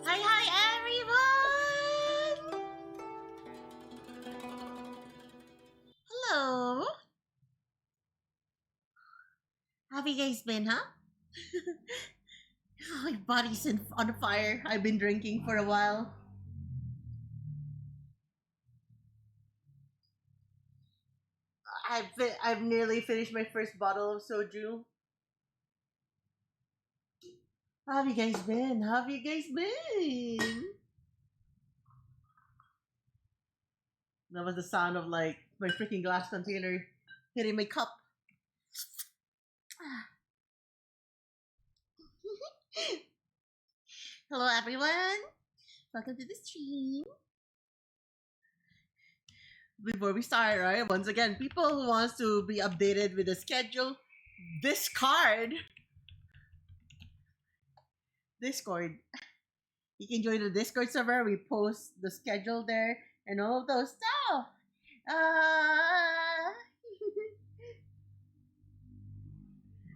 Hi, everyone! Hello. How have you guys been, huh? My body's on fire. I've been drinking for a while. I've nearly finished my first bottle of soju. How have you guys been? How have you guys been? That was the sound of like my freaking glass container hitting my cup. Hello, everyone. Welcome to the stream. Before we start, right? Once again, people who wants to be updated with the schedule, Discord. Discord. You can join the Discord server. We post the schedule there and all of those stuff. Uh...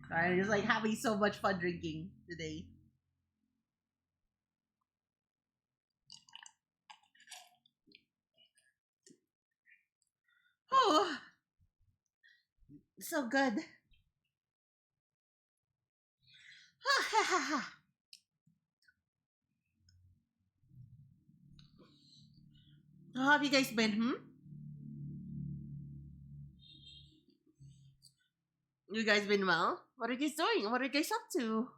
Sorry, just like having so much fun drinking today. Oh, so good. How have you guys been? You guys been well? What are you guys doing? What are you guys up to?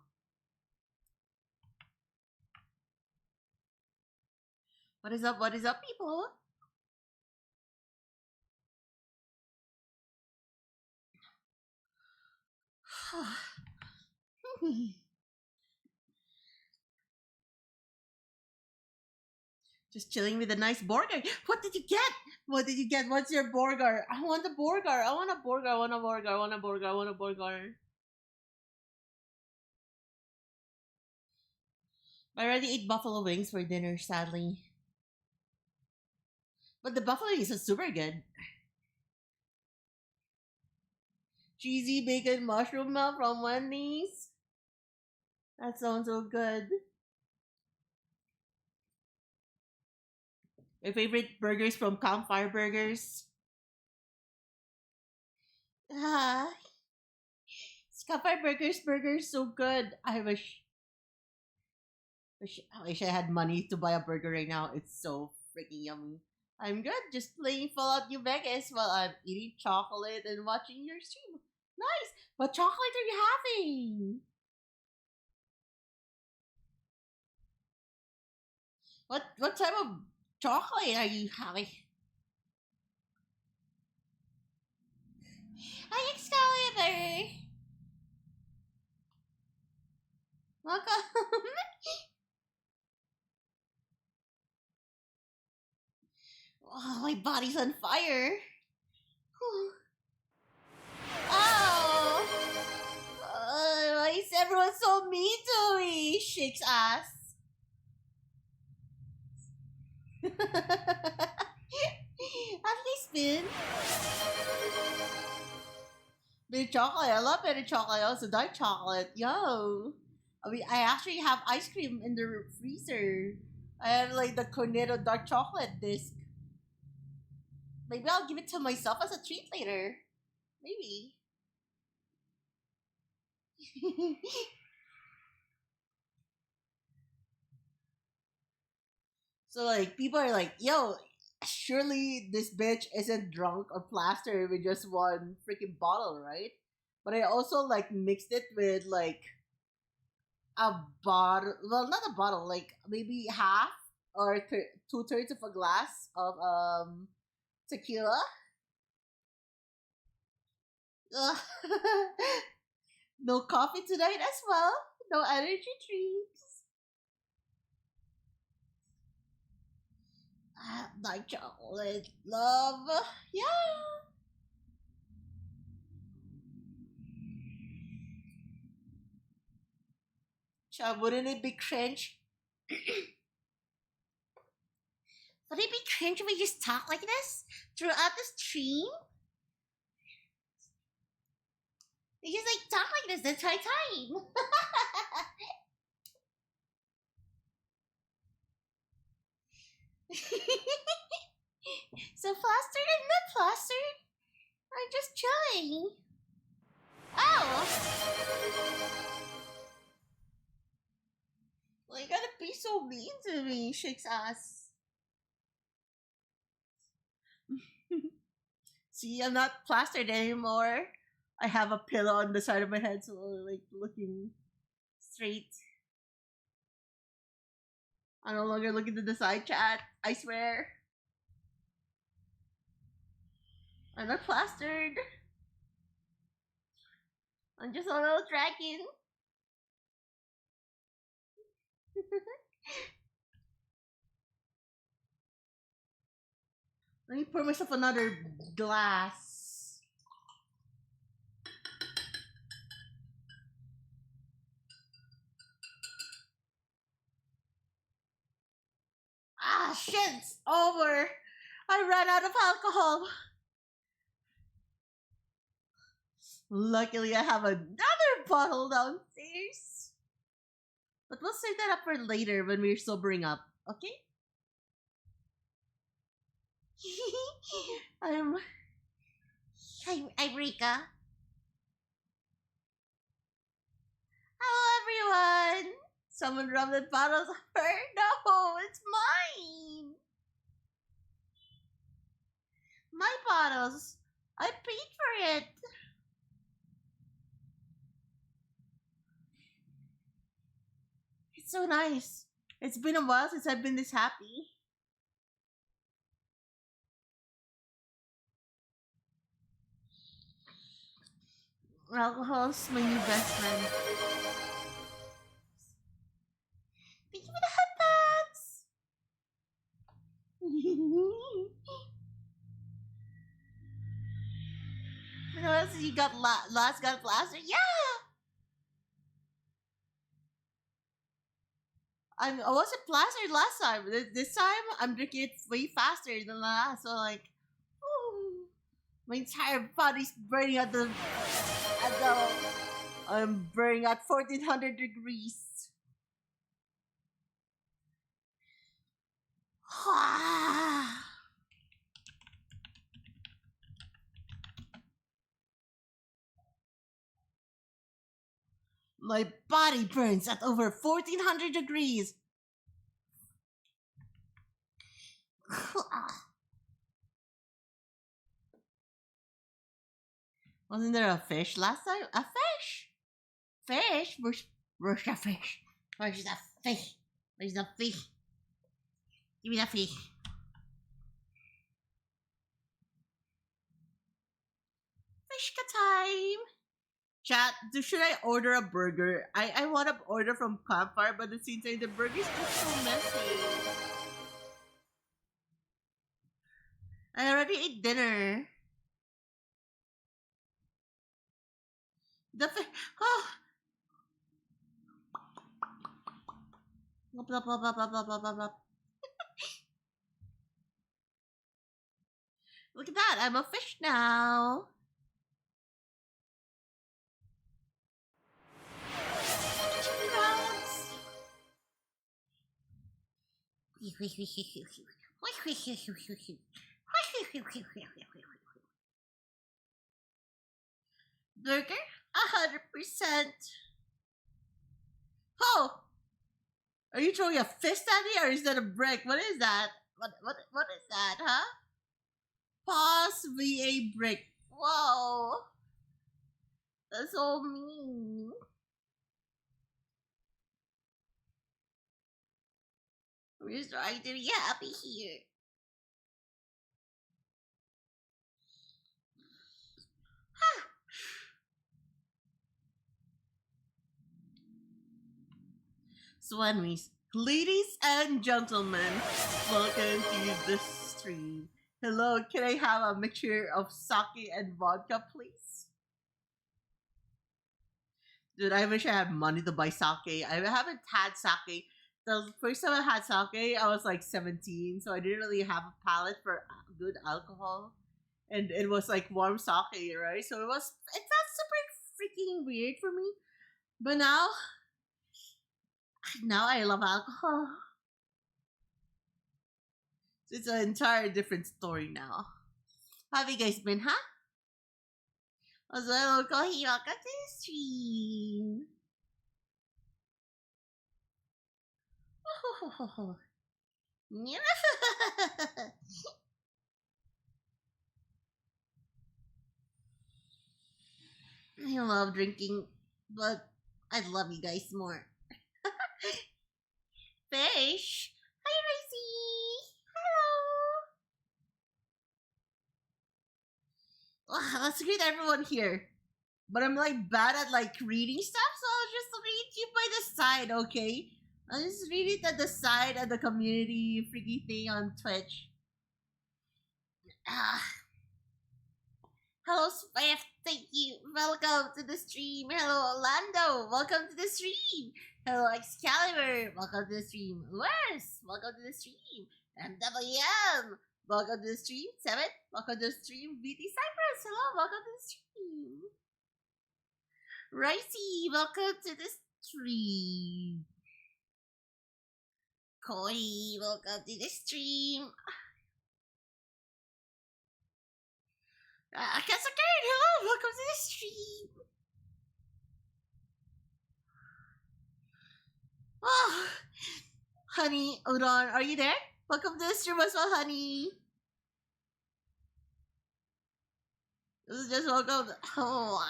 What is up? What is up, people? Just chilling with a nice burger. What did you get? What did you get? What's your burger? I want a burger. I want a burger. I want a burger. I want a burger. I want a burger. I already ate buffalo wings for dinner, sadly. But the buffalo wings are super good. Cheesy bacon mushroom melt from Wendy's. That sounds so good. My favorite burgers from Campfire Burgers. Ah, Campfire Burgers so good. I wish I had money to buy a burger right now. It's so freaking yummy. I'm good, just playing Fallout New Vegas while I'm eating chocolate and watching your stream. Nice. What chocolate are you having? What type of chocolate are you having? Hi, Excalibur. Welcome. Oh, my body's on fire. Whew. Oh, why is everyone so mean to me? Shakes ass. Have you been? Bitter chocolate. I love bitter chocolate. Also, dark chocolate. Yo. I actually have ice cream in the freezer. I have like the Cornetto dark chocolate disc. Maybe I'll give it to myself as a treat later. Maybe. So like people are like, yo, surely this bitch isn't drunk or plastered with just one freaking bottle, right? But I also like mixed it with like a bottle, well, not a bottle, like maybe half or 2/3 of a glass of tequila. Ugh. No coffee tonight as well. No energy drinks. Dark chocolate love. Yeah. Wouldn't it be cringe? Would it be cringe if we just talk like this throughout the stream? We just like talk like this the entire time. Hey! Oh! Well, you gotta be so mean to me, shakes ass. See, I'm not plastered anymore. I have a pillow on the side of my head, so like looking straight. I no longer look into the side chat. I swear. I'm not plastered. I'm just a little dragon. Let me pour myself another glass. Ah, shit, it's over. I ran out of alcohol. Luckily, I have another bottle downstairs. But we'll save that up for later when we're sobering up, okay? I'm, I'm Rika. Hello, everyone. Someone rubbed the bottles of her. No, it's mine. My bottles. I paid for it. It's so nice. It's been a while since I've been this happy. Alcohol's my new best friend. Thank you for the hot pats. You know, else you got last got plastered. Yeah, I wasn't plastered last time. This time I'm drinking it way faster than last. So like, whew, my entire body's burning at the. I'm burning at 1400 degrees. My body burns at over 1400 degrees. Wasn't there a fish last time? A fish? Fish? Where's the fish? Where's the fish? Where's the fish? Give me the fish. Fishka time. Chat, should I order a burger? I want to order from Campfire, but it seems like the burger's just so messy. I already ate dinner. The oh. Blah, blah, blah, blah, blah, blah, blah, blah, blah. Look at that, I'm a fish now. Burger? 100%. Oh! Are you throwing a fist at me or is that a brick? What is that? What is that, huh? Pause VA brick. Whoa. That's so mean. We're just trying to be happy here. So anyways, ladies and gentlemen, welcome to the stream. Hello, can I have a mixture of sake and vodka, please? Dude, I wish I had money to buy sake. I haven't had sake. The first time I had sake, I was like 17, so I didn't really have a palate for good alcohol. And it was like warm sake, right? So it's not super freaking weird for me. But now I love alcohol. It's an entire different story now. How have you guys been, huh? Also, hello, Kohi. Welcome to the stream. I love drinking, but I love you guys more. Fish. Hi, Racy. Hello. Let's greet everyone here. But I'm like bad at like reading stuff, so I'll just read you by the side, okay? I'll just read it at the side of the community freaky thing on Twitch. Ah. Hello, Swift. Thank you. Welcome to the stream. Hello, Orlando. Welcome to the stream. Hello, Excalibur. Welcome to the stream. Wes. Welcome to the stream. MWM. Welcome to the stream. Seven. Welcome to the stream. BT Cypress. Hello. Welcome to the stream. Ricey. Welcome to the stream. Cody. Welcome to the stream. Kasakern, hello, welcome to the stream. Oh, honey, Udon, are you there? Welcome to the stream as well, honey. This is just woke up. Oh,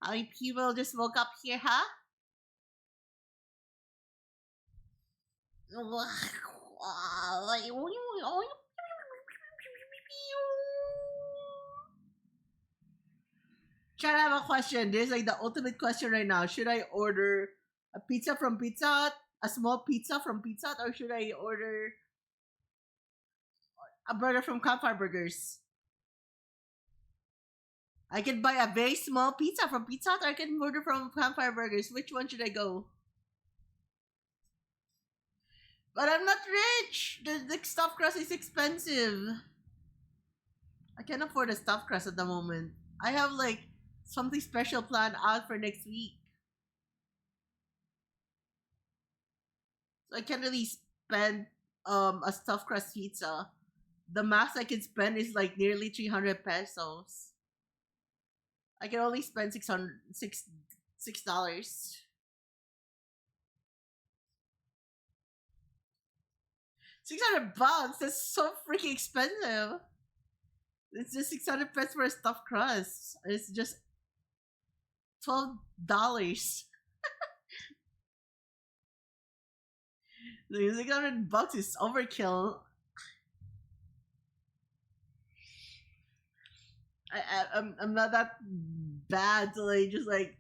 how many people just woke up here, huh? Chat, I have a question. This is like the ultimate question right now. Should I order a pizza from Pizza Hut, a small pizza from Pizza Hut, or should I order a burger from Campfire Burgers? I can buy a very small pizza from Pizza Hut, or I can order from Campfire Burgers. Which one should I go? But I'm not rich. The stuffed crust is expensive. I can't afford a stuffed crust at the moment. I have like something special planned out for next week. So I can't really spend a stuffed crust pizza. The max I can spend is like nearly 300 pesos. I can only spend $6. $600. That's so freaking expensive. It's just 600 pesos for a stuffed crust. It's just $12. The $600 is overkill. I'm not that bad to like just like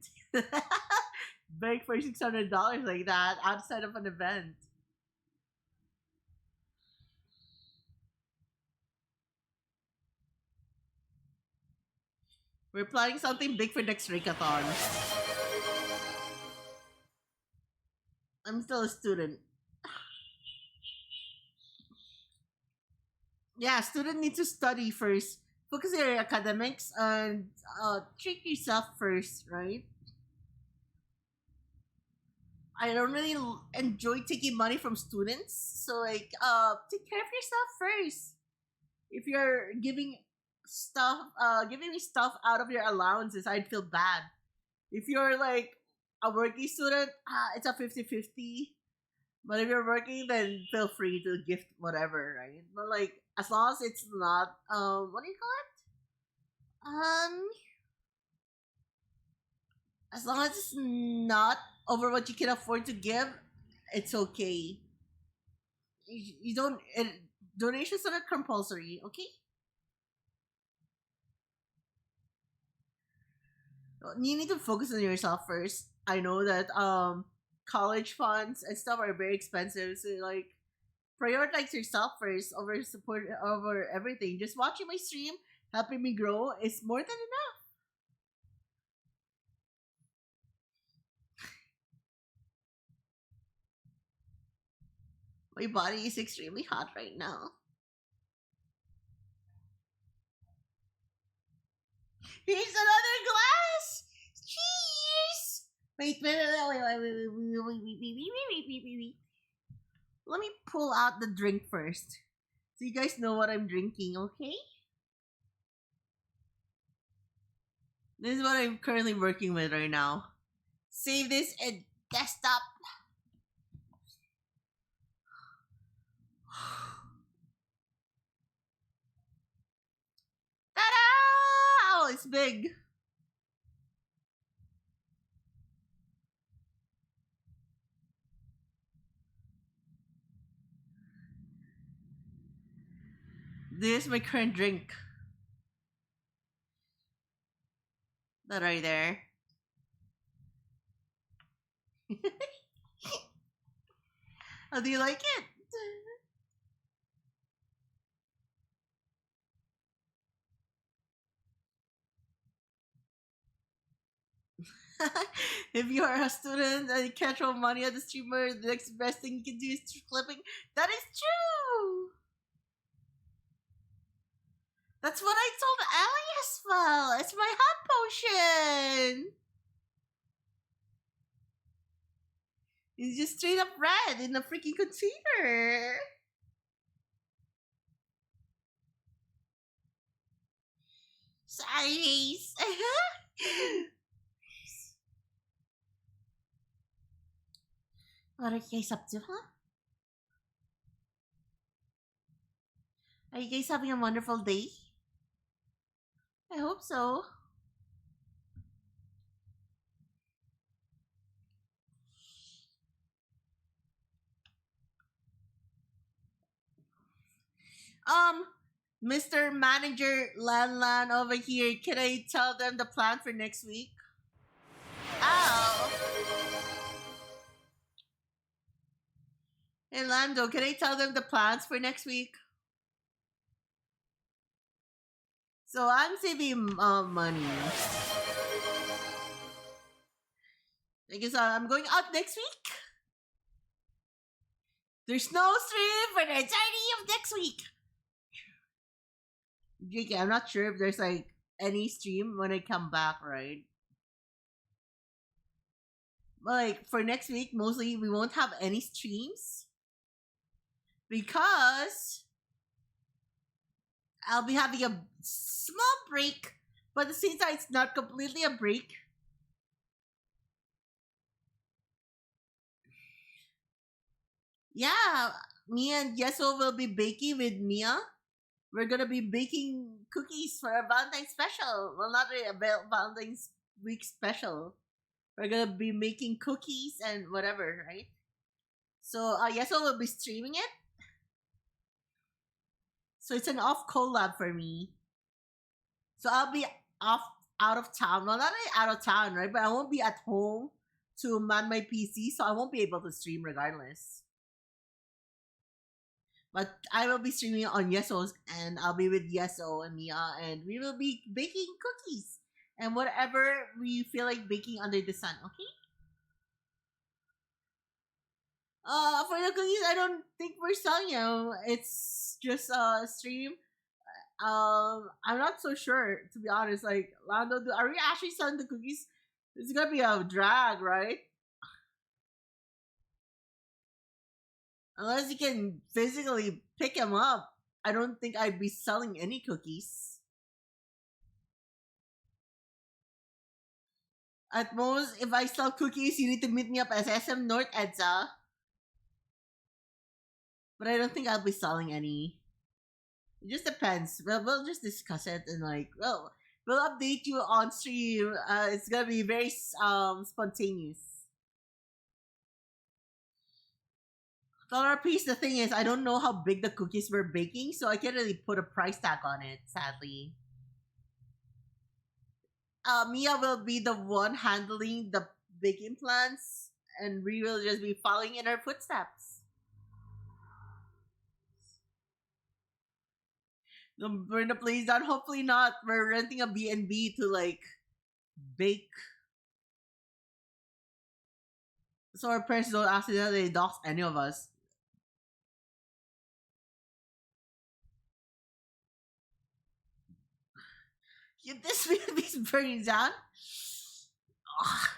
beg for $600 like that outside of an event. We're planning something big for next Rikathon. I'm still a student. Yeah, student needs to study first. Focus on your academics and treat yourself first, right? I don't really enjoy taking money from students, so like take care of yourself first. If you're giving me stuff out of your allowances, I'd feel bad. If you're like a working student, it's a 50-50. But if you're working, then feel free to gift whatever, right? But like as long as it's not what do you call it? As long as it's not over what you can afford to give, it's okay. You don't donations are not compulsory, okay? You need to focus on yourself first. I know that college funds and stuff are very expensive, so like prioritize yourself first over support over everything. Just watching my stream, helping me grow is more than enough. My body is extremely hot right now. Here's another glass. Cheers. Wait. Let me pull out the drink first, so you guys know what I'm drinking. Okay. This is what I'm currently working with right now. Save this in desktop. Ta-da! Oh, it's big. This is my current drink. That right there. How do you like it? If you are a student and you can't throw money at the streamer, the next best thing you can do is clipping. That is true. That's what I told Ellie as well. It's my hot potion. It's just straight up red in a freaking container. Size. What are you guys up to, huh? Are you guys having a wonderful day? I hope so. Um, Mr. Manager Lan Lan over here, can I tell them the plan for next week? Ow! Hey Lando, can I tell them the plans for next week? So I'm saving money. I guess I'm going out next week. There's no stream for the entirety of next week. JK, I'm not sure if there's like any stream when I come back, right? But like for next week, mostly we won't have any streams because I'll be having a small break, but at the same time, it's not completely a break. Yeah, me and Yeso will be baking with Mia. We're gonna be baking cookies for a Valentine's special. Well, not a Valentine's week special. We're gonna be making cookies and whatever, right? So Yeso will be streaming it. So it's an off collab for me. So I'll be off out of town. Well, not really out of town, right? But I won't be at home to man my PC, so I won't be able to stream regardless. But I will be streaming on Yeso's, and I'll be with Yeso and Mia, and we will be baking cookies and whatever we feel like baking under the sun. Okay. For the cookies, I don't think we're selling them. It's just a stream. I'm not so sure to be honest. Like Lando, are we actually selling the cookies? It's gonna be a drag, right? Unless you can physically pick them up, I don't think I'd be selling any cookies. At most, if I sell cookies, you need to meet me up at SM North Edsa. But I don't think I'll be selling any. It just depends. We'll just discuss it and we'll update you on stream. It's gonna be very spontaneous. Dollar piece. The thing is, I don't know how big the cookies we're baking, so I can't really put a price tag on it. Sadly, Mia will be the one handling the baking plans, and we will just be following in her footsteps. No, we're in a place that hopefully not. We're renting a B&B to like bake, so our parents don't accidentally dox any of us. If this B&B's burning down, ugh,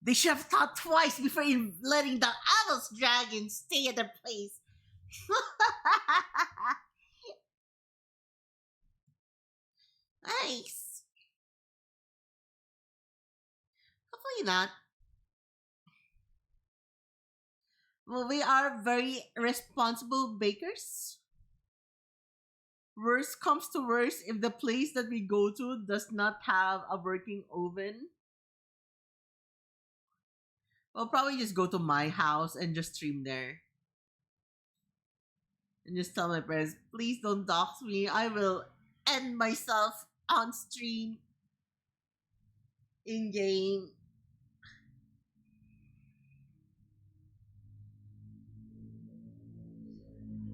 they should have thought twice before letting the Atlas Dragon stay at their place. Nice. Hopefully not. Well, we are very responsible bakers. Worst comes to worst, if the place that we go to does not have a working oven, we'll probably just go to my house and just stream there. And just tell my parents, please don't dox me. I will end myself on stream in game.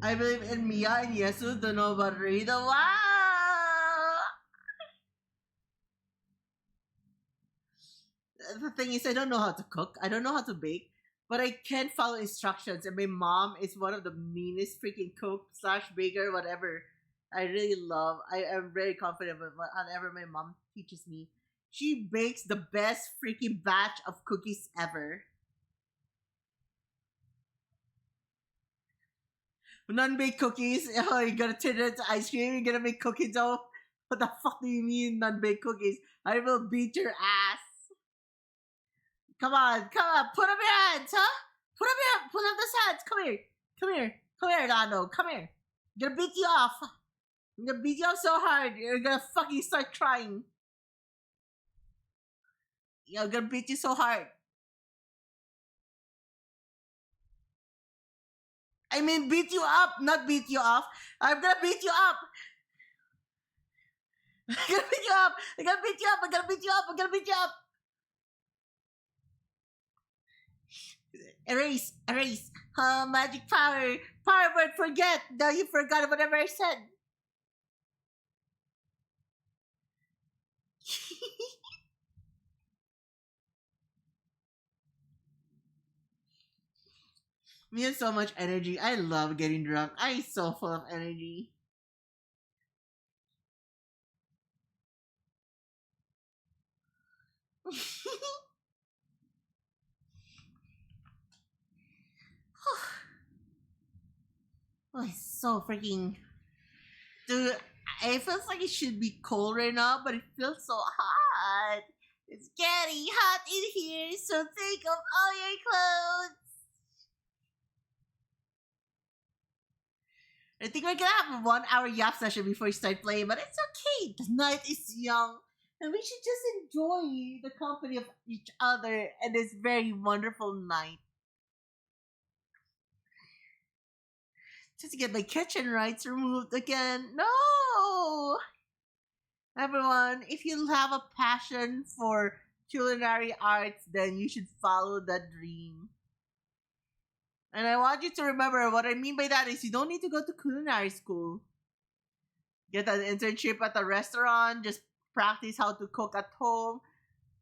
I believe in Mia and Yesu. Don't know about Rita. Wow! The thing is, I don't know how to cook. I don't know how to bake, but I can follow instructions. And my mom is one of the meanest freaking cook slash baker, whatever. I really love. I am very confident with whatever my mom teaches me. She bakes the best freaking batch of cookies ever. Non-baked cookies. Oh, you're gonna turn it into ice cream. You're gonna make cookie dough. What the fuck do you mean non-baked cookies? I will beat your ass. Come on, put up your hands, huh? Put up those hands. Come here, Lando. Come here. I'm gonna beat you off. I'm gonna beat you off so hard, you're gonna fucking start crying. Yeah, I'm gonna beat you so hard. I mean, beat you up, not beat you off. I'm gonna beat you up. I'm gonna beat you up. I'm gonna beat you up. I'm gonna beat you up. I'm gonna beat you up. Erase. Magic power. Power word forget. Now you forgot whatever I said. Me has so much energy. I love getting drunk. I'm so full of energy. Oh, it's so freaking. Dude, it feels like it should be cold right now, but it feels so hot. It's getting hot in here, so take off all your clothes. I think we're gonna have a 1 hour yap session before we start playing, but it's okay. The night is young, and we should just enjoy the company of each other and this very wonderful night. Just to get my kitchen rights removed again. No! Everyone, if you have a passion for culinary arts, then you should follow that dream. And I want you to remember what I mean by that is you don't need to go to culinary school. Get an internship at a restaurant, just practice how to cook at home.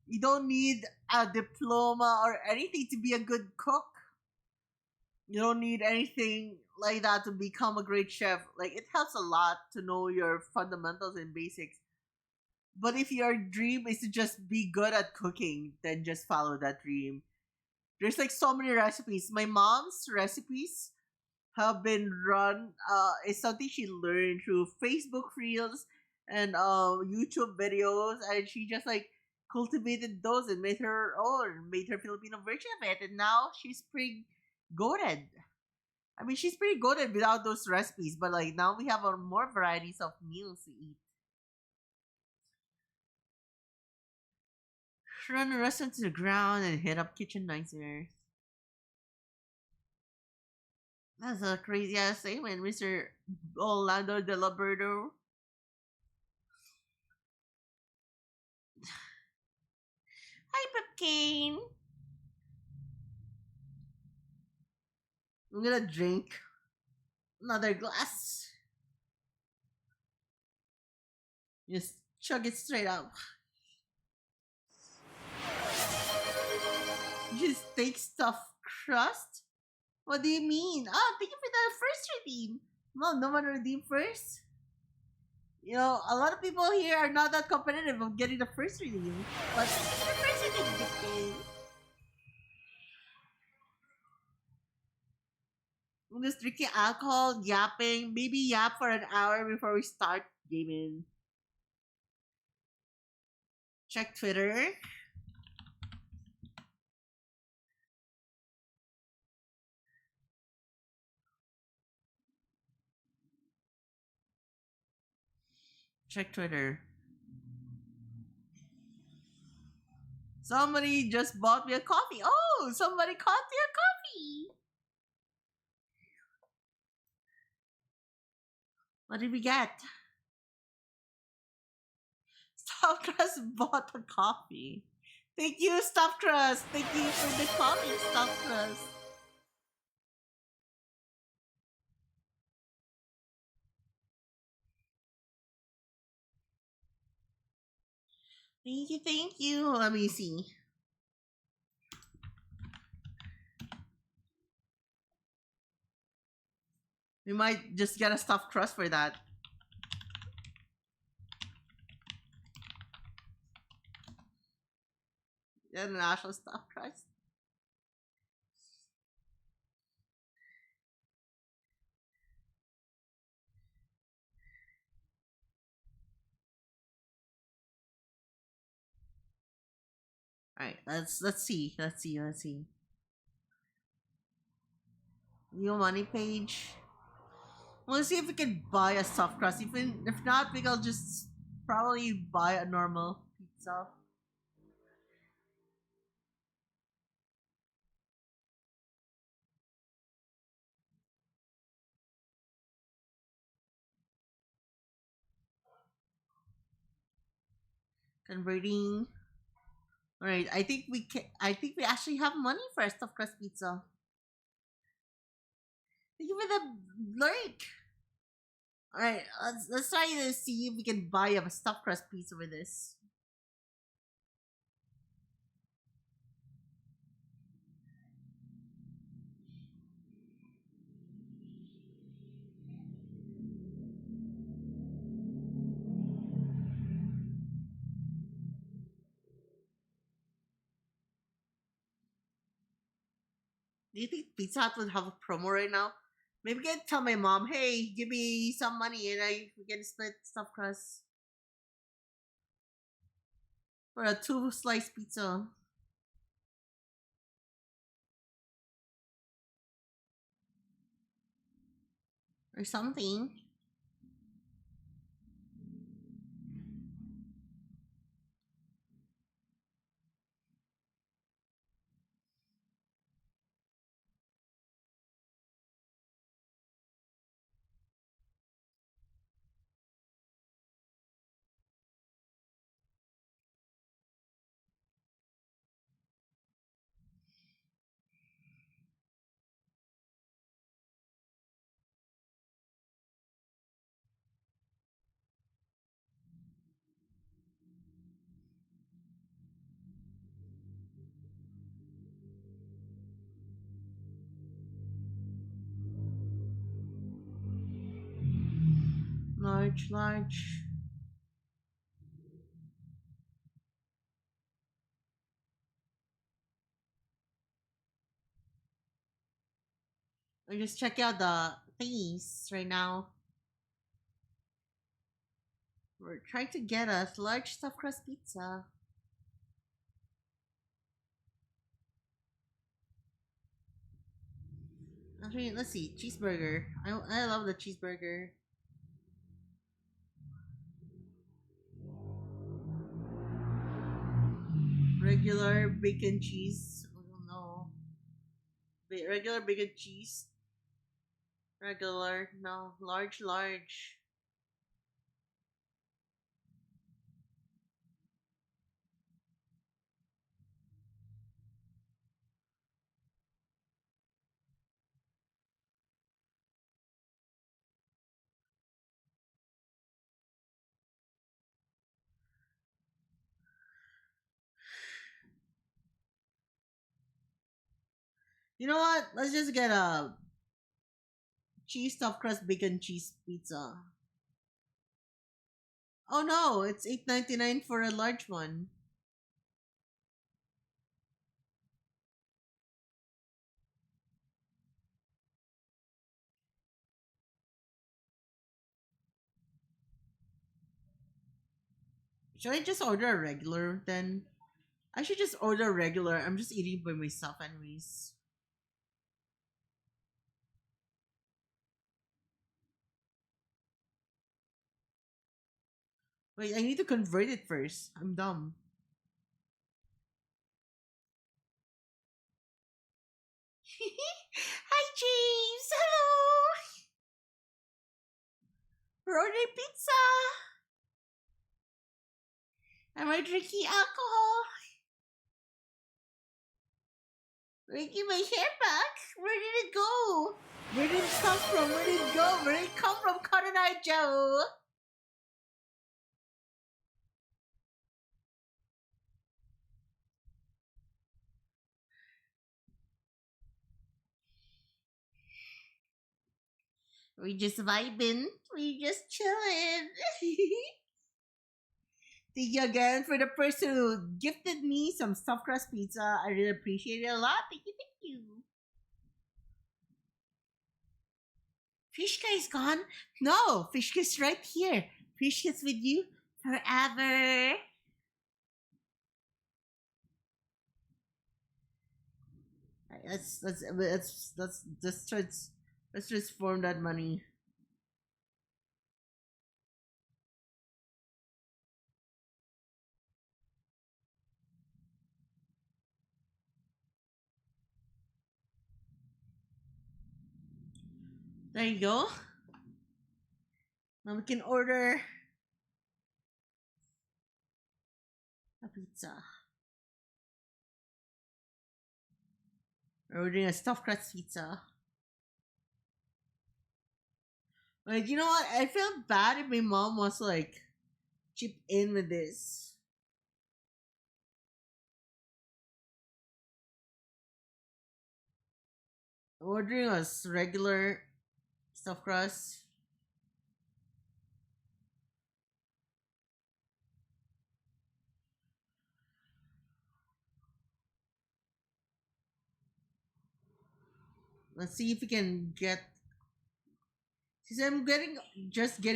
You don't need a diploma or anything to be a good cook. You don't need anything like that to become a great chef. Like, it helps a lot to know your fundamentals and basics. But if your dream is to just be good at cooking, then just follow that dream. There's like so many recipes. My mom's recipes have been run is something she learned through Facebook reels and YouTube videos, and she just like cultivated those and made her own, made her Filipino version of it, and now she's pretty goated. I mean, she's pretty goated without those recipes, but like now we have more varieties of meals to eat. Run the restaurant to the ground and hit up kitchen nightmares. That's a crazy ass statement, Mr. Orlando de Laberto. Hi, Pepkane. I'm gonna drink another glass. Just chug it straight up. Just take stuffed crust? What do you mean? Oh, thank you for the first redeem. Well, no one redeemed first. You know, a lot of people here are not that competitive of getting the first redeem. But the first redeem is okay. I'm just drinking alcohol, yapping, maybe yap for an hour before we start gaming. Check Twitter. check Twitter. Somebody just bought me a coffee. Oh, somebody caught me a coffee. What did we get? Stuffed Crust bought a coffee. Thank you, Stuffed Crust. Thank you for the coffee, Stuffed Crust. Thank you, thank you. Let me see. We might just get a stuffed crust for that. An actual stuffed crust. All right, let's see. Let's see. New money page. We'll see if we can buy a stuffed crust. If not, we'll just probably buy a normal pizza. Converting. All right, I think we can. I think we actually have money for a stuffed crust pizza. Thank you for the lurk. All right, let's try to see if we can buy a stuffed crust pizza with this. Do you think Pizza Hut would have a promo right now? Maybe we can tell my mom, hey, give me some money and we can split stuffed crust for a 2 slice pizza or something. Large. We're just checking out the thingies right now. We're trying to get a large stuffed crust pizza. Actually, let's see. Cheeseburger. I love the cheeseburger. Regular bacon cheese. I don't know. Regular bacon cheese. Regular. No. Large. You know what? Let's just get a cheese stuffed crust bacon cheese pizza. Oh no, it's $8.99 for a large one. Should I just order a regular then? I should just order a regular. I'm just eating by myself anyways. Wait, I need to convert it first. I'm dumb. Hi, James. Hello. We're ordering pizza. Am I drinking alcohol? Making my hair back? Where did it go? Where did it come from? Where did it go? Where did it come from, Cotton Eye Joe? We just vibing. We just chilling. Thank you again for the person who gifted me some stuffed crust pizza. I really appreciate it a lot. Thank you, thank you. Fishka is gone? No, Fishka's right here. Fishka's with you forever. Alright, let's transform that money. There you go. Now we can order a pizza. We're ordering a stuffed crust pizza. Like, you know what? I feel bad if my mom wants to like chip in with this. Ordering a regular stuffed crust. Let's see if we can get. Since I'm getting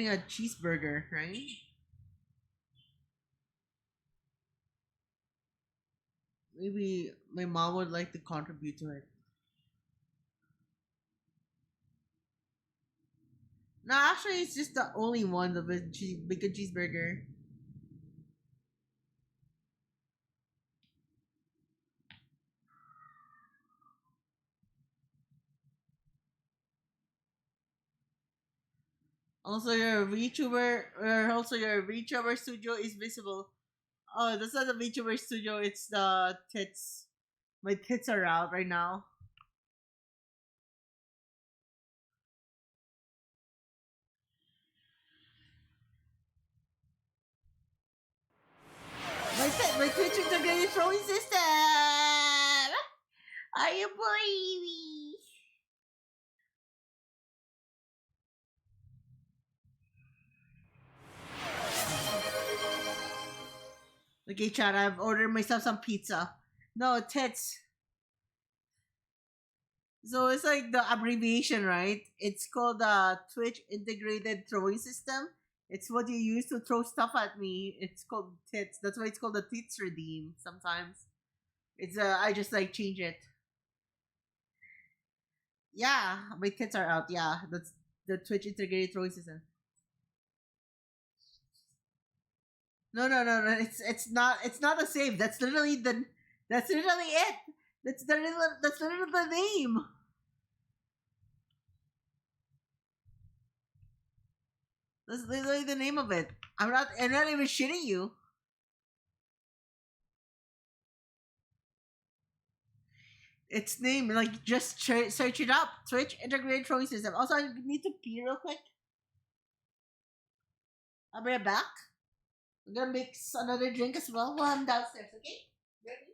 a cheeseburger, right? Maybe my mom would like to contribute to it. No, actually, it's just the only one of a bacon cheeseburger. Also, your VTuber, your VTuber studio is visible. Oh, that's not the VTuber studio. It's the tits. My tits are out right now. My Twitch integrated throwing system. Are you bullying me? Okay, Chad, I've ordered myself some pizza. No, tits. So it's like the abbreviation, right? It's called the Twitch Integrated Throwing System. It's what you use to throw stuff at me. It's called tits. That's why it's called the tits redeem. Sometimes it's I just like change it. Yeah, my tits are out. Yeah, that's the Twitch Integrated Throwing System. No, no, no, no. It's not a save. That's literally it. That's literally the name. That's literally the name of it. I'm not even shitting you. Its name, like just search it up. Twitch integrated throwing system. Also, I need to pee real quick. I'll be right back. I'm gonna mix another drink as well while I'm downstairs. Okay. Ready?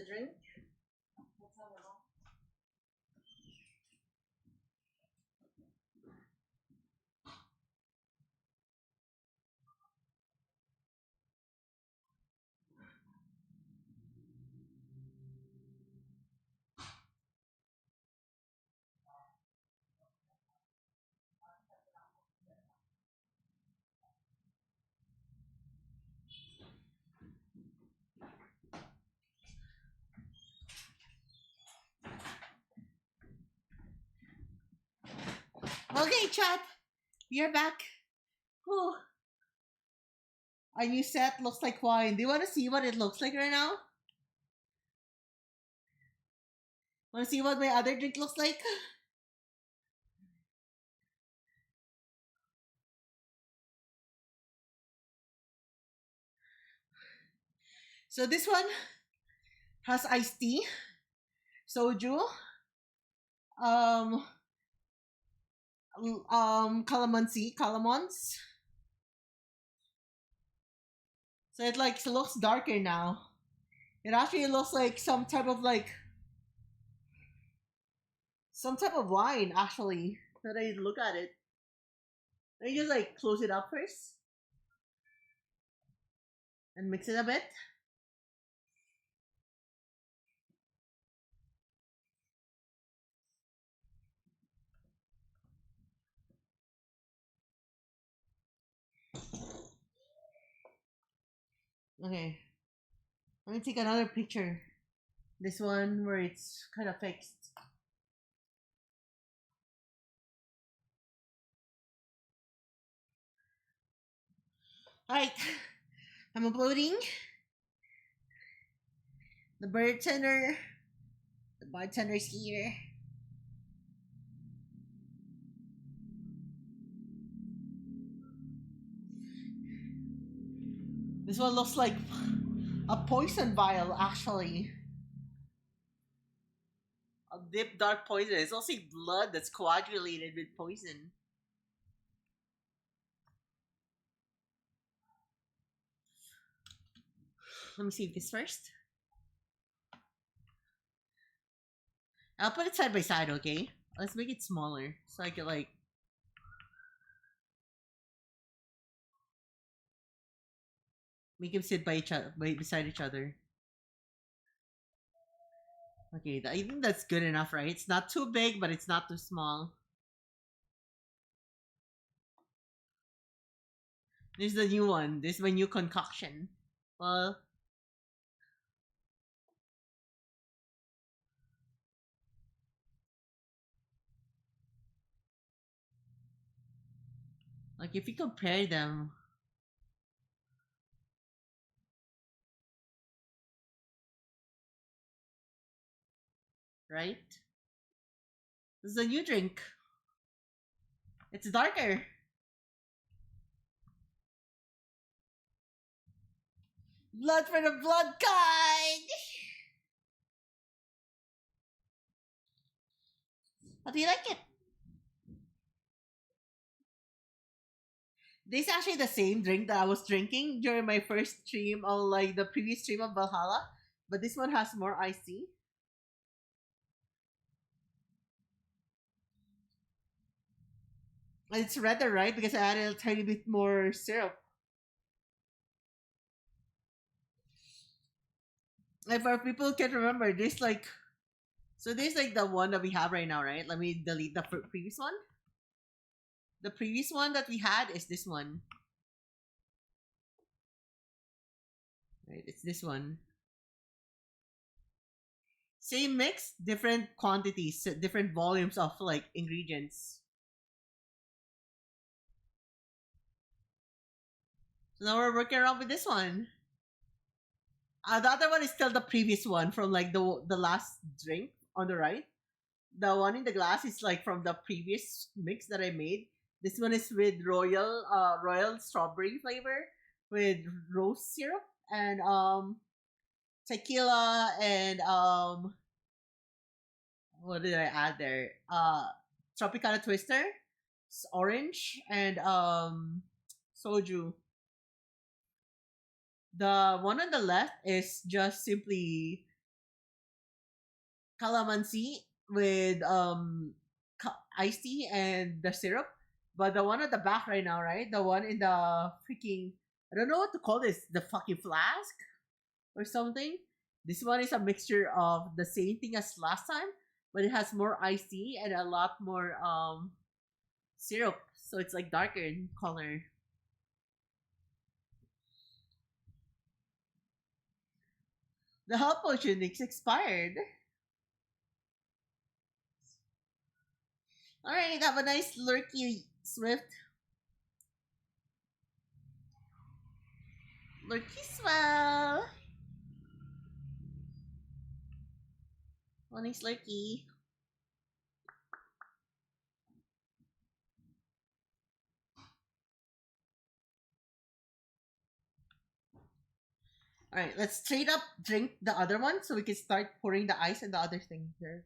the drink? Okay, chat. You're back. Whew. Our new set looks like wine. Do you want to see what it looks like right now? Want to see what my other drink looks like? So this one has iced tea, soju, um, calamansi, calamons. So it like looks darker now. It actually looks like some type of wine actually. When I look at it, let me just like close it up first and mix it a bit. Okay, let me take another picture. This one where it's kind of fixed. Alright, I'm uploading the bartender. The bartender's here. This one looks like a poison vial, actually. A deep dark poison. It's also blood that's coagulated with poison. Let me see this first. I'll put it side by side, okay? Let's make it smaller so I can like make them sit by each other, beside each other. Okay, I think that's good enough, right? It's not too big, but it's not too small. This is the new one. This is my new concoction. Well, like if you compare them, right? This is a new drink. It's darker. Blood for the blood kind. How do you like it? This is actually the same drink that I was drinking during my first stream on like the previous stream of Valhalla, but this one has more iced tea. And it's redder, right? Because I added a tiny bit more syrup. And for people who can remember, this like so this like the one that we have right now, right? Let me delete the previous one. The previous one that we had is this one. Right, it's this one. Same mix, different quantities, different volumes of like ingredients. So now we're working around with this one. The other one is still the previous one from like the last drink on the right. The one in the glass is like from the previous mix that I made. This one is with royal strawberry flavor with rose syrup and tequila and what did I add there? Tropicana Twister, orange and soju. The one on the left is just simply calamansi with iced tea and the syrup. But the one at the back right now, right? The one in the freaking, I don't know what to call this, the fucking flask or something. This one is a mixture of the same thing as last time, but it has more iced tea and a lot more syrup. So it's like darker in color. The health potion is expired. Alright, have a nice lurky Swift. Lurky swell. One nice lurky. Alright, let's straight up drink the other one so we can start pouring the ice and the other thing here.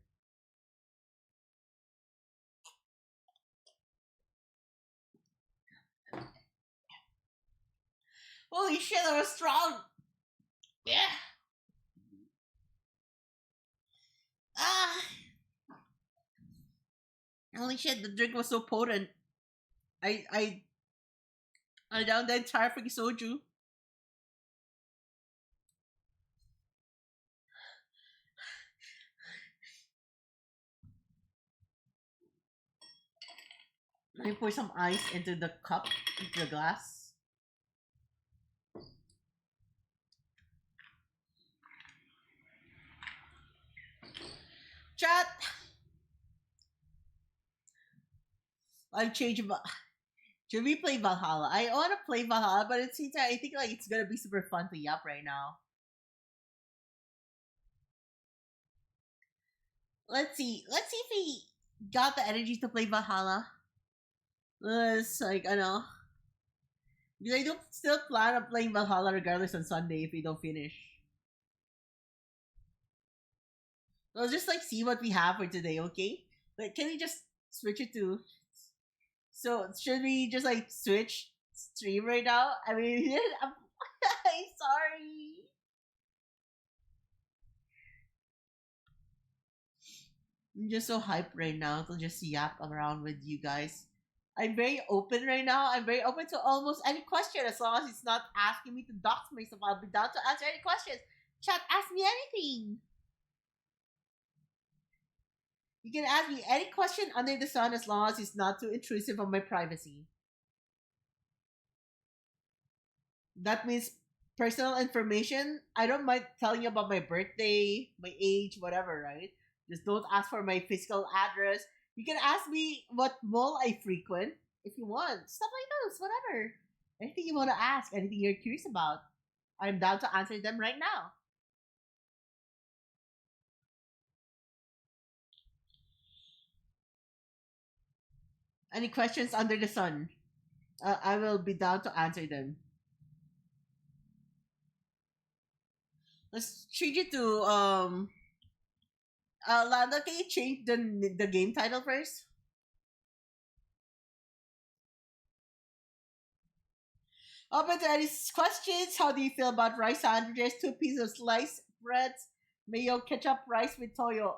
Holy shit, that was strong! Yeah! Ah! Holy shit, the drink was so potent. I I downed the entire freaking soju. Let me pour some ice into the cup, into the glass. Chat! I'm changing. Should we play Valhalla? I want to play Valhalla, but it seems I think like it's gonna be super fun to yap right now. Let's see. Let's see if we got the energy to play Valhalla. Let's like I know. Because I don't still plan on playing Valhalla regardless on Sunday if we don't finish. So let's just like see what we have for today, okay? Like can we just switch it to so should we just like switch stream right now? I mean I'm sorry. I'm just so hyped right now to just yap around with you guys. I'm very open right now. I'm very open to almost any question as long as it's not asking me to dox myself. I'll be down to answer any questions. Chat, ask me anything. You can ask me any question under the sun as long as it's not too intrusive of my privacy. That means personal information. I don't mind telling you about my birthday, my age, whatever, right? Just don't ask for my physical address. You can ask me what mall I frequent if you want. Stuff like those, whatever. Anything you want to ask, anything you're curious about. I'm down to answer them right now. Any questions under the sun? I will be down to answer them. Let's change it to Landa, can you change the game title first? Open to any questions. How do you feel about rice sandwiches? Two pieces of sliced breads, mayo, ketchup, rice with toyo.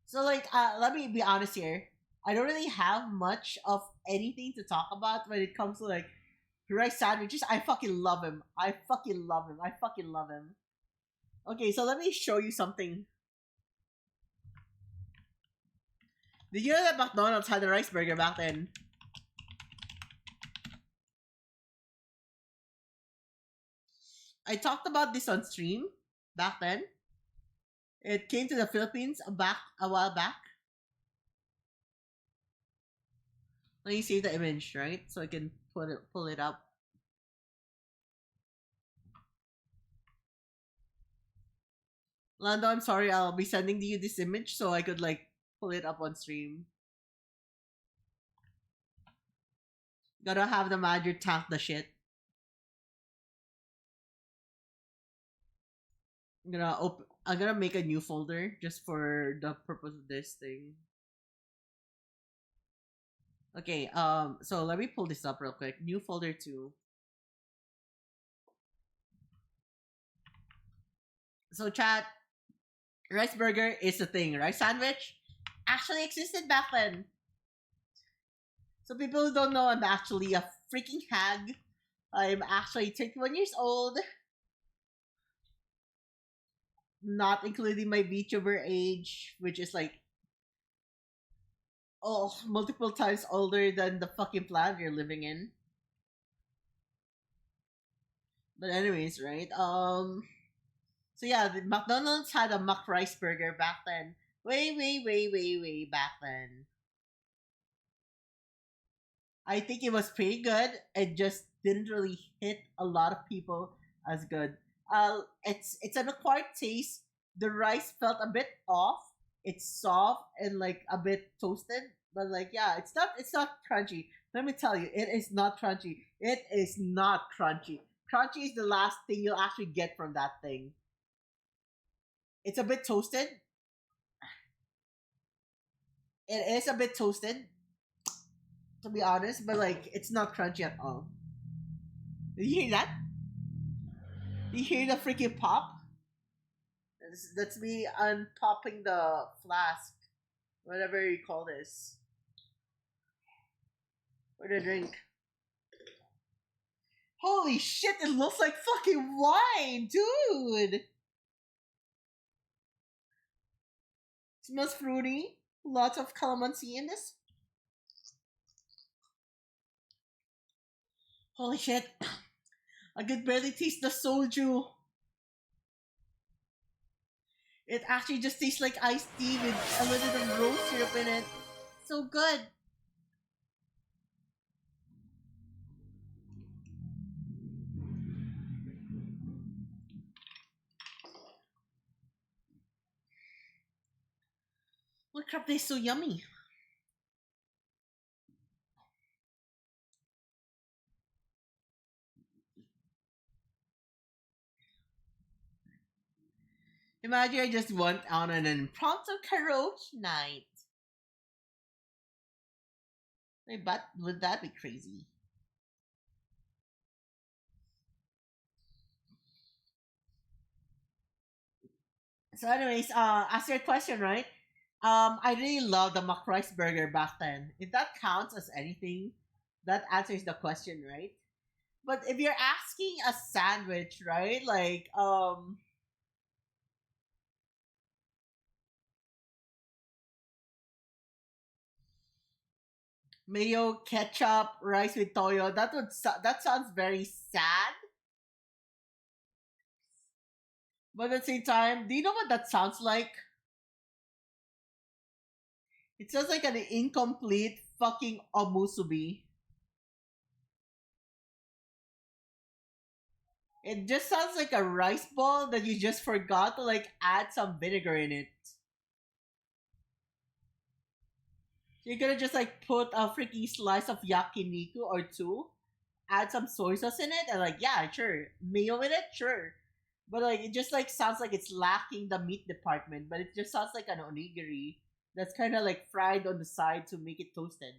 So like, let me be honest here. I don't really have much of anything to talk about when it comes to like rice sandwiches. I fucking love him. I fucking love him. I fucking love him. Okay, so let me show you something. Did you know that McDonald's had a rice burger back then? I talked about this on stream back then. It came to the Philippines a while back. Let me see the image, right? So I can pull it up. Lando, I'm sorry, I'll be sending you this image so I could like pull it up on stream. Gotta have the manager tank the shit. I'm gonna make a new folder just for the purpose of this thing. Okay, so let me pull this up real quick. New folder 2. So, chat, rice burger is a thing. Rice sandwich actually existed back then. So, people who don't know, I'm actually a freaking hag. I'm actually 31 years old, not including my VTuber age, which is like, oh, multiple times older than the fucking planet you're living in. But anyways, right? So yeah, the McDonald's had a McRice burger back then. Way back then. I think it was pretty good. It just didn't really hit a lot of people as good. It's an acquired taste. The rice felt a bit off. It's soft and like a bit toasted, but like yeah, it's not crunchy. Let me tell you, it is not crunchy. It is not crunchy. Crunchy is the last thing you'll actually get from that thing. It's a bit toasted. It is a bit toasted, to be honest, but like it's not crunchy at all. Did you hear that? Did you hear the freaking pop? That's me unpopping the flask, whatever you call this, or the drink. Holy shit! It looks like fucking wine, dude. Smells fruity. Lots of calamansi in this. Holy shit! I could barely taste the soju. It actually just tastes like iced tea with a little bit of rose syrup in it. So good. What crap tastes so yummy? Imagine I just went on an impromptu karaoke night. Wait, but would that be crazy? So, anyways, ask your question, right? I really love the McRice burger back then. If that counts as anything, that answers the question, right? But if you're asking a sandwich, right? Like, mayo, ketchup, rice with toyo, that sounds very sad. But at the same time, do you know what that sounds like? It sounds like an incomplete fucking omusubi. It just sounds like a rice ball that you just forgot to like add some vinegar in it. You're gonna just like put a freaking slice of yakiniku or two, add some soy sauce in it, and like yeah, sure, mayo in it, sure. But like it just like sounds like it's lacking the meat department, but it just sounds like an onigiri that's kind of like fried on the side to make it toasted.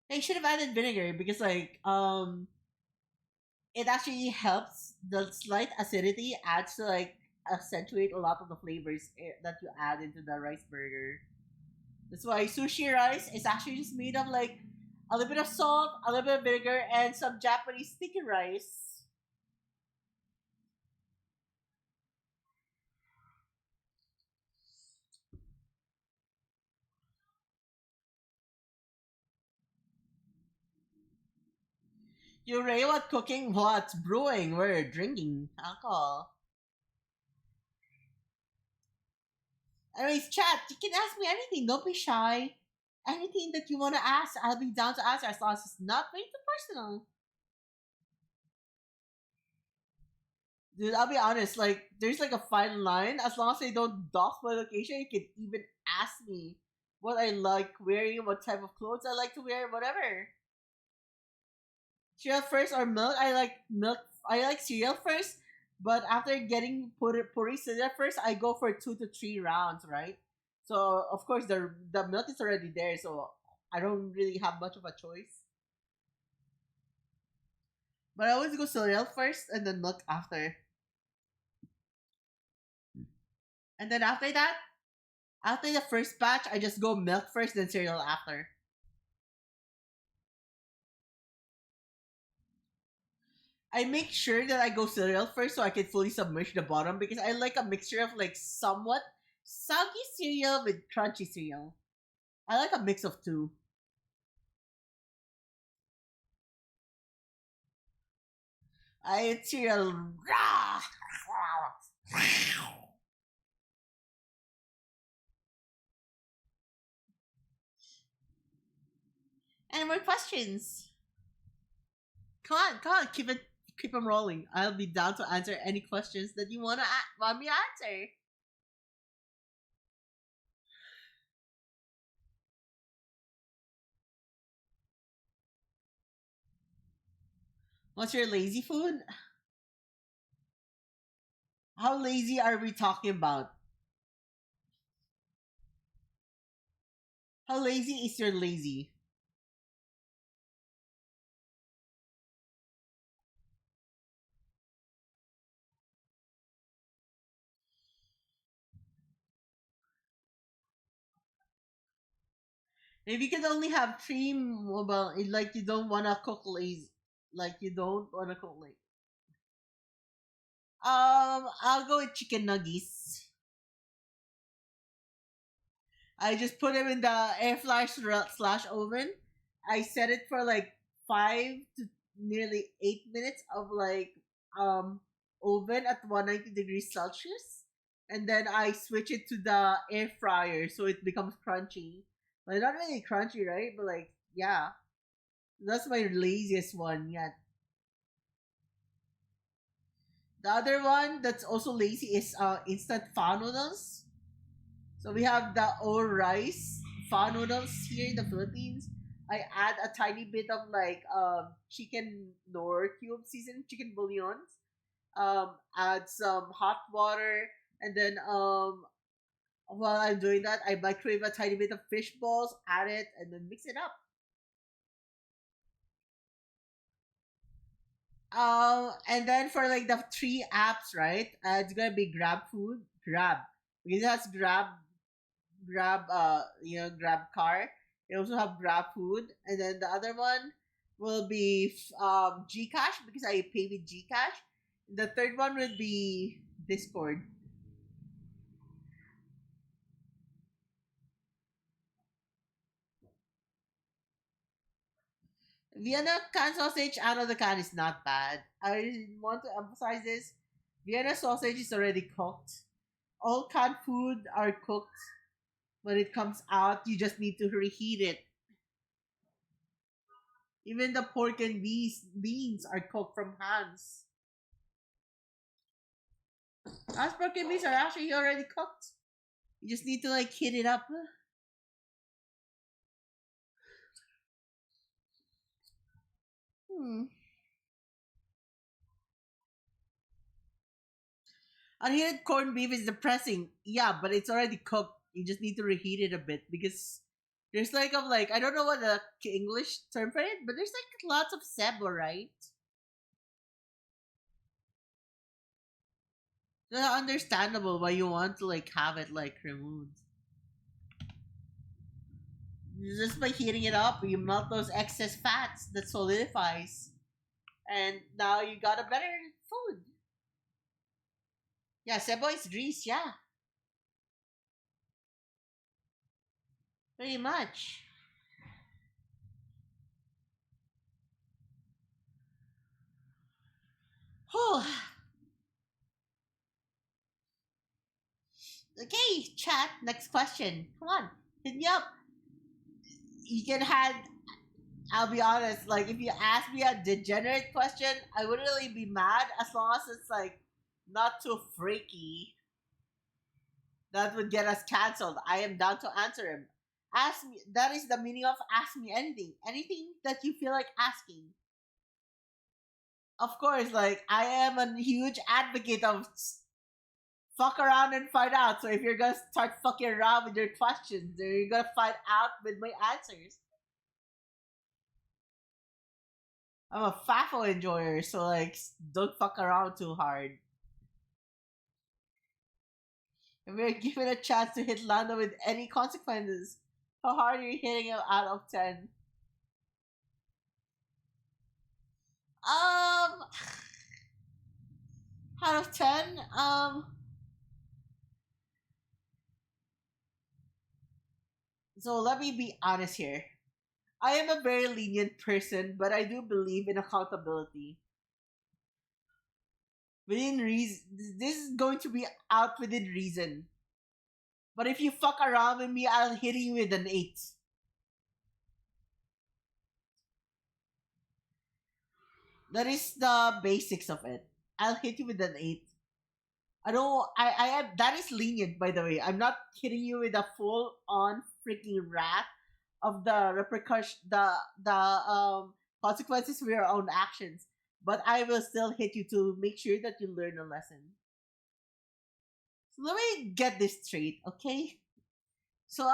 They should have added vinegar because like it actually helps the slight acidity adds to like accentuate a lot of the flavors that you add into the rice burger. That's why sushi rice is actually just made of like a little bit of salt, a little bit of vinegar, and some Japanese sticky rice. You're really what cooking? What's brewing? We're drinking alcohol. Anyways, chat, you can ask me anything. Don't be shy. Anything that you want to ask, I'll be down to answer as long as it's not very too personal. Dude, I'll be honest, like, there's like a fine line. As long as they don't dox my location, you can even ask me what I like wearing, what type of clothes I like to wear, whatever. Cereal first or milk? I like milk. I like cereal first, but after getting puri cereal first, I go for 2 to 3 rounds, right? So of course the milk is already there, so I don't really have much of a choice. But I always go cereal first and then milk after. And then after the first batch, I just go milk first, then cereal after. I make sure that I go cereal first so I can fully submerge the bottom because I like a mixture of like somewhat soggy cereal with crunchy cereal. I like a mix of two. I eat cereal raw. Any more questions? Come on, keep them rolling. I'll be down to answer any questions that you want me to answer. What's your lazy food? How lazy are we talking about? How lazy is your lazy? If you can only have three mobile, like you don't wanna cook lazy, like you don't wanna cook late. I'll go with chicken nuggets. I just put them in the air fryer slash oven. I set it for like 5 to nearly 8 minutes of like oven at 190 degrees Celsius, and then I switch it to the air fryer so it becomes crunchy. But not really crunchy, right? But like yeah, that's my laziest one yet. The other one that's also lazy is instant pho noodles. So we have the O rice pho noodles here in the Philippines. I add a tiny bit of like chicken nor cube seasoned chicken bouillons. Add some hot water, and then while I'm doing that, I microwave a tiny bit of fish balls, add it, and then mix it up. And then for like the three apps, right? It's gonna be Grab Food, Grab, because that's Grab car. They also have Grab Food, and then the other one will be Gcash because I pay with Gcash. The third one would be Discord. Vienna can sausage out of the can is not bad. I want to emphasize this. Vienna sausage is already cooked. All canned food are cooked when it comes out. You just need to reheat it. Even the pork and beans are cooked from hands. As pork and beans are actually already cooked. You just need to like heat it up. Hmm. Unheated corned beef is depressing. Yeah, but it's already cooked. You just need to reheat it a bit because there's like I don't know what the English term for it, but there's like lots of sebo, right? So understandable why you want to like have it like removed. Just by heating it up, you melt those excess fats that solidifies, and now you got a better food. Yeah, sebo is grease. Yeah, pretty much. Whew. Okay, chat. Next question. Come on, hit me up. You can have. I'll be honest. Like, if you ask me a degenerate question, I wouldn't really be mad as long as it's like not too freaky. That would get us canceled. I am down to answer him. Ask me. That is the meaning of ask me anything. Anything that you feel like asking. Of course, like I am a huge advocate of fuck around and find out. So if you're gonna start fucking around with your questions, then you're gonna find out with my answers. I'm a FAFO enjoyer, so like don't fuck around too hard. If we're given a chance to hit Lando with any consequences, how hard are you hitting him out of 10? Um, out of 10, so let me be honest here. I am a very lenient person, but I do believe in accountability. Within reason, this is going to be out within reason. But if you fuck around with me, I'll hit you with an 8. That is the basics of it. I'll hit you with an 8. I don't. I am. That is lenient, by the way. I'm not hitting you with a full on freaking wrath of the repercussion, the consequences of your own actions. But I will still hit you to make sure that you learn a lesson. So let me get this straight, okay? So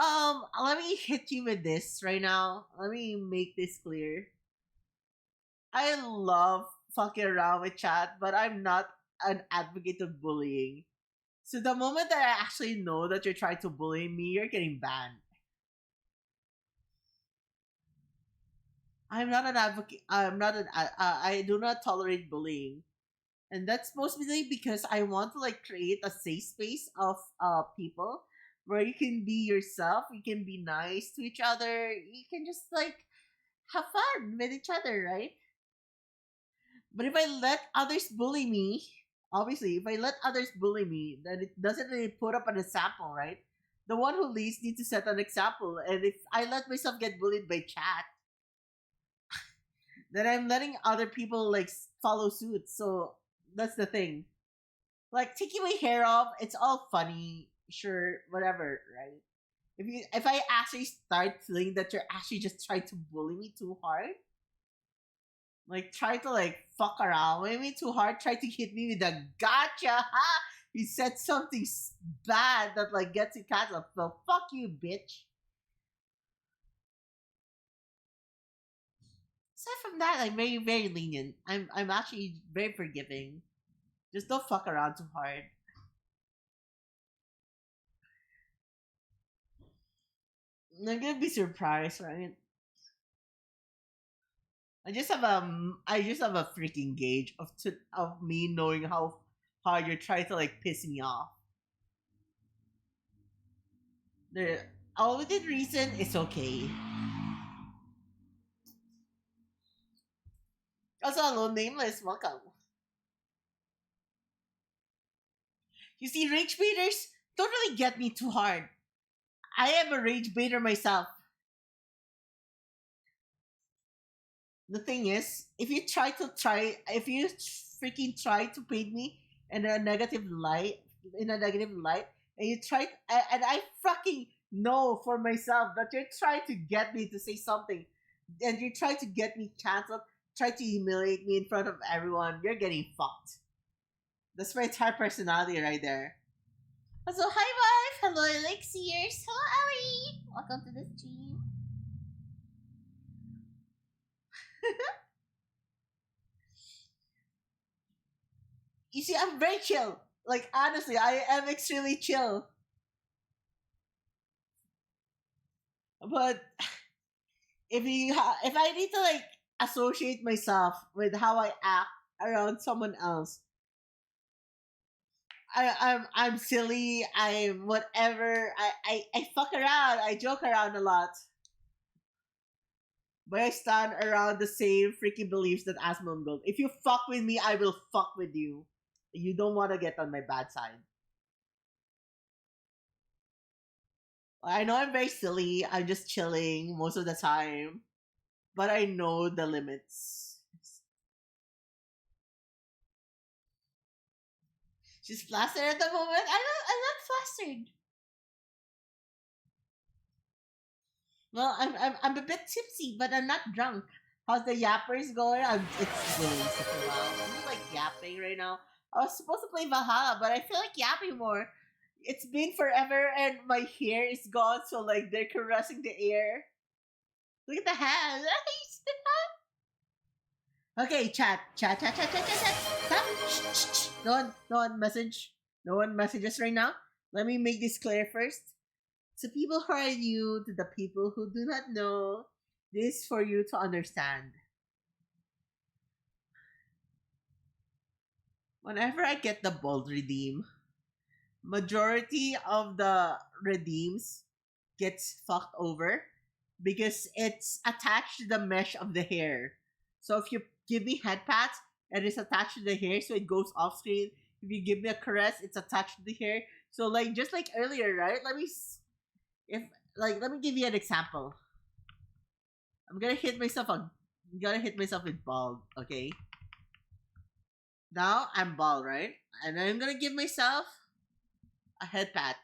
let me hit you with this right now. Let me make this clear. I love fucking around with chat, but I'm not an advocate of bullying. So the moment that I actually know that you're trying to bully me, you're getting banned. I'm not an advocate. I'm not an. I do not tolerate bullying, and that's mostly because I want to like create a safe space of people where you can be yourself. You can be nice to each other. You can just like have fun with each other, right? But if I let others bully me, obviously, if I let others bully me, then it doesn't really put up an example, right? The one who leads needs to set an example. And if I let myself get bullied by chat, then I'm letting other people like follow suit. So that's the thing. Like taking my hair off, it's all funny, sure, whatever, right? If I actually start feeling that you're actually just trying to bully me too hard, like try to like fuck around with me too hard, try to hit me with a gotcha, ha! You said something bad that like gets you canceled. Well, fuck you, bitch. Aside from that, I'm very very lenient. I'm actually very forgiving. Just don't fuck around too hard. I'm gonna be surprised, right? I just have a freaking gauge of me knowing how hard you're trying to like piss me off. The all within reason is okay. Also, hello, nameless, welcome. You see, rage baiters don't really get me too hard. I am a rage baiter myself. The thing is, if you freaking try to paint me in a negative light, and you try, and I fucking know for myself that you're trying to get me to say something, and you're trying to get me canceled, try to humiliate me in front of everyone, you're getting fucked. That's my entire personality right there. So hi wife, hello elixirs, hello Ellie. Welcome to the stream. You see, I'm very chill. Like honestly, I am extremely chill. But if I need to like associate myself with how I act around someone else, I'm silly. I'm whatever. I fuck around. I joke around a lot. But I stand around the same freaking beliefs that Asmon built. If you fuck with me, I will fuck with you. You don't want to get on my bad side. I know I'm very silly. I'm just chilling most of the time. But I know the limits. She's flustered at the moment. I'm not flustered. Well, I'm a bit tipsy, but I'm not drunk. How's the yappers going? It's going super well. I'm like yapping right now. I was supposed to play Valhalla, but I feel like yapping more. It's been forever, and my hair is gone, so like they're caressing the air. Look at the hands. Okay, chat. Stop. Shh. No one message. No one messages right now. Let me make this clear first. To people who are new, to the people who do not know, this for you to understand. Whenever I get the bold redeem, majority of the redeems gets fucked over because it's attached to the mesh of the hair. So if you give me head pats, it is attached to the hair, so it goes off screen. If you give me a caress, it's attached to the hair. So like just like earlier, right? If let me give you an example. I'm gonna hit myself on. I'm gonna hit myself with bald. Okay. Now I'm bald, right? And I'm gonna give myself a head pat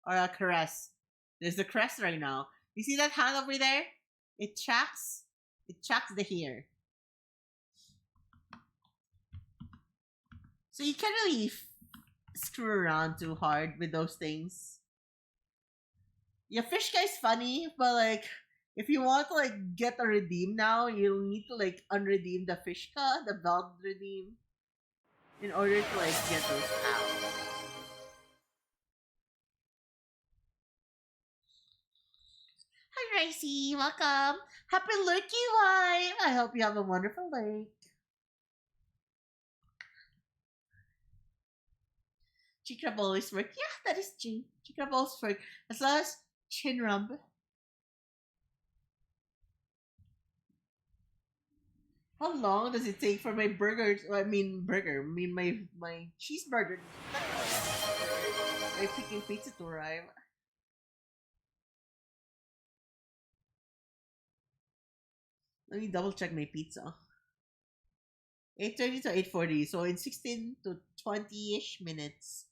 or a caress. There's the caress right now. You see that hand over there? It tracks. It tracks the hair. So you can't really screw around too hard with those things. Yeah, fish guy's funny, but like if you want to like get a redeem now, you'll need to like unredeem the fishka, the belt redeem, in order to like get those out. Hi Racy, welcome. Happy Lurky Wife. I hope you have a wonderful day. Chikra always work. Yeah, that is true. Chikra always work. As long as chin rub. How long does it take for my burgers? I mean burger. I mean my cheeseburger. My picking pizza to arrive. Let me double check my pizza. 8:30 to 8:40. So in 16 to 20-ish minutes.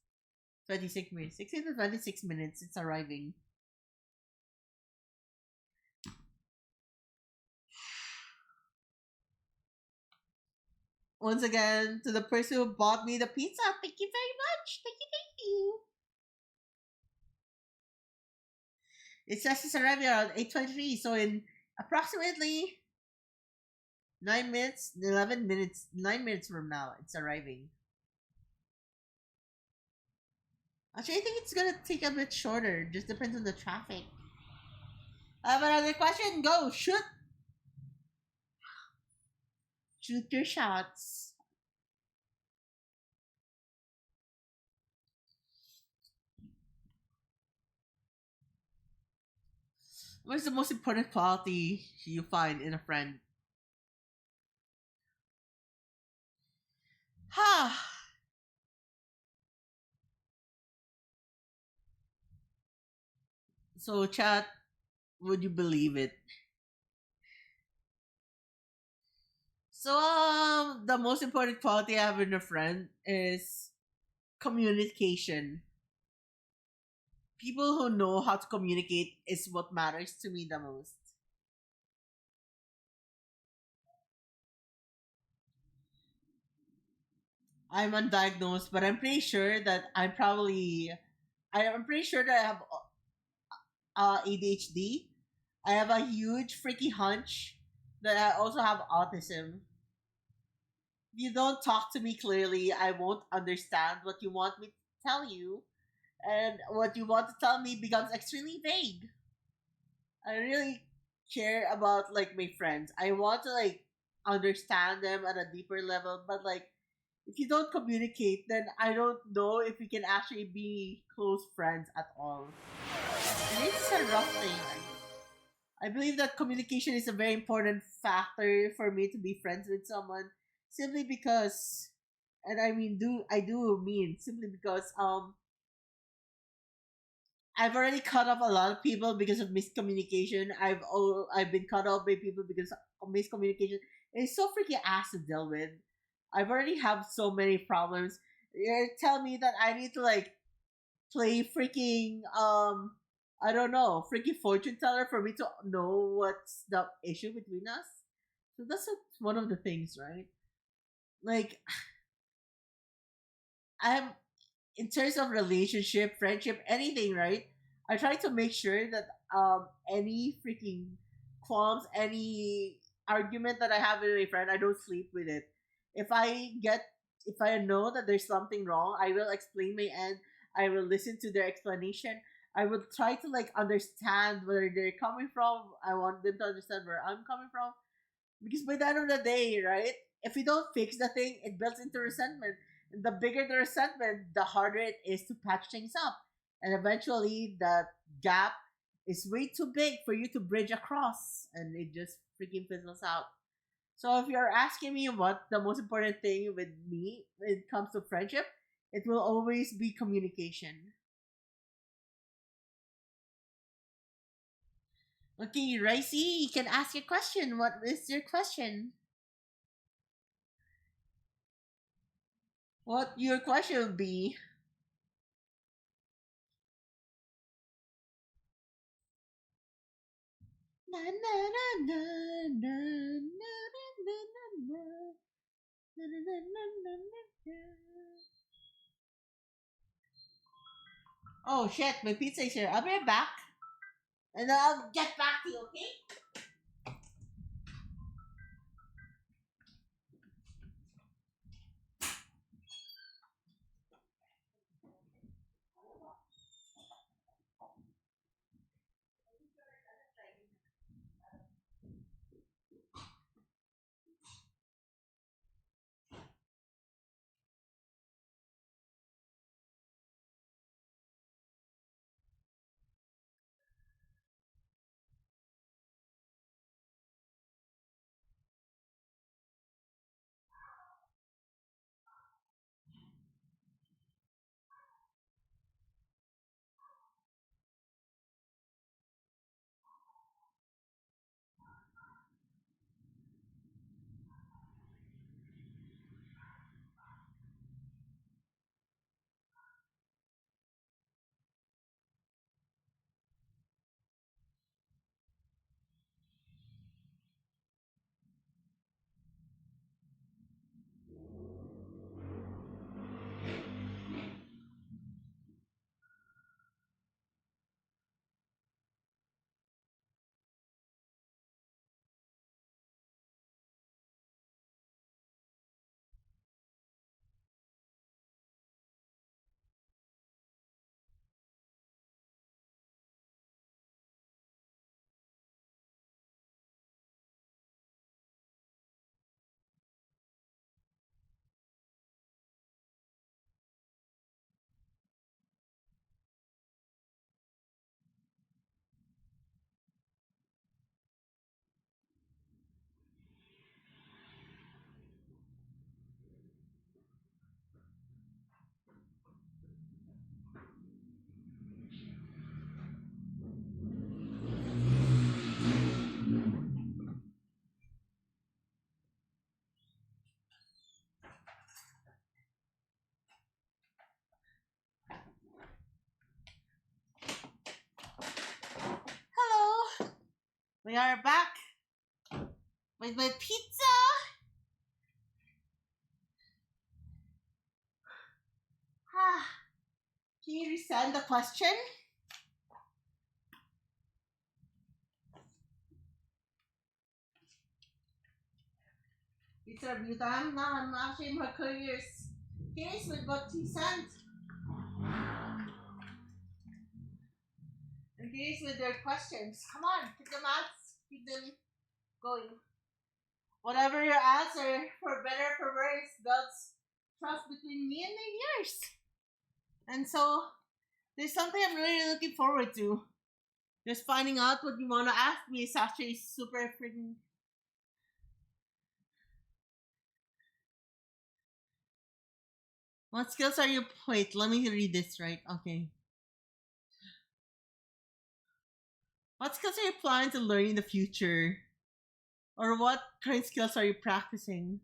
26 minutes. 16 to 26 minutes it's arriving. Once again, to the person who bought me the pizza, thank you very much. Thank you. It says it's arriving around 8:23. So in approximately 9 minutes, 11 minutes, 9 minutes from now, it's arriving. Actually, I think it's gonna take a bit shorter. Just depends on the traffic. I have another question. Go shoot, shoot your shots. What's the most important quality you find in a friend? Ha! So, chat, would you believe it? So, the most important quality I have in a friend is communication. People who know how to communicate is what matters to me the most. I'm undiagnosed, but I'm pretty sure that I'm pretty sure that I have ADHD. I have a huge freaky hunch that I also have autism. If you don't talk to me clearly, I won't understand what you want me to tell you, and what you want to tell me becomes extremely vague. I really care about like my friends. I want to like understand them at a deeper level, but like if you don't communicate, then I don't know if we can actually be close friends at all. And it's a rough thing. I believe that communication is a very important factor for me to be friends with someone, simply because, and I do mean simply because I've already cut off a lot of people because of miscommunication. I've been cut off by people because of miscommunication. It's so freaking ass to deal with. I've already have so many problems. You tell me that I need to like play freaking I don't know, freaking fortune teller for me to know what's the issue between us. So that's one of the things, right? Like I'm in terms of relationship, friendship, anything, right? I try to make sure that any freaking qualms, any argument that I have with my friend, I don't sleep with it. If I get, if I know that there's something wrong, I will explain my end. I will listen to their explanation. I will try to like understand where they're coming from. I want them to understand where I'm coming from. Because by the end of the day, right? If we don't fix the thing, it builds into resentment. And the bigger the resentment, the harder it is to patch things up. And eventually, the gap is way too big for you to bridge across, and it just freaking fizzles out. So, if you're asking me what the most important thing with me when it comes to friendship, it will always be communication. Okay, Ricey, you can ask your question. What is your question? What your question would be? Na, na, na, na, na, na, na, na, na, na. Na, na, na, na, na, na, na. Oh shit, my pizza is here. I'll be right back. And I'll get back to you, okay? Hello, we are back with my pizza. Ah, can you resend the question? Pizza review time. Now I'm actually more curious with what he sent. I'm curious with their questions. Come on, keep them ask, keep them going. Whatever your answer, for better or for worse, builds trust between me and my viewers. And so there's something I'm really looking forward to. Just finding out what you want to ask me is actually super freaking. What skills are you? Wait, let me read this right. Okay. What skills are you planning to learn in the future? Or what current skills are you practicing?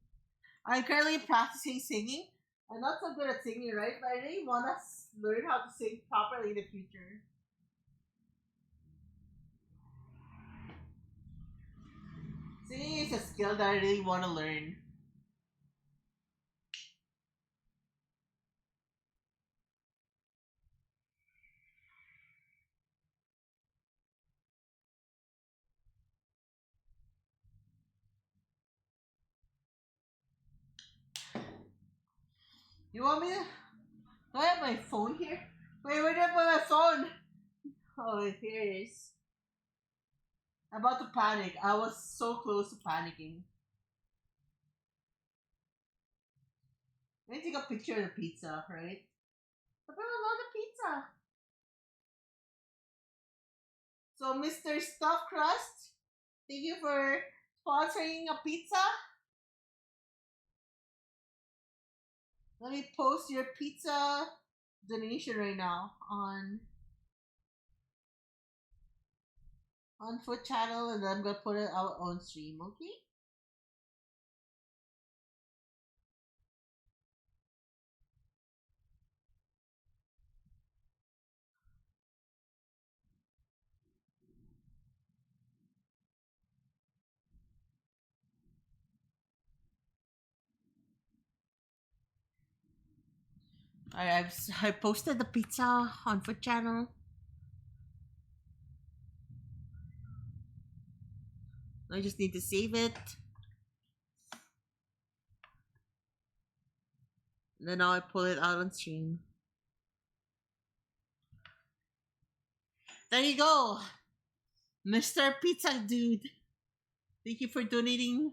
I'm currently practicing singing. I'm not so good at singing, right? But I really want to learn how to sing properly in the future. Singing is a skill that I really want to learn. You want me to? Do I have my phone here? Wait, where did I put my phone? Oh, here it is. I'm about to panic. I was so close to panicking. Let me take a picture of the pizza, right? But I love the pizza. So, Mr. Stuffed Crust, thank you for sponsoring a pizza. Let me post your pizza donation right now on Food Channel, and then I'm gonna put it out on stream. Okay. I posted the pizza on Food Channel. I just need to save it. And then now I pull it out on stream. There you go, Mr. Pizza Dude. Thank you for donating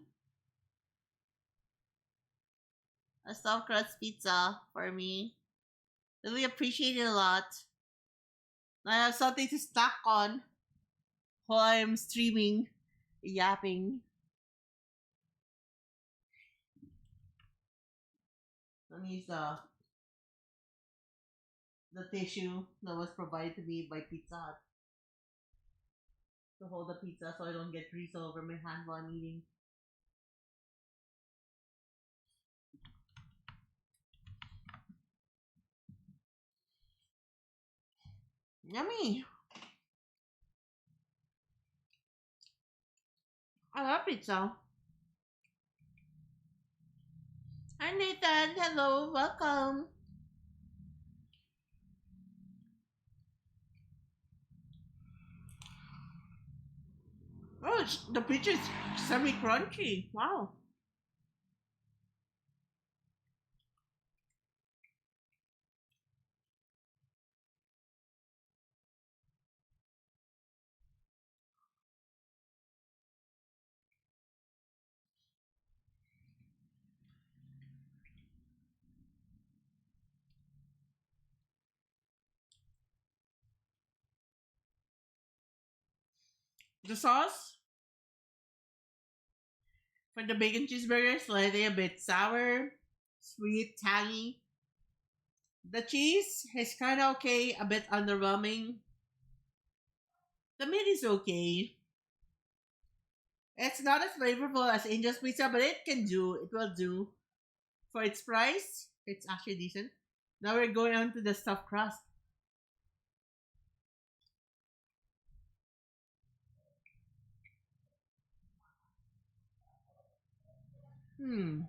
a stuffed crust pizza for me. Really appreciate it a lot. I have something to snack on while I'm streaming, yapping. Let me use the tissue that was provided to me by Pizza Hut to hold the pizza so I don't get grease all over my hand while I'm eating. Yummy! I love pizza. Hi Nathan, hello, welcome. Oh, the pizza is semi-crunchy. Wow. The sauce for the bacon cheeseburger slightly a bit sour, sweet, tangy. The cheese is kind of okay, a bit underwhelming. The meat is okay. It's not as flavorful as Angel's Pizza, but it can do. It will do. For its price, it's actually decent. Now we're going on to the stuffed crust. Hmm.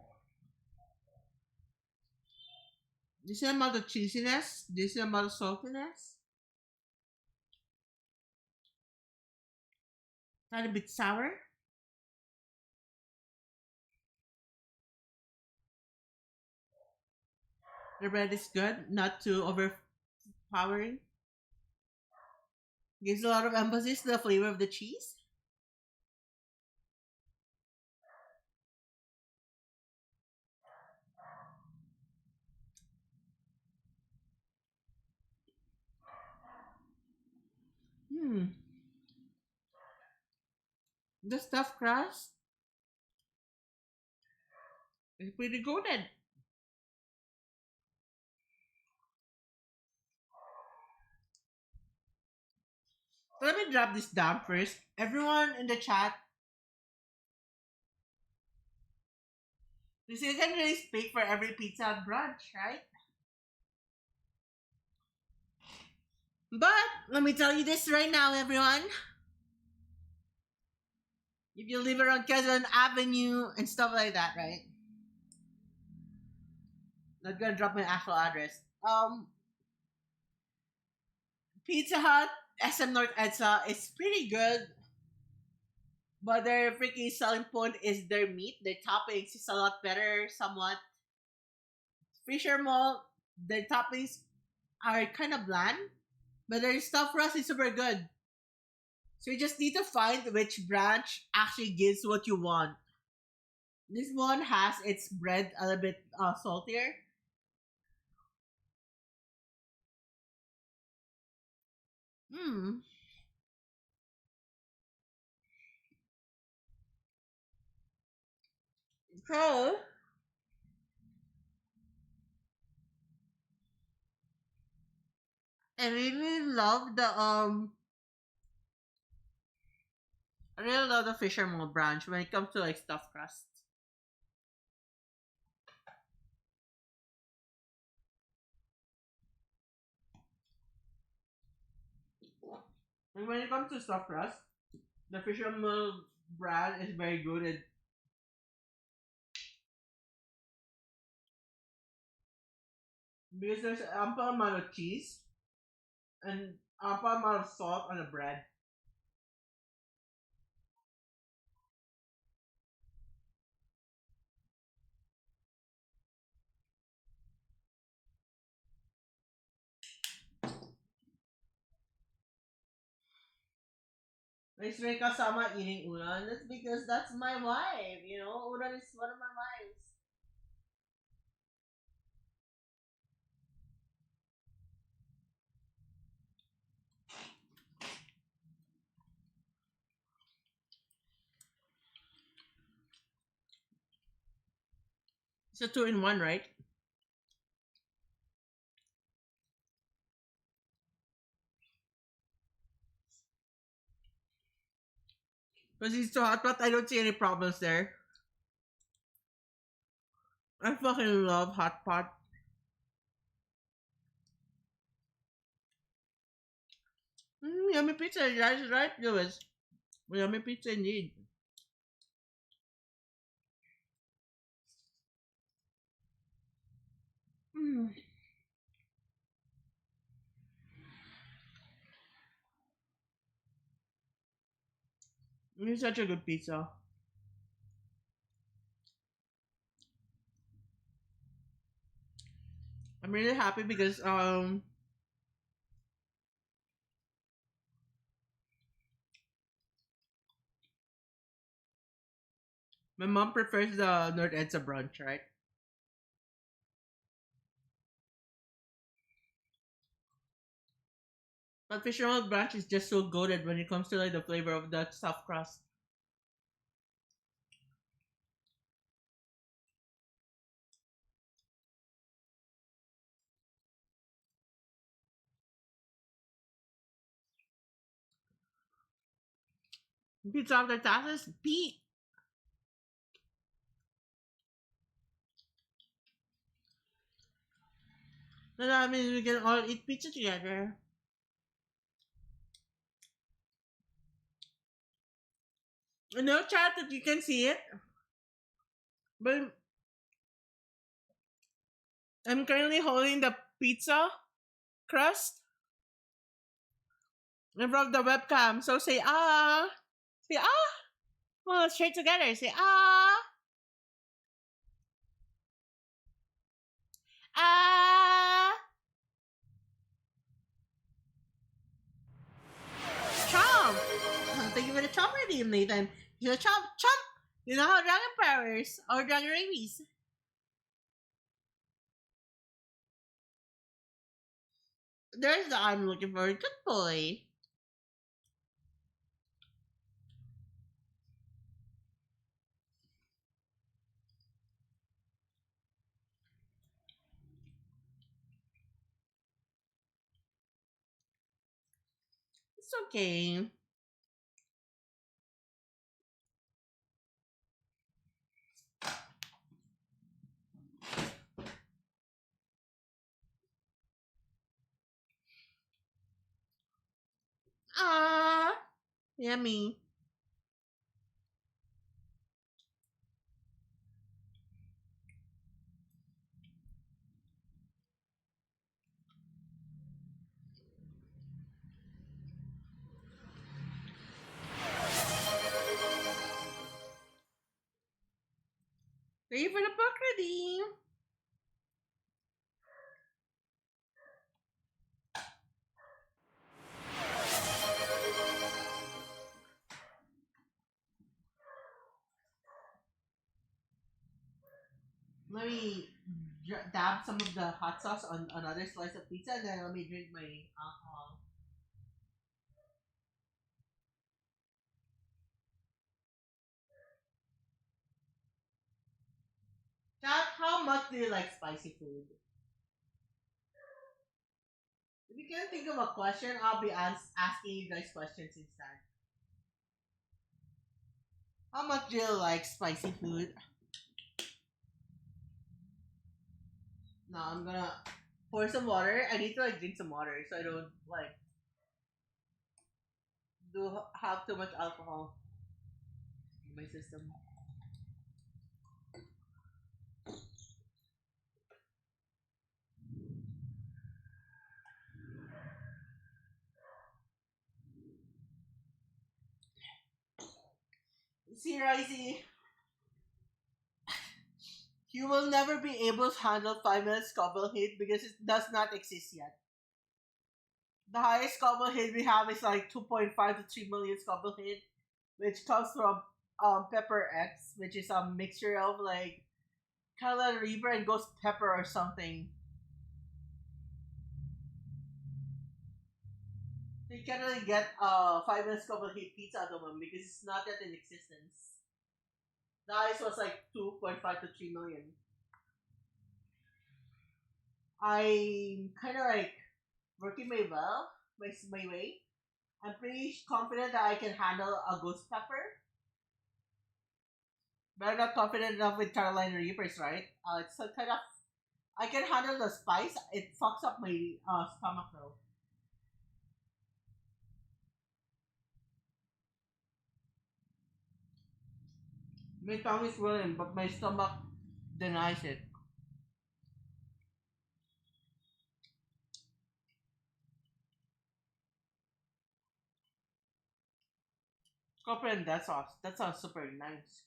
Decent amount of cheesiness, decent amount of saltiness, tiny bit sour. The bread is good, not too overpowering. Gives a lot of emphasis to the flavor of the cheese. Hmm. The stuffed crust is pretty good. Let me drop this down first. Everyone in the chat, this isn't really speak for every pizza Hut brunch, right? But let me tell you this right now, everyone. If you live around Quezon Avenue and stuff like that, right? Not gonna drop my actual address. Pizza Hut, SM North EDSA is pretty good, but their freaking selling point is their meat. Their toppings is a lot better, somewhat. Fisher Mall, the toppings are kind of bland, but their stuffed crust is super good. So you just need to find which branch actually gives what you want. This one has its bread a little bit saltier. Hmm. So I really love the Fisher Mall branch when it comes to like stuffed crust. And when it comes to stuffed crust, the Fisher Mall brand is very good at, because there's ample amount of cheese and ample amount of salt on the bread. It's may kasama eating udon. That's because that's my wife. You know, udon is one of my wives. It's a two in one, right? Because he's too hot, but I don't see any problems there. I fucking love hot pot. Yummy pizza, that's right, Lewis. Yummy pizza indeed. Mm. It's such a good pizza. I'm really happy because my mom prefers the North Edsa brunch, right? But Fisherman's brunch is just so goaded when it comes to like the flavor of the stuffed crust. Pizza after taxes, Pete. So that means we can all eat pizza together. No chat that you can see it, but I'm currently holding the pizza crust in front of the webcam. So say ah, say ah. Well, let's try it together. Say ah, ah. Chomp. Thank you for the chomp redeem, Nathan. You know, chomp, chomp. You know how dragon powers or dragon rabies. There's the I'm looking for. Good boy. It's okay. Ah, yummy. Thank you for the book redeem. let me dab some of the hot sauce on another slice of pizza, and then let me drink my alcohol. Chat, how much do you like spicy food? If you can think of a question, I'll be asking you guys questions instead. How much do you like spicy food? Now I'm gonna pour some water. I need to like drink some water so I don't like do have too much alcohol in my system. See, Risey, you will never be able to handle 5 minutes Scoville hit because it does not exist yet. The highest Scoville hit we have is like 2.5 to 3 million Scoville hit, which comes from Pepper X, which is a mixture of like Carolina Reaper and Ghost Pepper or something. So you can't really get 5 minutes Scoville hit pizza at the moment because it's not yet in existence. The highest was like 2.5 to 3 million. I'm kind of like working my way. I'm pretty confident that I can handle a ghost pepper, but I'm not confident enough with Carolina Reapers, right? It's a kind of I can handle the spice. It fucks up my stomach though. My tongue is willing, but my stomach denies it. Copper and that sauce. That sounds super nice.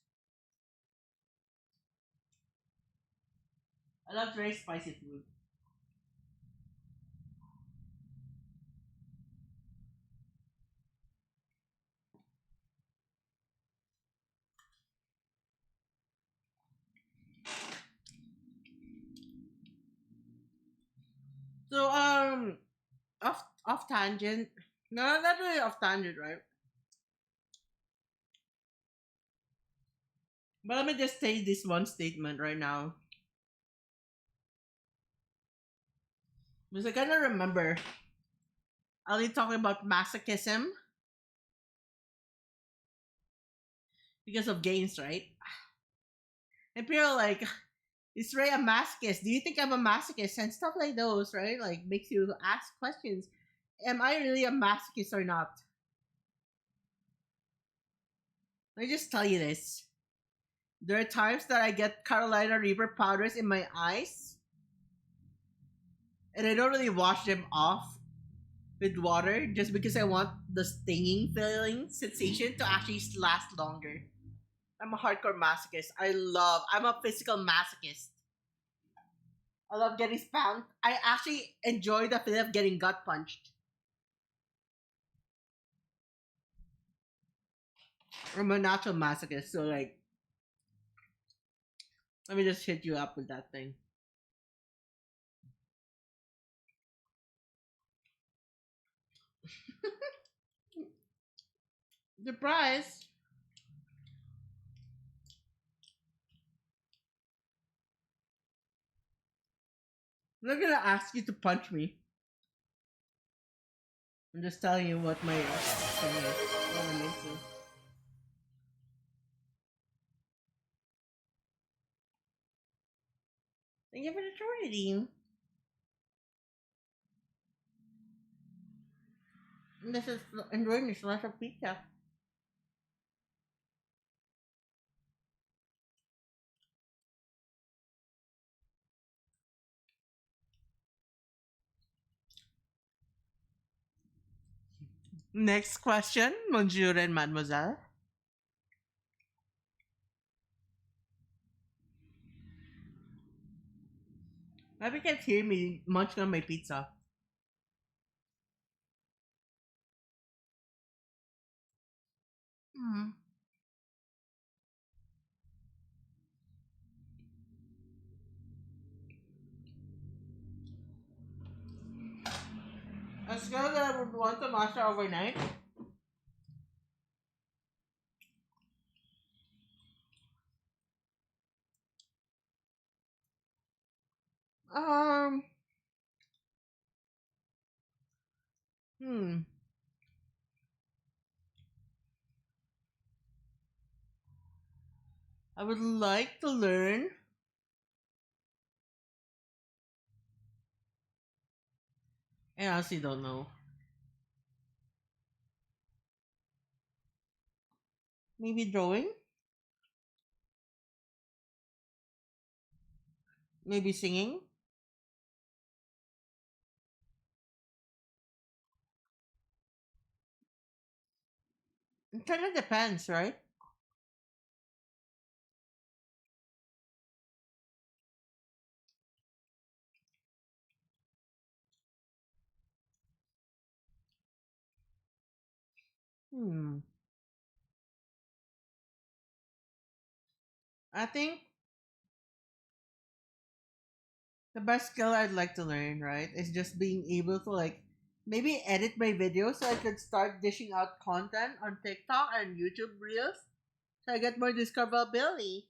I love very spicy food. So off tangent. No, not really off tangent, right? But let me just say this one statement right now. Because I kind of remember Ali talking about masochism because of games, right? And people are like, is Ray a masochist? Do you think I'm a masochist? And stuff like those, right? Like, makes you ask questions. Am I really a masochist or not? Let me just tell you this. There are times that I get Carolina Reaper powders in my eyes, and I don't really wash them off with water just because I want the stinging feeling sensation to actually last longer. I'm a hardcore masochist. I'm a physical masochist. I love getting spanked. I actually enjoy the feeling of getting gut punched. I'm a natural masochist, so like, let me just hit you up with that thing. Surprise! I'm not gonna ask you to punch me. I'm just telling you what my thing is. What I'm into. Thank you for the journey. This is enjoying this slice of pizza. Next question, Monsieur and Mademoiselle. Maybe you can't hear me munching on my pizza. Hmm. A skill that I would want to master overnight. Um, hmm. I would like to learn. I honestly don't know. Maybe drawing. Maybe singing. It kind of depends, right? Hmm. I think the best skill I'd like to learn, right, is just being able to like maybe edit my videos so I could start dishing out content on TikTok and YouTube Reels so I get more discoverability.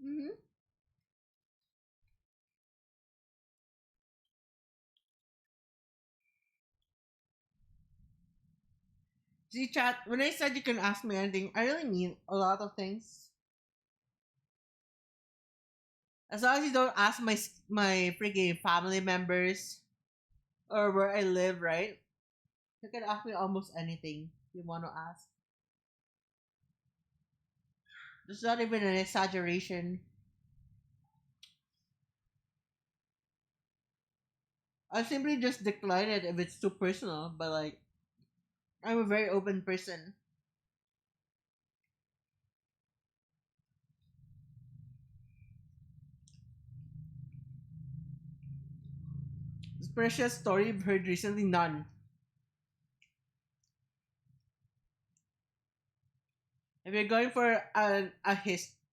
Mm-hmm. See, chat, when I said you can ask me anything, I really mean a lot of things. As long as you don't ask my freaking family members or where I live, right? You can ask me almost anything you want to ask. It's not even an exaggeration. I simply just decline it if it's too personal, but like, I'm a very open person. This precious story I've heard recently, none. If you're going for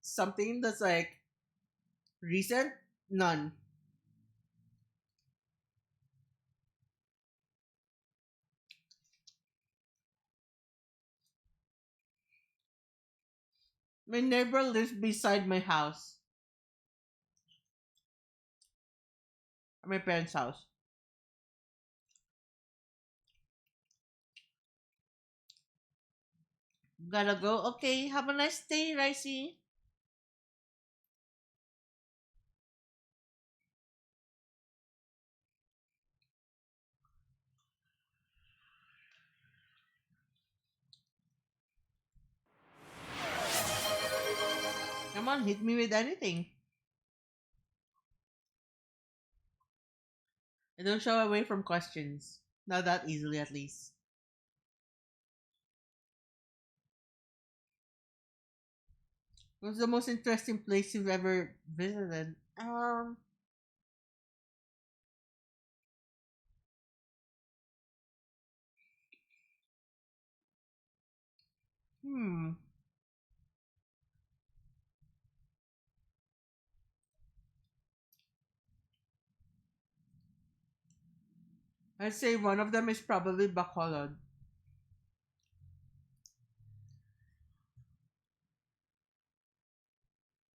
something that's like recent, none. My neighbor lives beside my house, my parents' house. Gotta go. Okay, have a nice day, Ricey. Come on, hit me with anything. I don't shy away from questions. Not that easily, at least. What's the most interesting place you've ever visited? Hmm. I'd say one of them is probably Bacolod.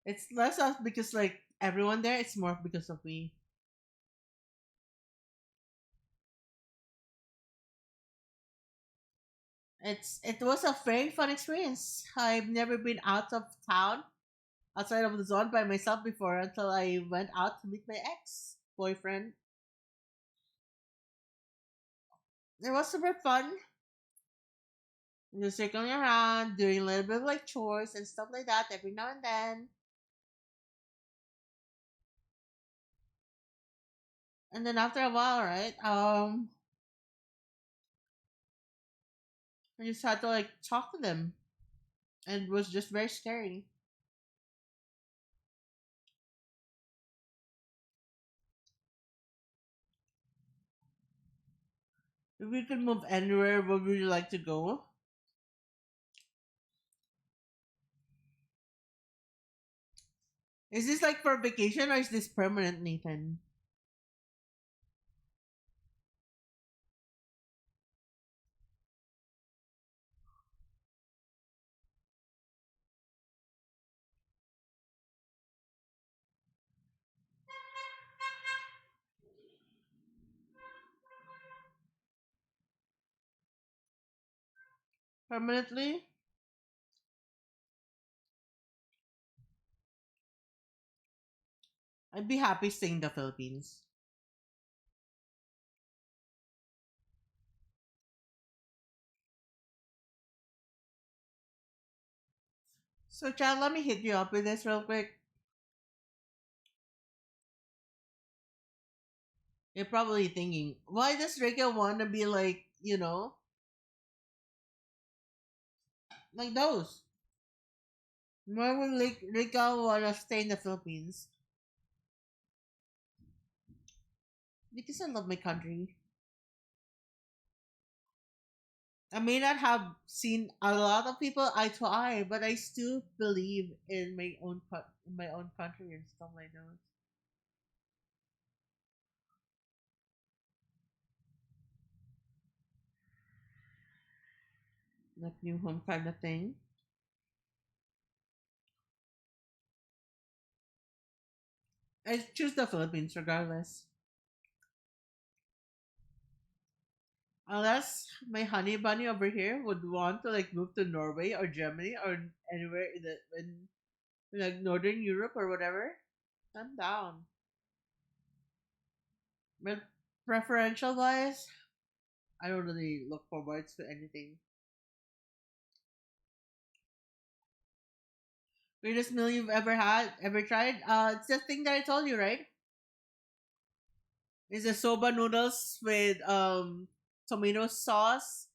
It's less of because like everyone there, it's more because of me. It was a very fun experience. I've never been out of town, outside of the zone by myself before until I went out to meet my ex boyfriend. It was super fun. Just circling around, doing a little bit of like chores and stuff like that every now and then. And then after a while, right? I just had to like talk to them, and it was just very scary. If we could move anywhere, where would you like to go? Is this like for vacation or is this permanent, Nathan? Permanently? I'd be happy staying in the Philippines. So, Chad, let me hit you up with this real quick. You're probably thinking, why does Rika want to be like, like those? Why would Rika want to stay in the Philippines? Because I love my country. I may not have seen a lot of people eye to eye, but I still believe in my own country and stuff like that. Like new home kind of thing. I choose the Philippines regardless. Unless my honey bunny over here would want to like move to Norway or Germany or anywhere in like Northern Europe or whatever, I'm down. But preferential wise, I don't really look forward to anything. Weirdest meal you've ever tried? It's the thing that I told you, right? It's the soba noodles with tomato sauce,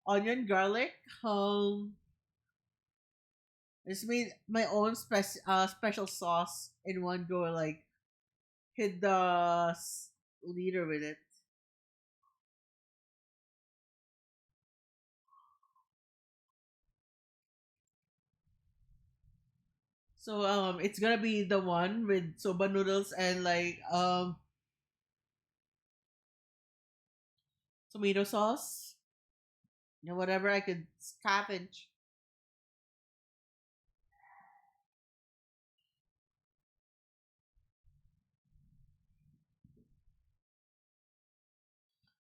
onion, garlic. It's made my own special sauce in one go. Like hit the leader with it. So it's gonna be the one with soba noodles and like tomato sauce. Whatever I could scavenge.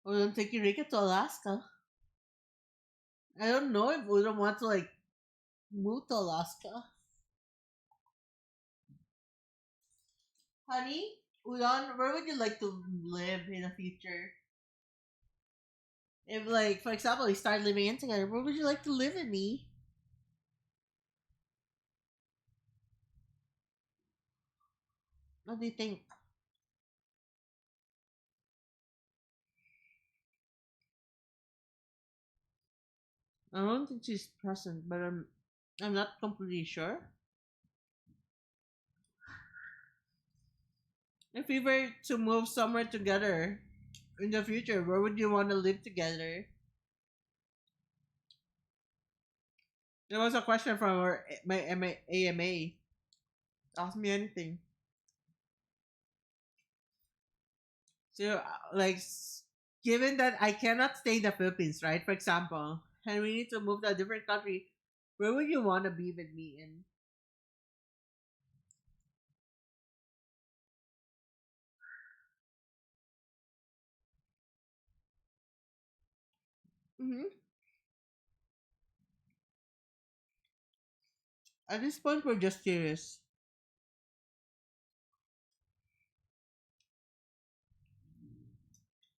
We're gonna take Eureka to Alaska. I don't know if we don't want to like move to Alaska. Honey, Udon, where would you like to live in the future? If like, for example, we start living in together, where would you like to live with me? What do you think? I don't think she's present, but I'm not completely sure. If we were to move somewhere together in the future, where would you want to live together? There was a question from my AMA. Ask me anything. So, given that I cannot stay in the Philippines, right? For example, and we need to move to a different country, where would you want to be with me in? Hmm. At this point, we're just curious.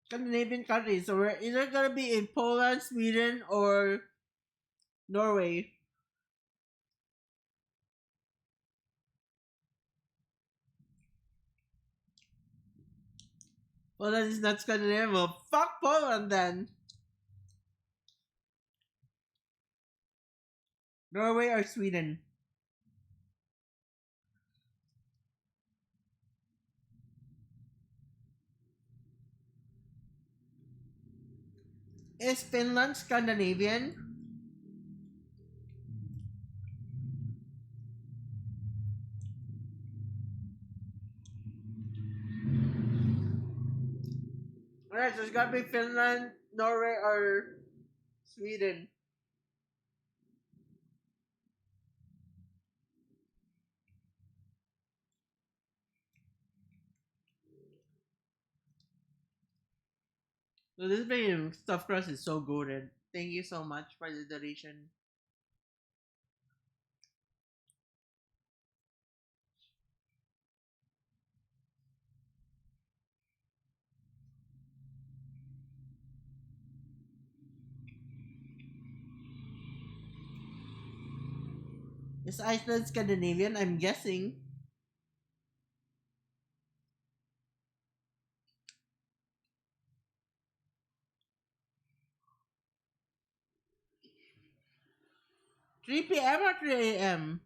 Scandinavian countries, so we're either gonna be in Poland, Sweden, or Norway. Poland is not Scandinavian. Well, fuck Poland then. Norway or Sweden. Is Finland Scandinavian? Alright, so it's gotta be Finland, Norway, or Sweden. So this being stuffed crust is so good. And thank you so much for the donation. Is Iceland Scandinavian? I'm guessing. Three p.m. or 3 a.m.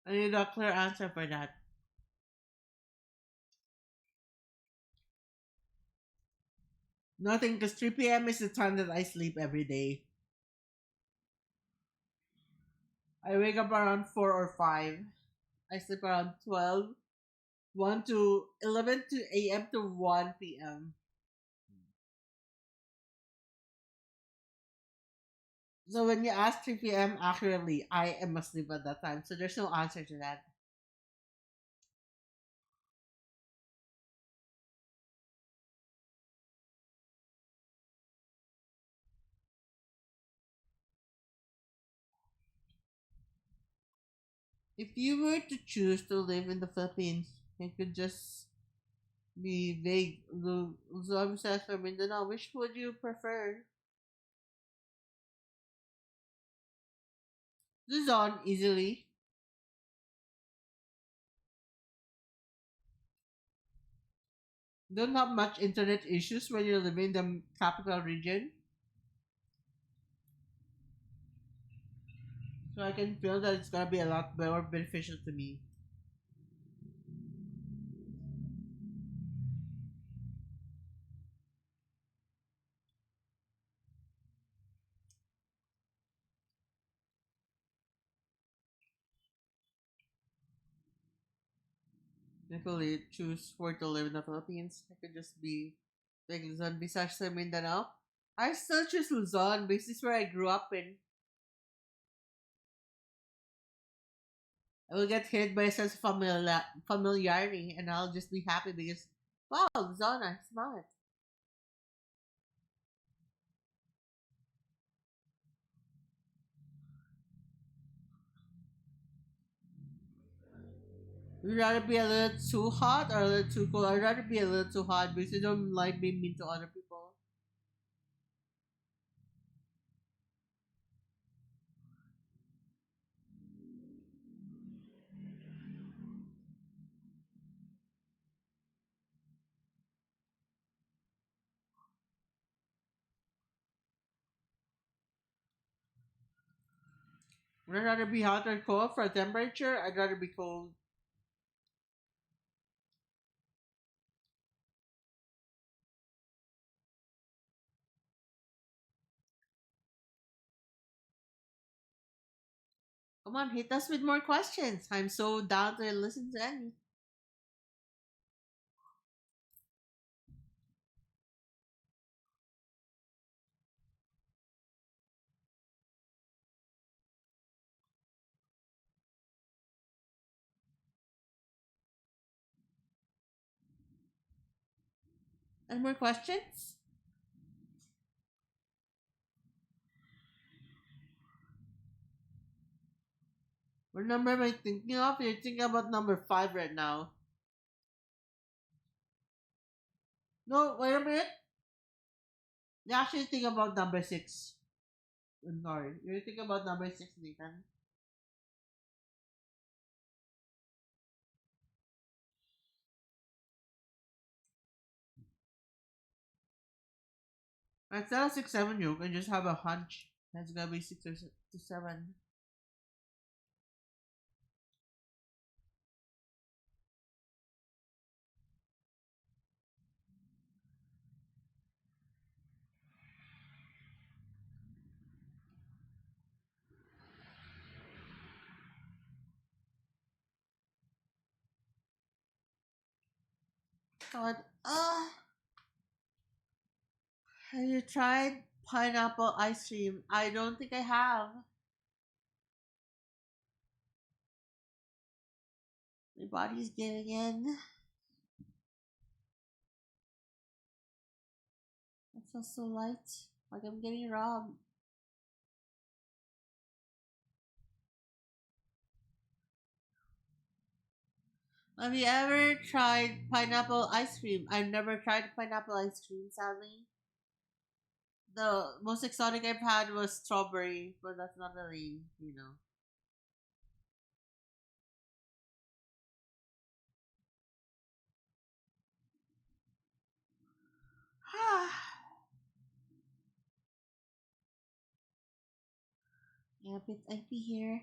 I need a clear answer for that. Nothing, because 3 p.m. is the time that I sleep every day. I wake up around 4 or 5. I sleep around 12, 1 to 11 to a.m. to 1 p.m. So when you ask 3 p.m. accurately, I am asleep at that time. So there's no answer to that. If you were to choose to live in the Philippines, it could just be vague. Luzon says for Mindanao, which would you prefer? Luzon, easily. Don't have much internet issues when you're living in the capital region. So I can feel that it's gonna be a lot more beneficial to me. Definitely choose where to live in the Philippines. I could just be like Luzon, Visayas, and Mindanao. I still choose Luzon because this is where I grew up in. I will get hit by a sense of familiarity and I'll just be happy because, wow, Luzon, I smell it. Would you rather be a little too hot or a little too cold? I'd rather be a little too hot because I don't like being mean to other people. Would I rather be hot or cold for a temperature? I'd rather be cold. Come on, hit us with more questions. I'm so down to listen to any. Any more questions? What number am I thinking of? You're thinking about number 5 right now. No, wait a minute. You actually think about number 6. Sorry. You're thinking about number 6, Nathan. Instead of 6, 7, you can just have a hunch. That's gonna be 6 to 7. God, have you tried pineapple ice cream? I don't think I have. My body's giving in. I feel so light, like I'm getting robbed. Have you ever tried pineapple ice cream? I've never tried pineapple ice cream, sadly. The most exotic I've had was strawberry, but that's not really. Yeah, a bit empty here.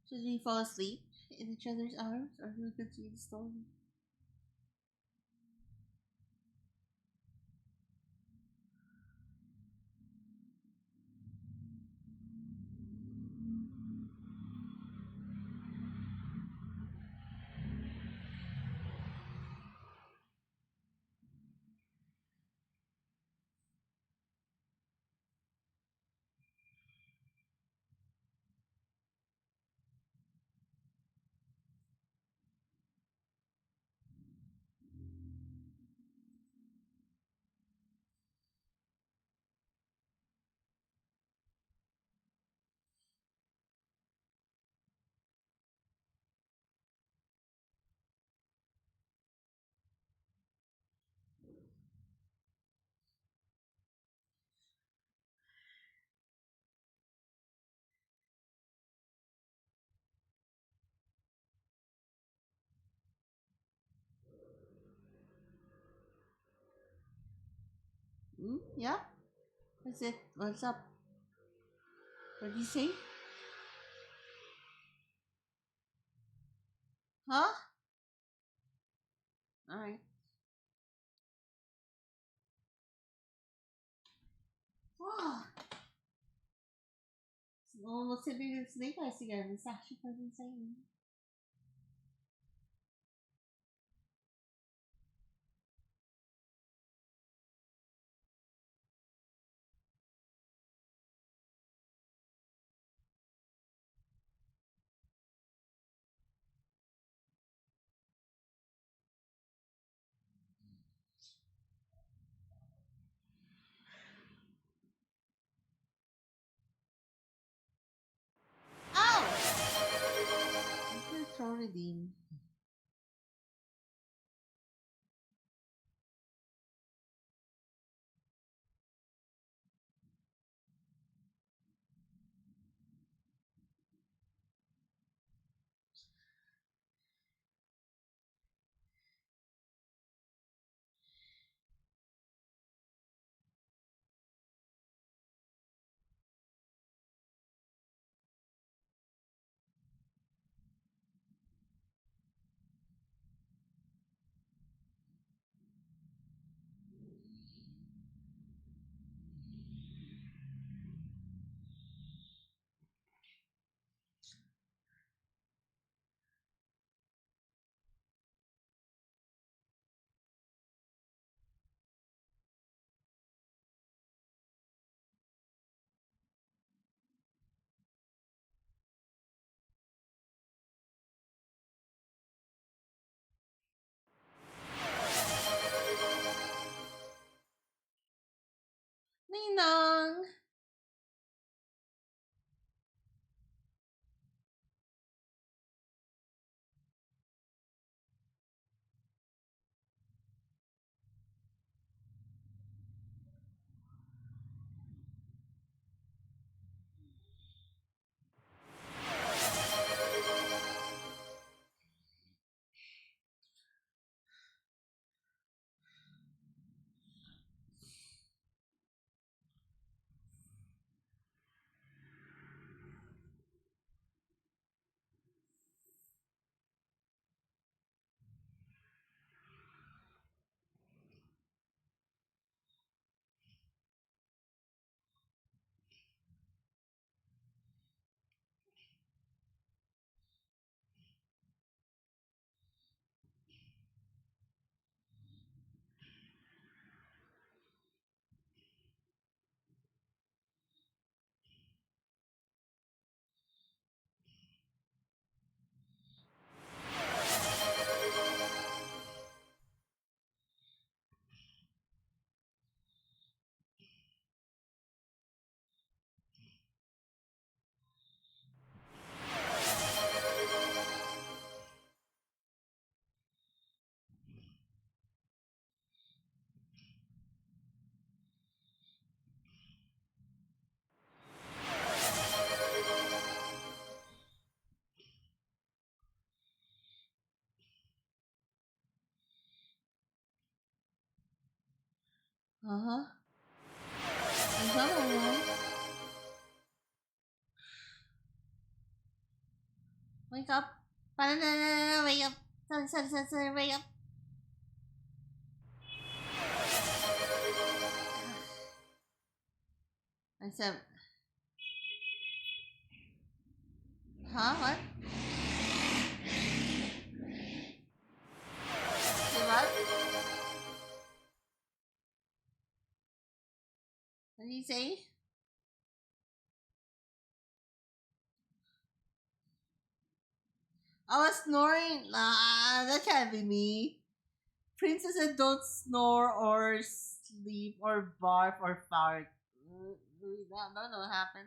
Should we fall asleep in each other's arms, or should we continue the story? Yeah? That's it. What's up? What did you say? Huh? Alright. Wow. It's almost hitting the snake eyes again. It's actually quite insane. Ow! What's wrong with him? Ninong! Uh-huh. Uh-huh. Wake up. Wake up. Sorry, wake up. I said, huh? What? Say what? What did he say? I was snoring. Nah, that can't be me. Princesses don't snore or sleep or barf or fart. That don't happen.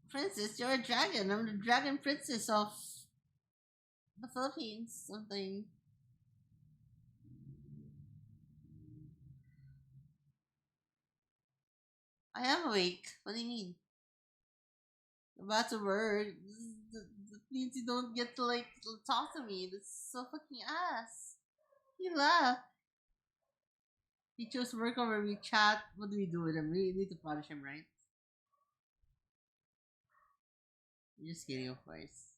Princess, you're a dragon. I'm the dragon princess of the Philippines. Something. I am awake. What do you mean? About a word. That means you don't get to like talk to me. That's so fucking ass. You laugh. He chose work over we chat. What do we do with him? We need to punish him, right? Just kidding, of course.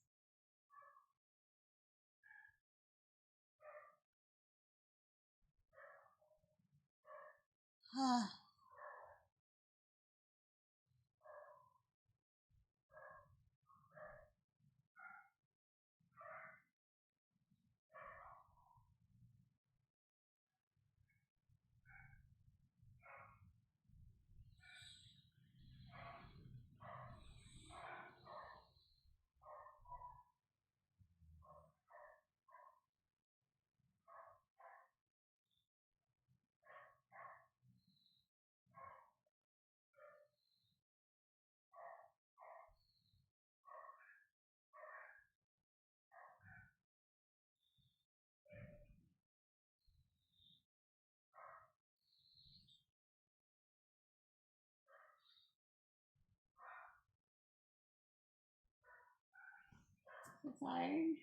So tired.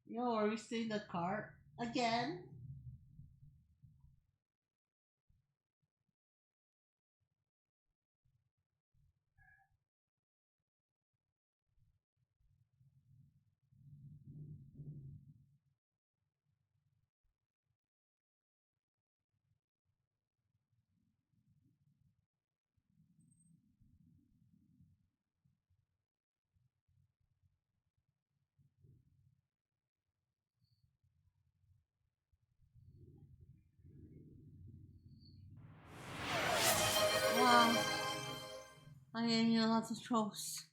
Yo, are we still in the car again? Wow, I gave you lots of tropes.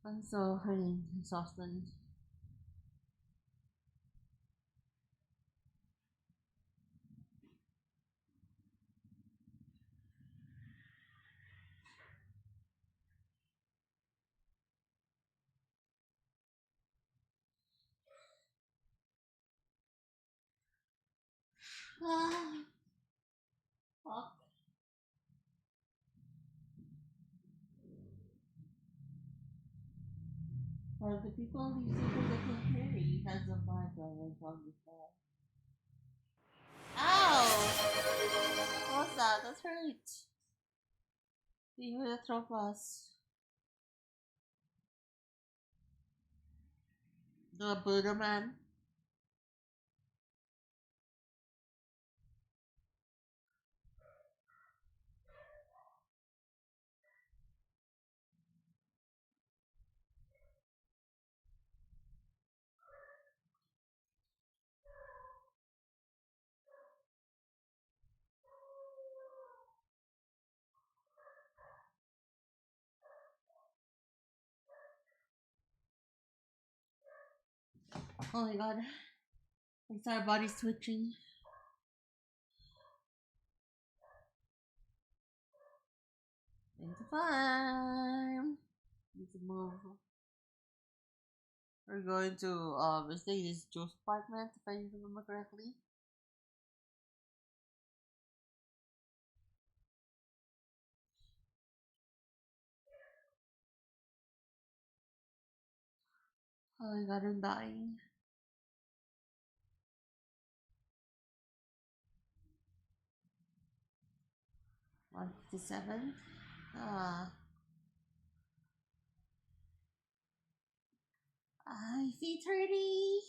I'm so hurting, exhausted. Ah, fuck. For the people who say that they can hear me, has a vibe on the phone. Ow! What's that? That's hurt. You heard a throat bus. The Buddha man. Oh my god. Entire body's twitching. Into time. Need to move. We're going to stay this Joe's apartment if I remember correctly. Oh my god, I'm dying. 157. Ah, I feet hurting.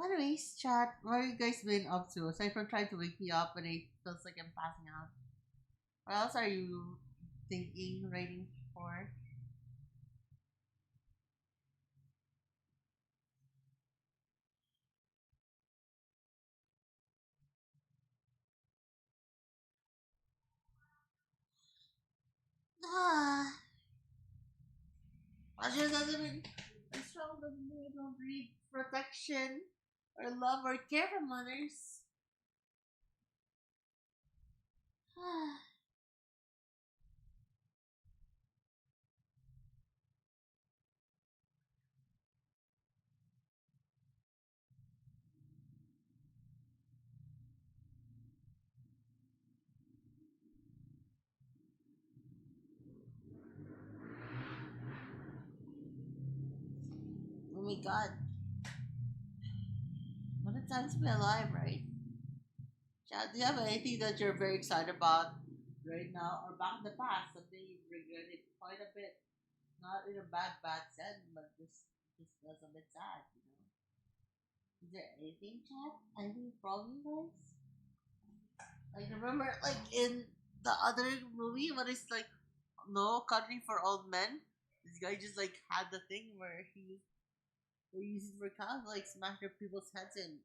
Anyways, chat, what have you guys been up to? Aside from trying to wake me up when it feels like I'm passing out. What else are you thinking, writing for? Ah, I just doesn't mean strong doesn't mean I don't need protection or love or care from others. Ah, oh my god, what a time to be alive, right? Chad, do you have anything that you're very excited about right now or back in the past? Something you've regretted quite a bit? Not in a bad sense, but just was a bit sad, you know. Is there anything, Chad? Anything from you guys? Like remember, like in the other movie, what is like No Country for Old Men? This guy just like had the thing where he uses for cows like smash their people's heads in.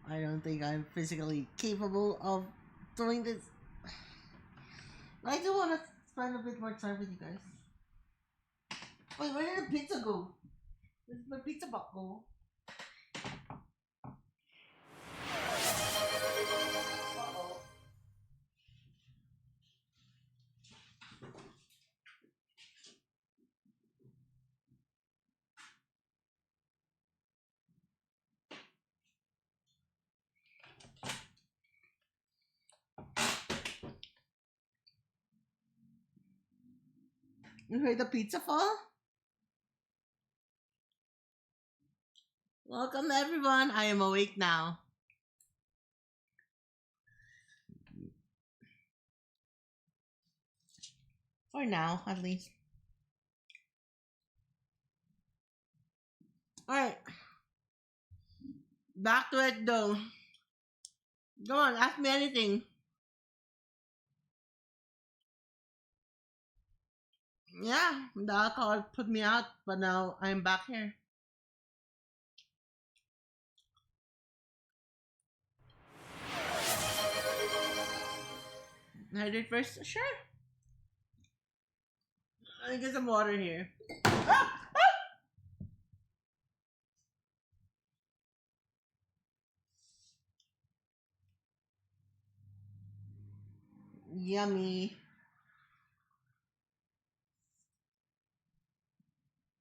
I don't think I'm physically capable of doing this. I do want to spend a bit more time with you guys. Wait, where did the pizza go? Where did my pizza box go? Uh-oh. You heard the pizza fall? Welcome everyone. I am awake now. For now, at least. Alright. Back to it though. Go on, ask me anything. Yeah, the alcohol put me out, but now I'm back here. Hydrate first? Sure. Let me get some water here. Ah! Yummy.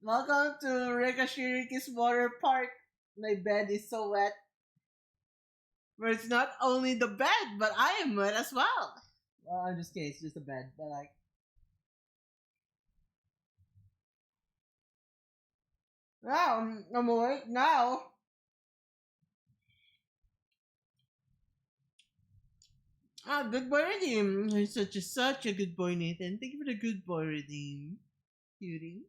Welcome to Rekashiriki's Water Park. My bed is so wet. But it's not only the bed, but I am wet as well. Well, I'm just kidding. It's just a bed, but like, wow, I'm awake now. Ah, good boy redeem. You're such a good boy, Nathan. Thank you for the good boy redeem, cutie.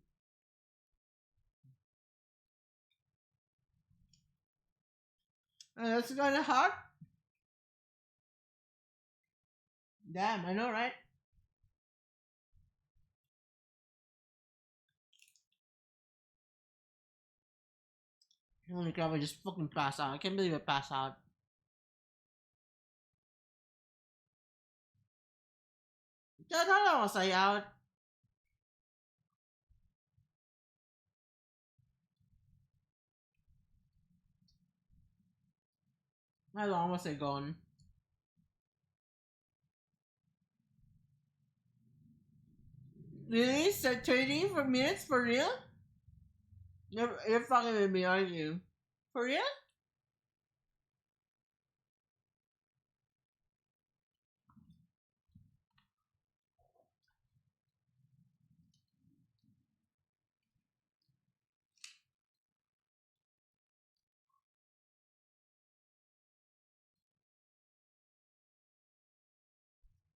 That's kind of hot. Damn, I know, right? Holy crap! I just fucking passed out. I can't believe I passed out. Kaya na masaya out. How long was I gone? Really? So 30 for minutes? For real? You're fucking with me, aren't you? For real?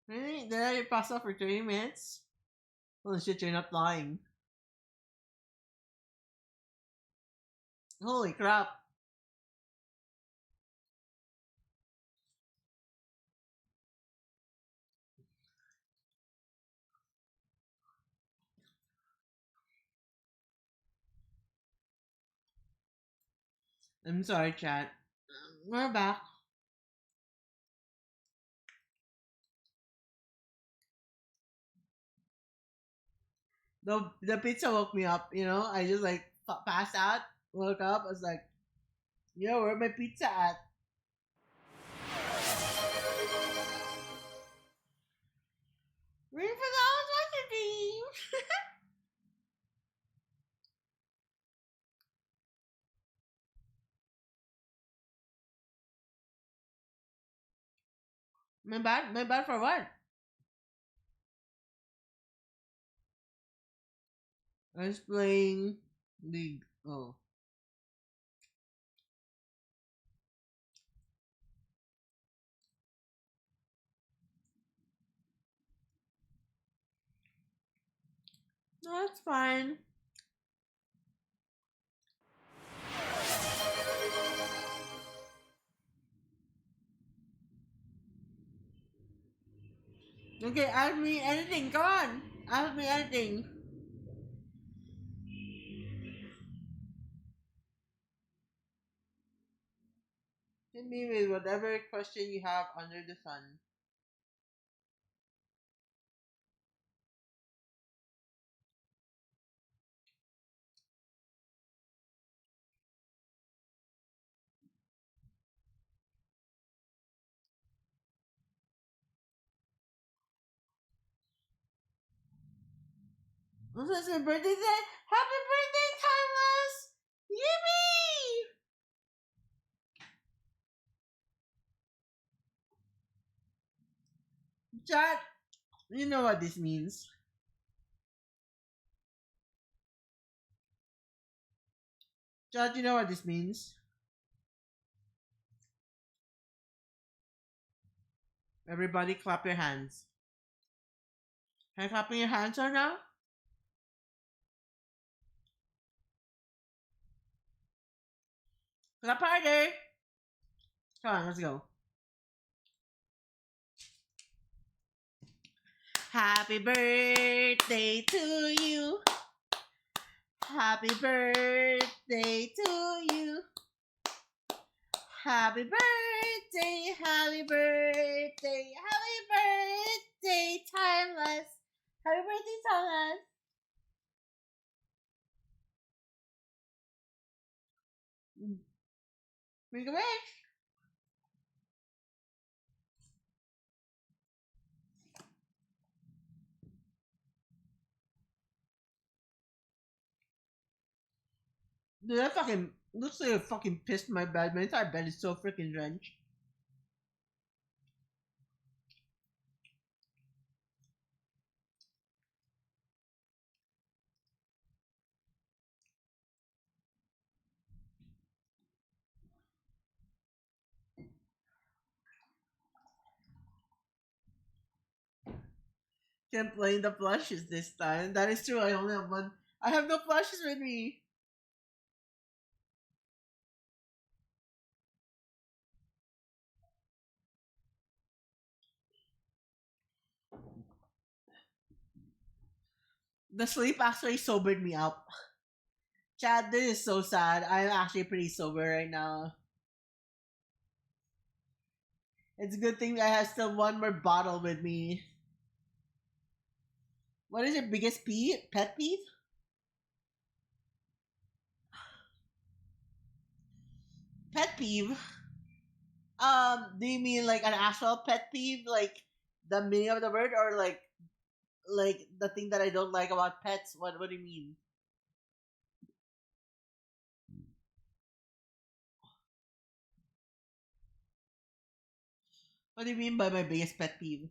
Really? Did I pass out for 30 minutes? Holy shit, you're not lying. Holy crap. I'm sorry, chat. We're back. The pizza woke me up, you know? I just like passed out, woke up, I was like, yo, where my pizza at? Ring for the old dream. My bad? My bad for what? I was playing League. Oh. No, that's fine. Okay, ask me anything. Come on. Ask me anything. Hit me with whatever question you have under the sun. Also, it's my birthday today. Happy birthday, Timeless! Yippee! Chat, you know what this means. Chat, you know what this means. Everybody clap your hands. Can I clapping your hands right now? Clap harder! Come on, let's go. Happy birthday to you. Happy birthday to you. Happy birthday, happy birthday, happy birthday, Timeless. Happy birthday, Timeless. Make a wish. Dude, that fucking looks like I fucking pissed my bed. My entire bed is so freaking drenched. Can't play the plushes this time. That is true. I only have one. I have no plushes with me. The sleep actually sobered me up. Chad, this is so sad. I'm actually pretty sober right now. It's a good thing I have still one more bottle with me. What is your biggest pet peeve? Pet peeve? Do you mean like an actual pet peeve, like the meaning of the word, or like the thing that I don't like about pets? What do you mean? What do you mean by my biggest pet peeve?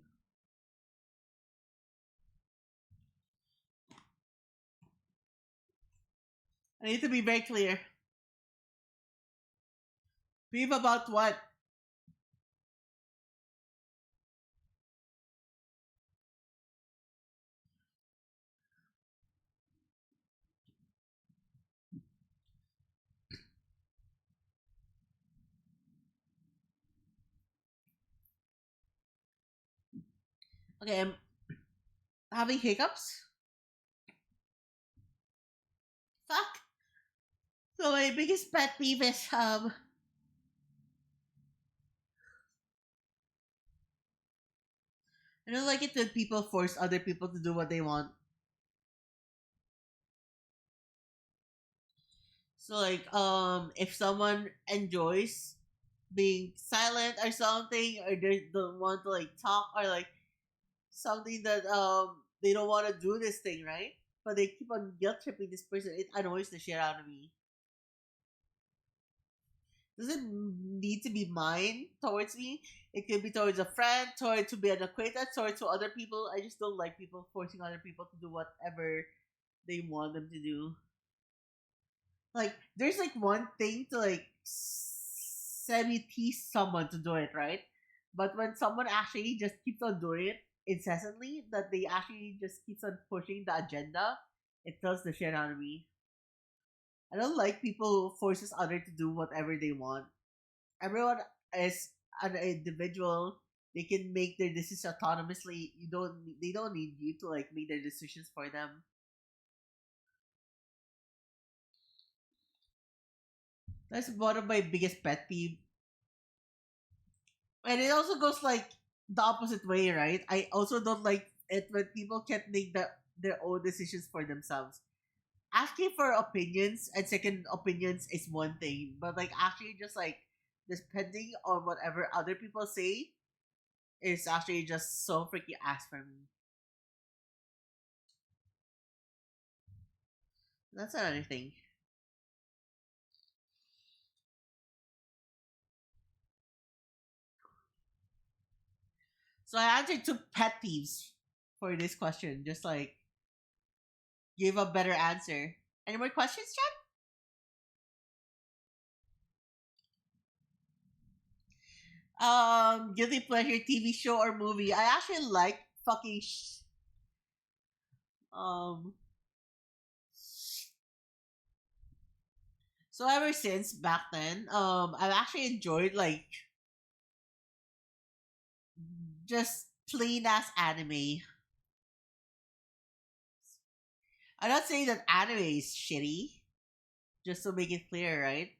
I need to be very clear. Peeve about what? Okay, I'm having hiccups. Fuck. So my biggest pet peeve is I don't like it when people force other people to do what they want. So like if someone enjoys being silent or something, or they don't want to like talk, or like something that they don't want to do this thing, right? But they keep on guilt tripping this person, it annoys the shit out of me. Doesn't need to be mine towards me. It could be towards a friend, towards to be an acquaintance, towards to other people. I just don't like people forcing other people to do whatever they want them to do. Like there's like one thing to like semi tease someone to do it, right? But when someone actually just keeps on doing it incessantly, that they actually just keeps on pushing the agenda, it tells the shit out of me. I don't like people who forces other to do whatever they want. Everyone is an individual. They can make their decisions autonomously. They don't need you to like make their decisions for them. That's one of my biggest pet peeve. And it also goes like the opposite way, right? I also don't like it when people can't make their own decisions for themselves. Asking for opinions and second opinions is one thing, but like actually just like depending on whatever other people say is actually just so freaking ass for me. That's another thing. So I actually took pet peeves for this question, just like give a better answer. Any more questions, Chad? Guilty pleasure TV show or movie. I actually like fucking um. So ever since back then, I've actually enjoyed like just plain ass anime. I'm not saying that anime is shitty, just to make it clear, right?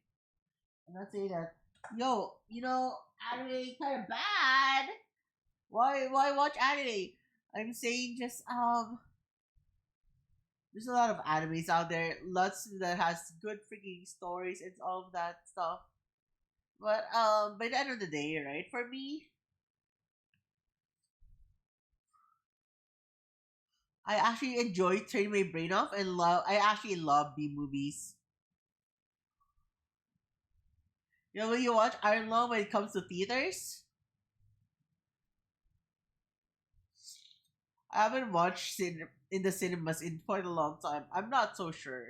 I'm not saying that. Yo, anime kind of bad. Why watch anime? I'm saying just there's a lot of animes out there, lots that has good freaking stories and all of that stuff. But by the end of the day, right? For me, I actually enjoy turning my brain off and love. I actually love B movies. When you watch Iron Lung when it comes to theaters, I haven't watched in the cinemas in quite a long time. I'm not so sure.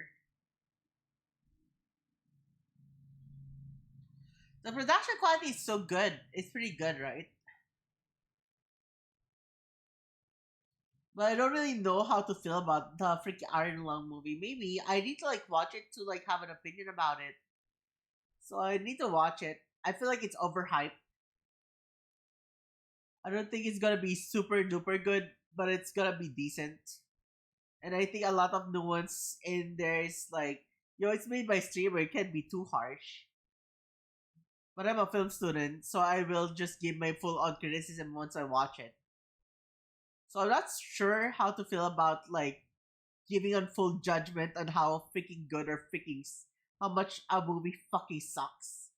The production quality is so good. It's pretty good, right? But I don't really know how to feel about the freaking Iron Lung movie. Maybe I need to like watch it to like have an opinion about it. So I need to watch it. I feel like it's overhyped. I don't think it's gonna be super duper good, but it's gonna be decent. And I think a lot of nuance in there is like, it's made by streamer. It can't be too harsh. But I'm a film student, so I will just give my full on criticism once I watch it. So I'm not sure how to feel about like giving on full judgment on how freaking good or how much a movie fucking sucks.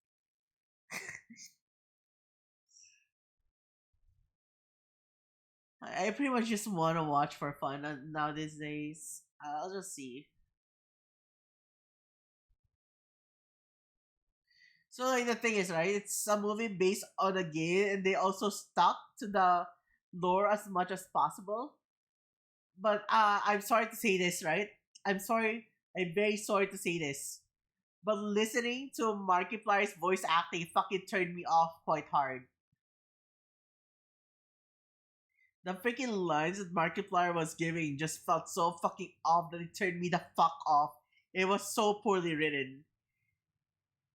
I pretty much just want to watch for fun now these days. I'll just see. So like the thing is, right? It's a movie based on a game, and they also stuck to the lore as much as possible. But I'm sorry to say this, right? I'm sorry. I'm very sorry to say this. But listening to Markiplier's voice acting fucking turned me off quite hard. The freaking lines that Markiplier was giving just felt so fucking off that it turned me the fuck off. It was so poorly written.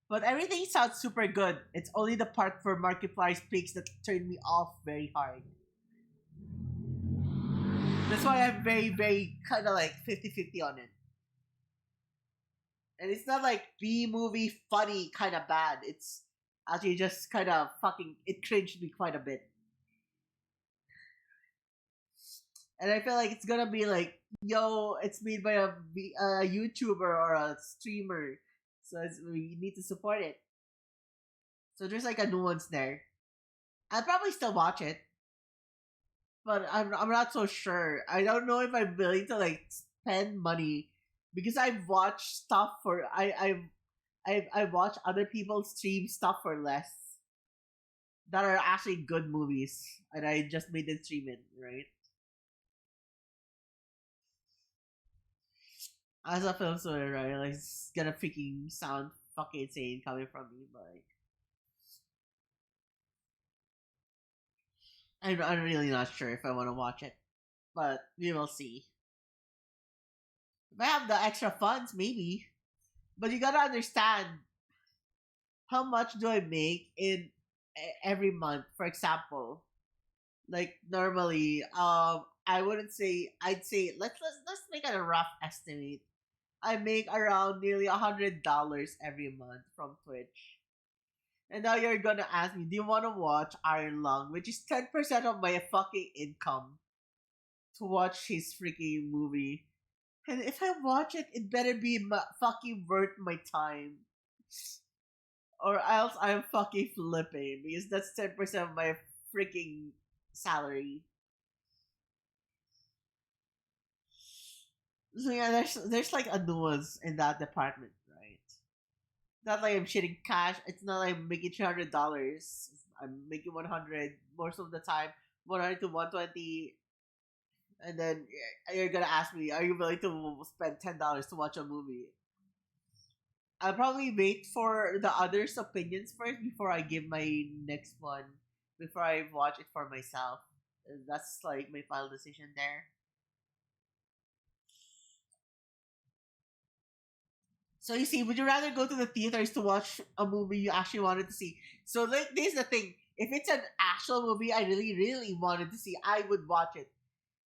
But everything sounds super good. It's only the part for Markiplier's speaks that turned me off very hard. That's why I'm very, very kind of like 50-50 on it. And it's not like B movie funny kind of bad. It's actually just kind of fucking, it cringed me quite a bit. And I feel like it's gonna be like, it's made by a YouTuber or a streamer, so we need to support it. So there's like a nuance there. I'll probably still watch it, but I'm not so sure. I don't know if I'm willing to like spend money because I've watched stuff for I've watched other people stream stuff for less that are actually good movies, and I just made them stream it, right? As a film student, right? Like it's gonna freaking sound fucking insane coming from me, but like, I'm really not sure if I want to watch it, but we will see. If I have the extra funds, maybe. But you gotta understand how much do I make in every month. For example, like normally, I wouldn't say I'd say let's make a rough estimate. I make around nearly $100 every month from Twitch. And now you're gonna ask me, do you wanna watch Iron Lung, which is 10% of my fucking income to watch his freaking movie. And if I watch it, it better be fucking worth my time. Or else I'm fucking flipping because that's 10% of my freaking salary. So yeah, there's like a nuance in that department, right? Not like I'm shitting cash. It's not like I'm making $300. I'm making 100 most of the time, 100 to 120, and then you're gonna ask me, are you willing to spend $10 to watch a movie? I'll probably wait for the others' opinions first before I give my next one. Before I watch it for myself. That's like my final decision there. So you see, would you rather go to the theaters to watch a movie you actually wanted to see? So like, this is the thing. If it's an actual movie I really, really wanted to see, I would watch it.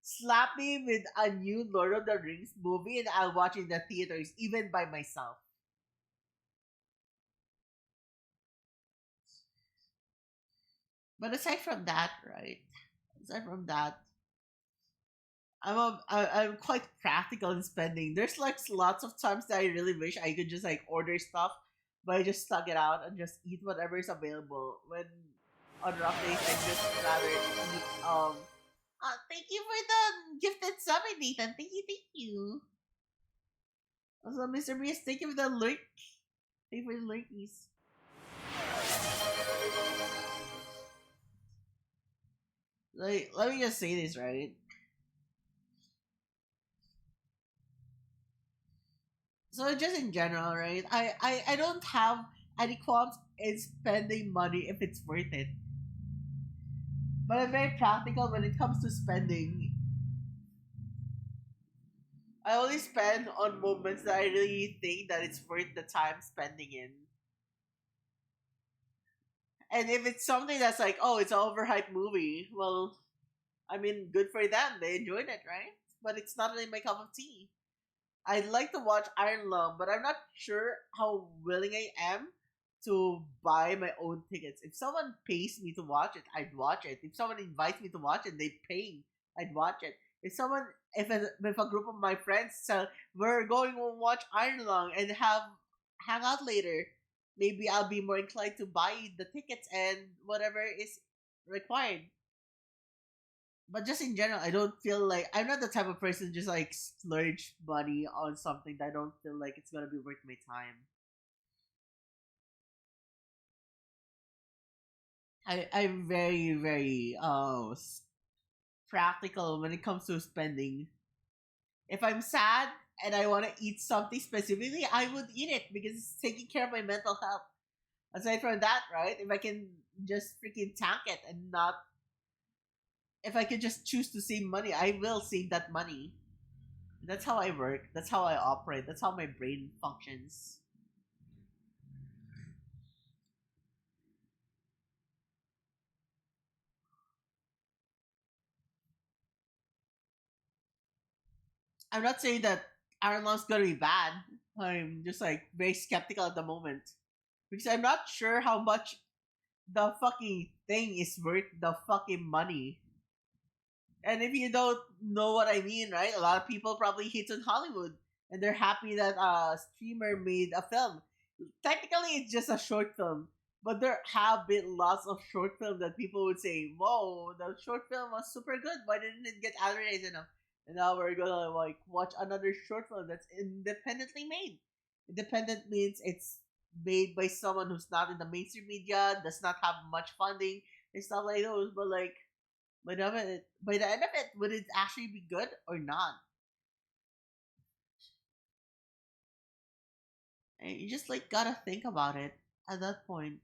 Slap me with a new Lord of the Rings movie and I'll watch it in the theaters, even by myself. But aside from that, right? Aside from that, I'm quite practical in spending. There's like lots of times that I really wish I could just like order stuff, but I just slug it out and just eat whatever is available. When on rough days, I just rather eat. Thank you for the gifted summit, Nathan. Thank you. Also, Mr. Mias, thank you for the lurk. Thank you for the lurkies. Like, let me just say this, right? So just in general, right? I don't have any qualms in spending money if it's worth it. But I'm very practical when it comes to spending. I only spend on moments that I really think that it's worth the time spending in. And if it's something that's like, oh, it's an overhyped movie, well, I mean, good for them. They enjoyed it, right? But it's not really my cup of tea. I'd like to watch Iron Lung, but I'm not sure how willing I am to buy my own tickets. If someone pays me to watch it, I'd watch it. If someone invites me to watch it, they pay, I'd watch it. If a group of my friends tell we're going to watch Iron Lung and have hang out later, maybe I'll be more inclined to buy the tickets and whatever is required. But just in general, I don't feel like I'm not the type of person just like splurge money on something that I don't feel like it's gonna be worth my time. I'm very practical when it comes to spending. If I'm sad and I want to eat something specifically, I would eat it because it's taking care of my mental health. Aside from that, right? If I can just freaking tank it and not, if I could just choose to save money, I will save that money. That's how I work. That's how I operate. That's how my brain functions. I'm not saying that Aaron Long's gonna be bad. I'm just like very skeptical at the moment because I'm not sure how much the fucking thing is worth the fucking money. And if you don't know what I mean, right? A lot of people probably hate on Hollywood and they're happy that a streamer made a film. Technically, it's just a short film, but there have been lots of short films that people would say, "Whoa, the short film was super good. Why didn't it get advertised enough?" And now we're gonna like watch another short film that's independently made. Independent means it's made by someone who's not in the mainstream media, does not have much funding and stuff like those. But like by the end of it, would it actually be good or not? And you just like gotta think about it at that point.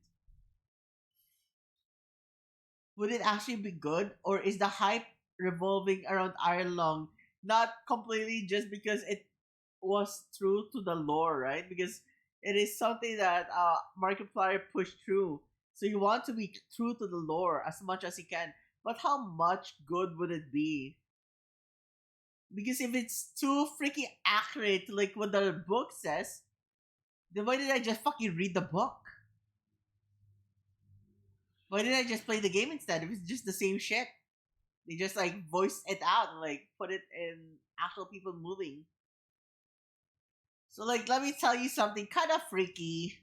Would it actually be good, or is the hype revolving around Iron Long not completely just because it was true to the lore, right? Because it is something that Markiplier pushed through. So you want to be true to the lore as much as you can. But how much good would it be? Because if it's too freaking accurate to like what the book says, then why did I just fucking read the book? Why didn't I just play the game instead? If it's just the same shit, they just like voice it out and like put it in actual people moving. So like, let me tell you something kind of freaky.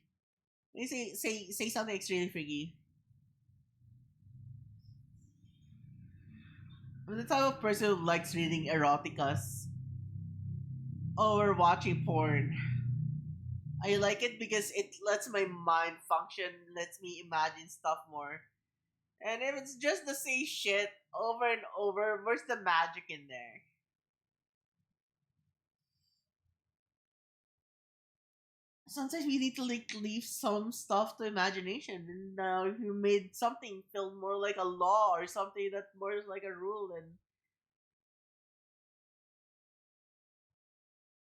Let me say something extremely freaky. I'm the type of person who likes reading eroticas or watching porn. I like it because it lets my mind function, lets me imagine stuff more. And if it's just the same shit over and over, where's the magic in there? Sometimes we need to like leave some stuff to imagination, and if you made something feel more like a law or something that more is like a rule, and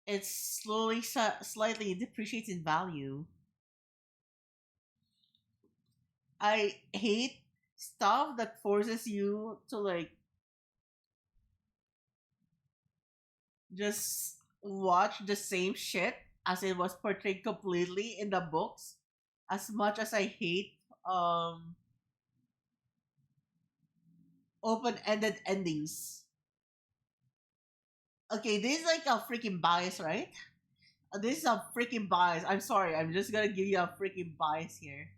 it slowly slightly depreciates in value. I hate stuff that forces you to like just watch the same shit as it was portrayed completely in the books. As much as I hate open-ended endings. Okay, this is like a freaking bias, right? This is a freaking bias. I'm sorry, I'm just gonna give you a freaking bias here.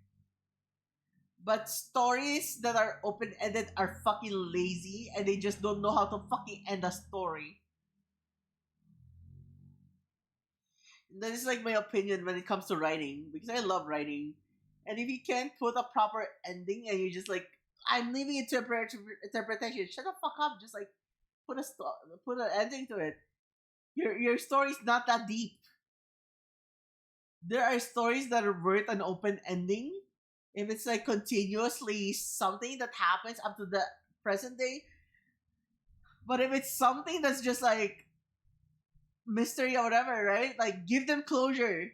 But stories that are open-ended are fucking lazy and they just don't know how to fucking end a story. That is like my opinion when it comes to writing because I love writing. And if you can't put a proper ending and you just like, I'm leaving it to interpretation, shut the fuck up. Just like put an ending to it. Your story's not that deep. There are stories that are worth an open ending if it's like continuously something that happens up to the present day. But if it's something that's just like mystery or whatever, right? Like give them closure.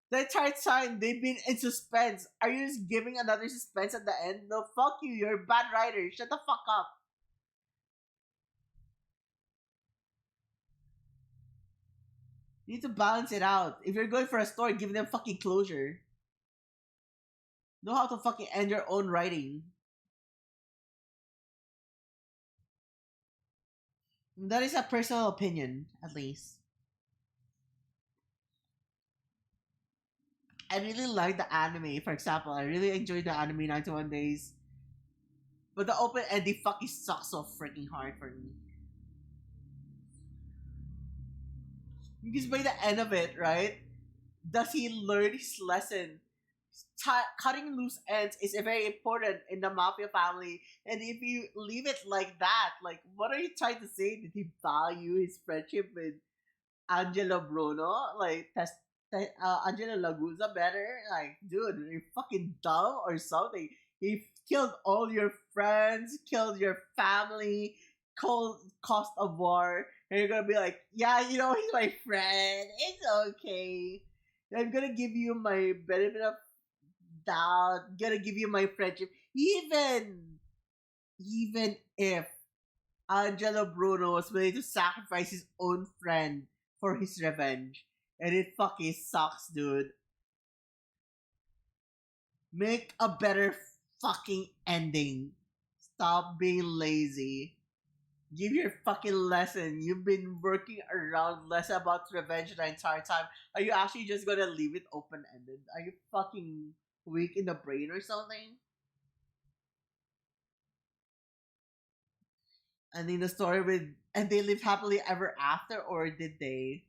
The entire time they've been in suspense. Are you just giving another suspense at the end? No, fuck you. You're a bad writer. Shut the fuck up. You need to balance it out. If you're going for a story, give them fucking closure. Know how to fucking end your own writing. That is a personal opinion, at least. I really like the anime, for example. I really enjoyed the anime 91 Days. But the open ending fucking sucks so freaking hard for me. Because by the end of it, right? Does he learn his lesson? Cutting loose ends is very important in the mafia family. And if you leave it like that, like, what are you trying to say? Did he value his friendship with Angelo Bruno? Like, Angelo Laguza better? Like, dude, are you fucking dumb or something? He killed all your friends, killed your family, cost of war, and you're gonna be like, yeah, he's my friend. It's okay. I'm gonna give you my benefit of doubt. Gonna give you my friendship, even if Angelo Bruno was willing to sacrifice his own friend for his revenge, and it fucking sucks, dude. Make a better fucking ending. Stop being lazy. Give your fucking lesson. You've been working around less about revenge the entire time. Are you actually just gonna leave it open ended? Are you fucking weak in the brain or something? And in the story with and they lived happily ever after, or did they?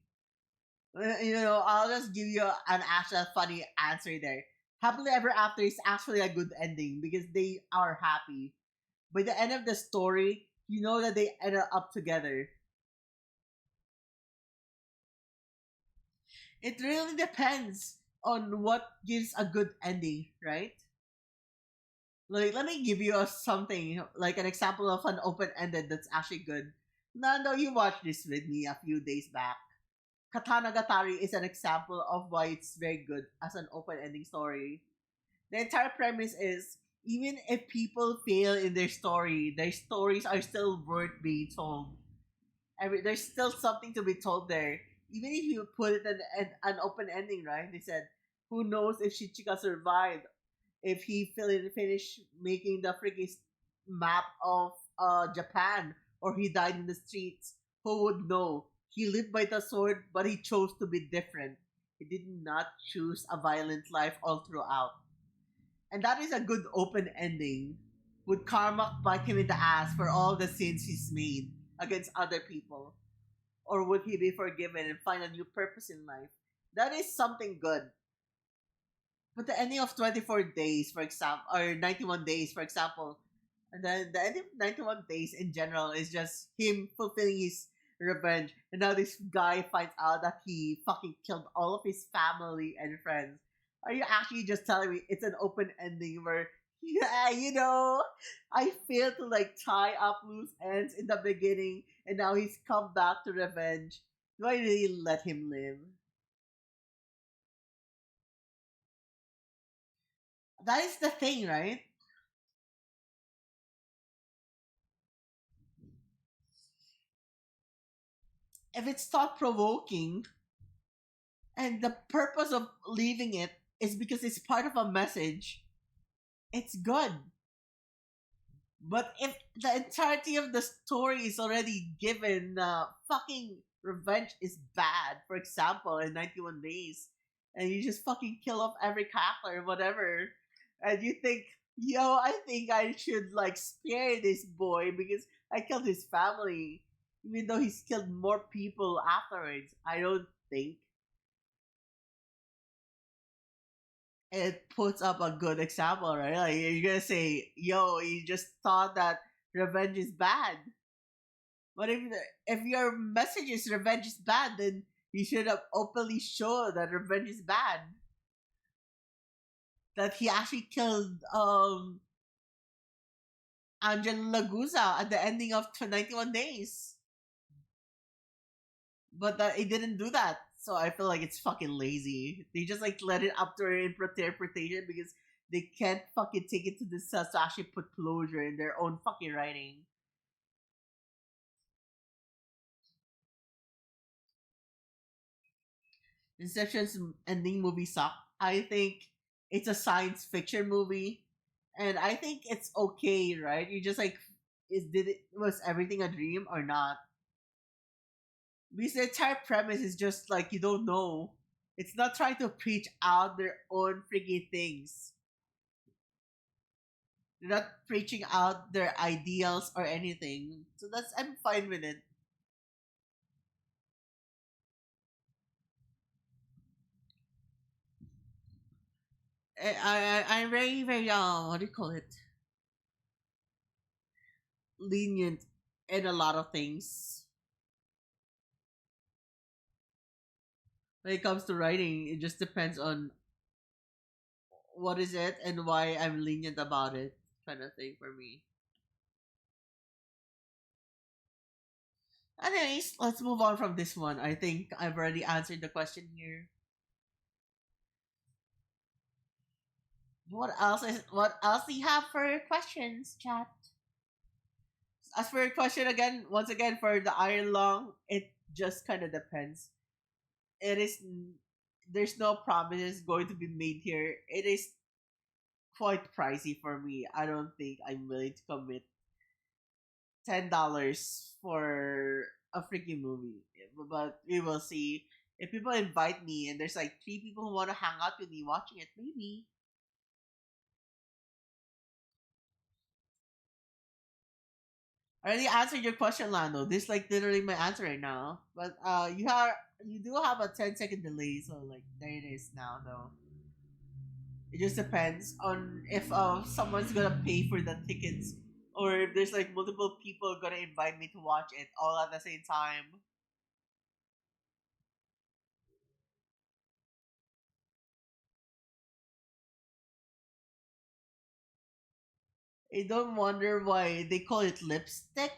I'll just give you an actual funny answer there. Happily ever after is actually a good ending because they are happy. By the end of the story, you know that they ended up together. It really depends on what gives a good ending, right? Like, let me give you something, like an example of an open-ended that's actually good. Nando, you watched this with me a few days back. Katana Gatari is an example of why it's very good as an open-ending story. The entire premise is, even if people fail in their stories are still worth being told. There's still something to be told there. Even if you put it an open ending, right? They said, who knows if Shichika survived? if he finished making the freaking map of Japan, or he died in the streets, who would know? He lived by the sword, but he chose to be different. He did not choose a violent life all throughout. And that is a good open ending. Would karma bite him in the ass for all the sins he's made against other people? Or would he be forgiven and find a new purpose in life? That is something good. But the ending of 24 days, for example, or 91 days, for example, and then the ending of 91 days in general is just him fulfilling his revenge. And now this guy finds out that he fucking killed all of his family and friends. Are you actually just telling me it's an open ending where, yeah, I failed to like tie up loose ends in the beginning and now he's come back to revenge? Do I really let him live? That is the thing, right? If it's thought provoking and the purpose of leaving it is because it's part of a message, it's good. But if the entirety of the story is already given, fucking revenge is bad, for example, in 91 Days, and you just fucking kill off every character or whatever, and you think, yo, I think I should, like, spare this boy because I killed his family, even though he's killed more people afterwards. I don't think it puts up a good example, right? Like, you're gonna say, yo, you just thought that revenge is bad. But if your message is revenge is bad, then you should have openly shown that revenge is bad. That he actually killed Angela Laguza at the ending of 91 Days. But that he didn't do that. So I feel like it's fucking lazy. They just like let it up to their interpretation because they can't fucking take it to themselves to actually put closure in their own fucking writing. Inception's ending movie sucked. I think it's a science fiction movie, and I think it's okay, right? You just like, was everything a dream or not? Because the entire premise is just like you don't know. It's not trying to preach out their own freaking things. They're not preaching out their ideals or anything. So that's I'm fine with it. I'm very very what do you call it, lenient in a lot of things. When it comes to writing, it just depends on what is it and why I'm lenient about it, kind of thing for me. Anyways, let's move on from this one. I think I've already answered the question here. What else do you have for questions, chat? As for your question again, once again for the Iron Long, it just kind of depends. It is there's no promises going to be made here. It is quite pricey for me. I don't think I'm willing to commit $10 for a freaking movie. But we will see. If people invite me and there's like three people who want to hang out with me watching it, maybe. I already answered your question, Lando. This is like literally my answer right now. But you do have a 10-second delay, so like there it is now though. It just depends on if someone's gonna pay for the tickets or if there's like multiple people gonna invite me to watch it all at the same time. I don't wonder why they call it lipstick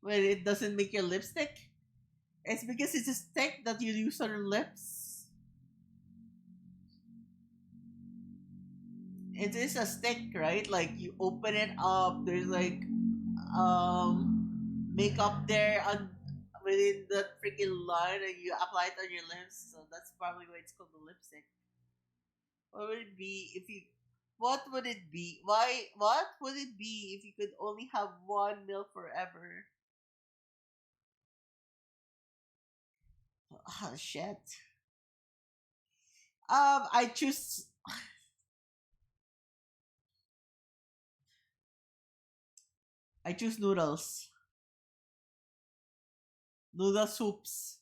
when it doesn't make your lipstick. It's because it's a stick that you use on your lips. It is a stick, right? Like you open it up, there's like makeup there on within the freaking line and you apply it on your lips. So that's probably why it's called the lipstick. What would it be if you? What would it be? Why? What would it be if you could only have one meal forever? Oh shit. I choose. I choose noodles. Noodle soups.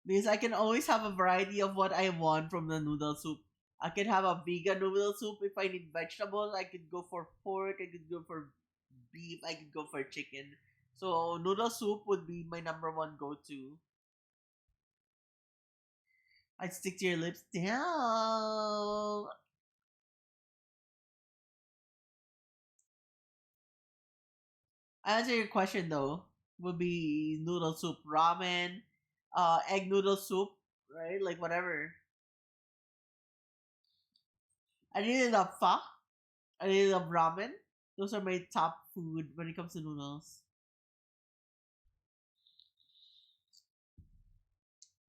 Because I can always have a variety of what I want from the noodle soup. I can have a vegan noodle soup if I need vegetables. I could go for pork. I could go for beef. I could go for chicken. So noodle soup would be my number one go-to. I'd stick to your lips. Damn. Answer your question though. Would be noodle soup, ramen, egg noodle soup, right? Like whatever. I really love pho. I really love ramen. Those are my top food when it comes to noodles.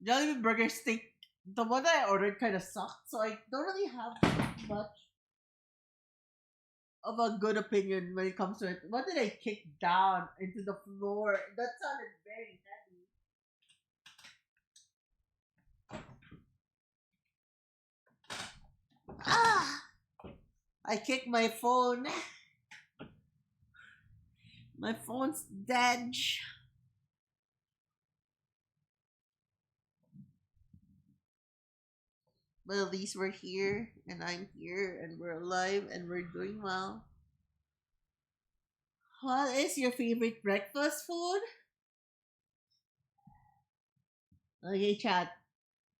Jollibee burger steak. The one that I ordered kind of sucked, so I don't really have much of a good opinion when it comes to it. What did I kick down into the floor? That sounded very heavy. Ah! I kicked my phone. My phone's dead. But at least we're here, and I'm here, and we're alive, and we're doing well. What is your favorite breakfast food? Okay, chat.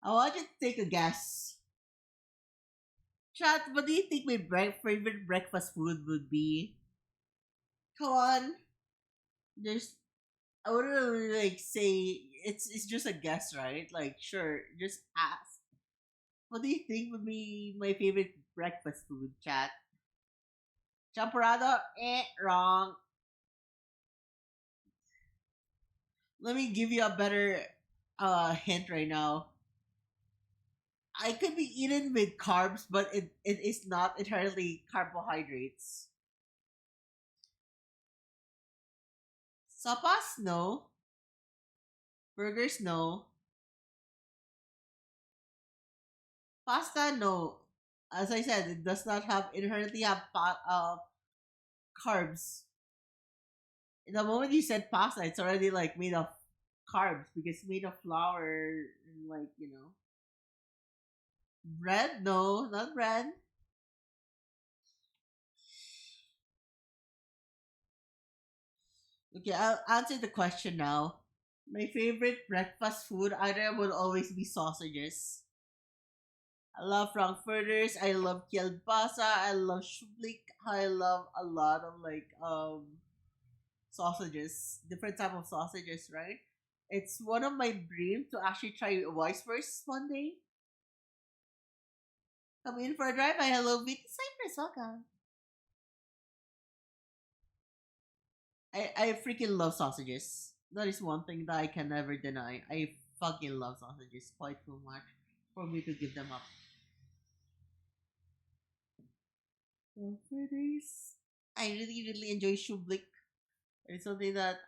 I want you to take a guess. Chat, what do you think my favorite breakfast food would be? Come on. There's I wouldn't really like say it's just a guess, right? Like sure, just ask. What do you think would be my favorite breakfast food, chat? Champorado? Wrong. Let me give you a better hint right now. I could be eaten with carbs, but it is not entirely carbohydrates. Sopas? No. Burgers? No. Pasta? No. As I said, it does not have inherently have carbs. The moment you said pasta, it's already like made of carbs because it's made of flour and like bread. No, not bread. Okay, I'll answer the question now. My favorite breakfast food item will always be sausages. I love frankfurters. I love kielbasa. I love shublik. I love a lot of sausages, different type of sausages. Right? It's one of my dreams to actually try Weisswurst one day. Come in for a drive. I hello, Vicky Cypress. Welcome. I freaking love sausages. That is one thing that I can never deny. I fucking love sausages quite too much for me to give them up. So for this, I really enjoy shublik. It's something that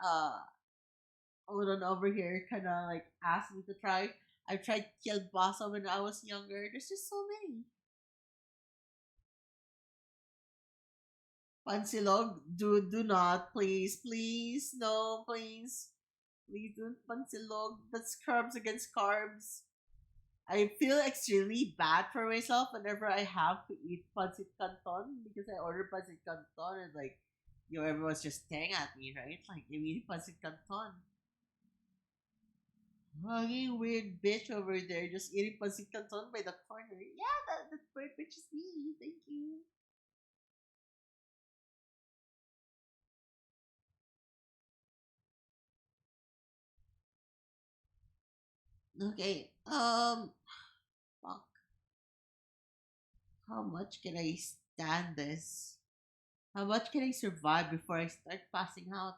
Odon over here kind of like asked me to try. I've tried kielbasa when I was younger. There's just so many. Pansilog, do not, please, no, please don't pansilog. That's carbs against carbs. I feel extremely bad for myself whenever I have to eat pancit canton because I ordered pancit canton and like, everyone's just staring at me, right? Like, you eat pancit canton. Fucking weird bitch over there just eating pancit canton by the corner. Yeah, that weird bitch is me. Thank you. Okay. Fuck. How much can I stand this? How much can I survive before I start passing out?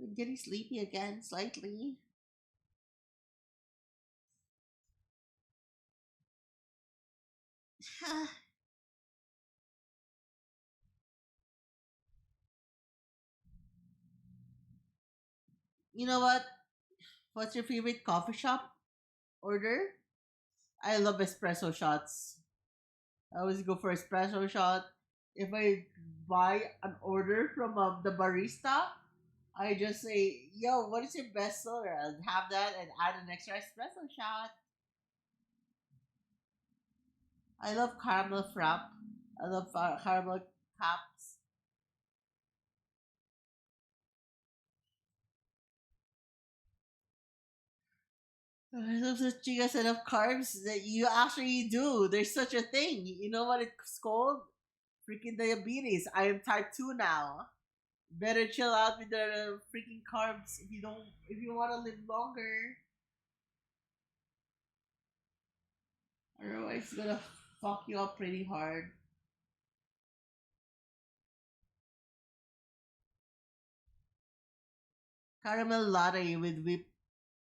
I'm getting sleepy again, slightly. You know what? What's your favorite coffee shop order? I love espresso shots. I always go for espresso shot. If I buy an order from the barista, I just say, "Yo, what is your best seller?" I'll have that and add an extra espresso shot. I love caramel frap. I love caramel caps. I love such giga set of carbs that you actually do. There's such a thing. You know what it's called? Freaking diabetes. I am type 2 now. Better chill out with the freaking carbs if you don't if you want to live longer. Otherwise it's gonna fuck you up pretty hard. Caramel latte with whipped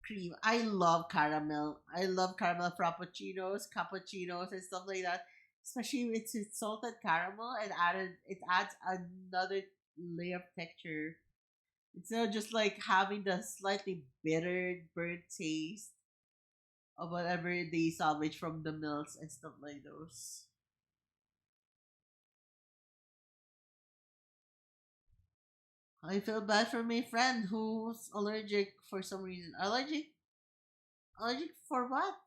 cream. I love caramel. I love caramel frappuccinos, cappuccinos, and stuff like that. Especially with its salted caramel and it adds another layer of texture. It's not just like having the slightly bitter burnt taste of whatever they salvage from the mills and stuff like those. I feel bad for my friend who's allergic for some reason. Allergic for what?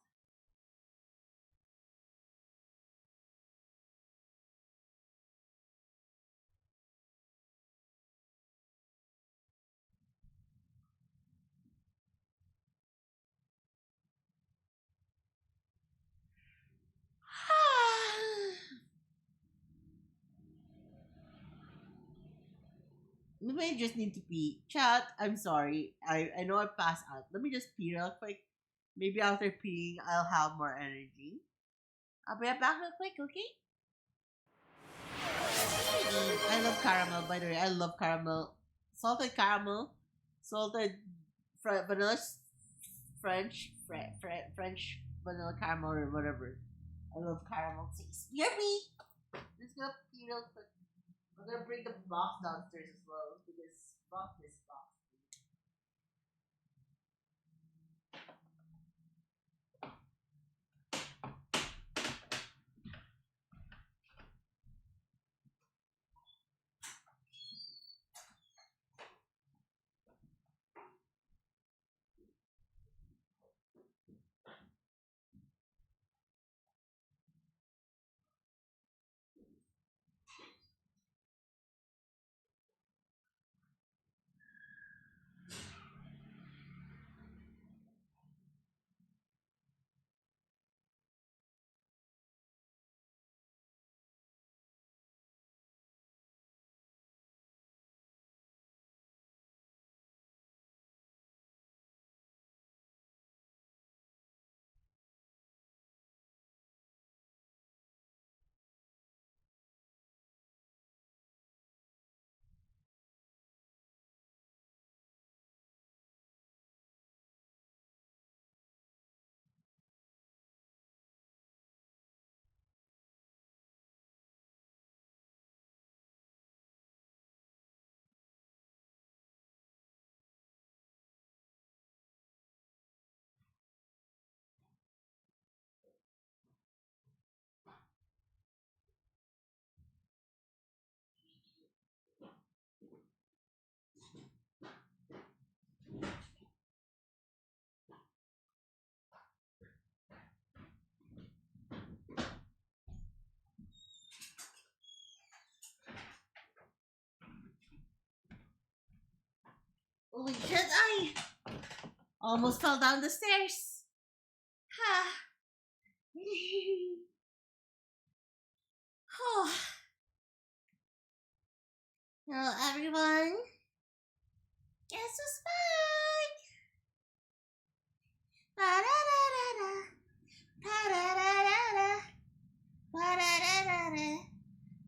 We may just need to pee. Chat, I'm sorry. I know I passed out. Let me just pee real quick. Maybe after peeing, I'll have more energy. I'll be right back real quick, okay? I love caramel, by the way. I love caramel. Salted caramel. Salted vanilla French vanilla caramel or whatever. I love caramel taste. Yummy! Just gonna pee real quick. I'm gonna bring the box downstairs as well because fuck this box. Holy shit, I almost fell down the stairs. Ha. Oh, hello everyone. Guess who's back? Ba-da-da-da-da. Ba-da-da-da-da. Ba-da-da-da-da.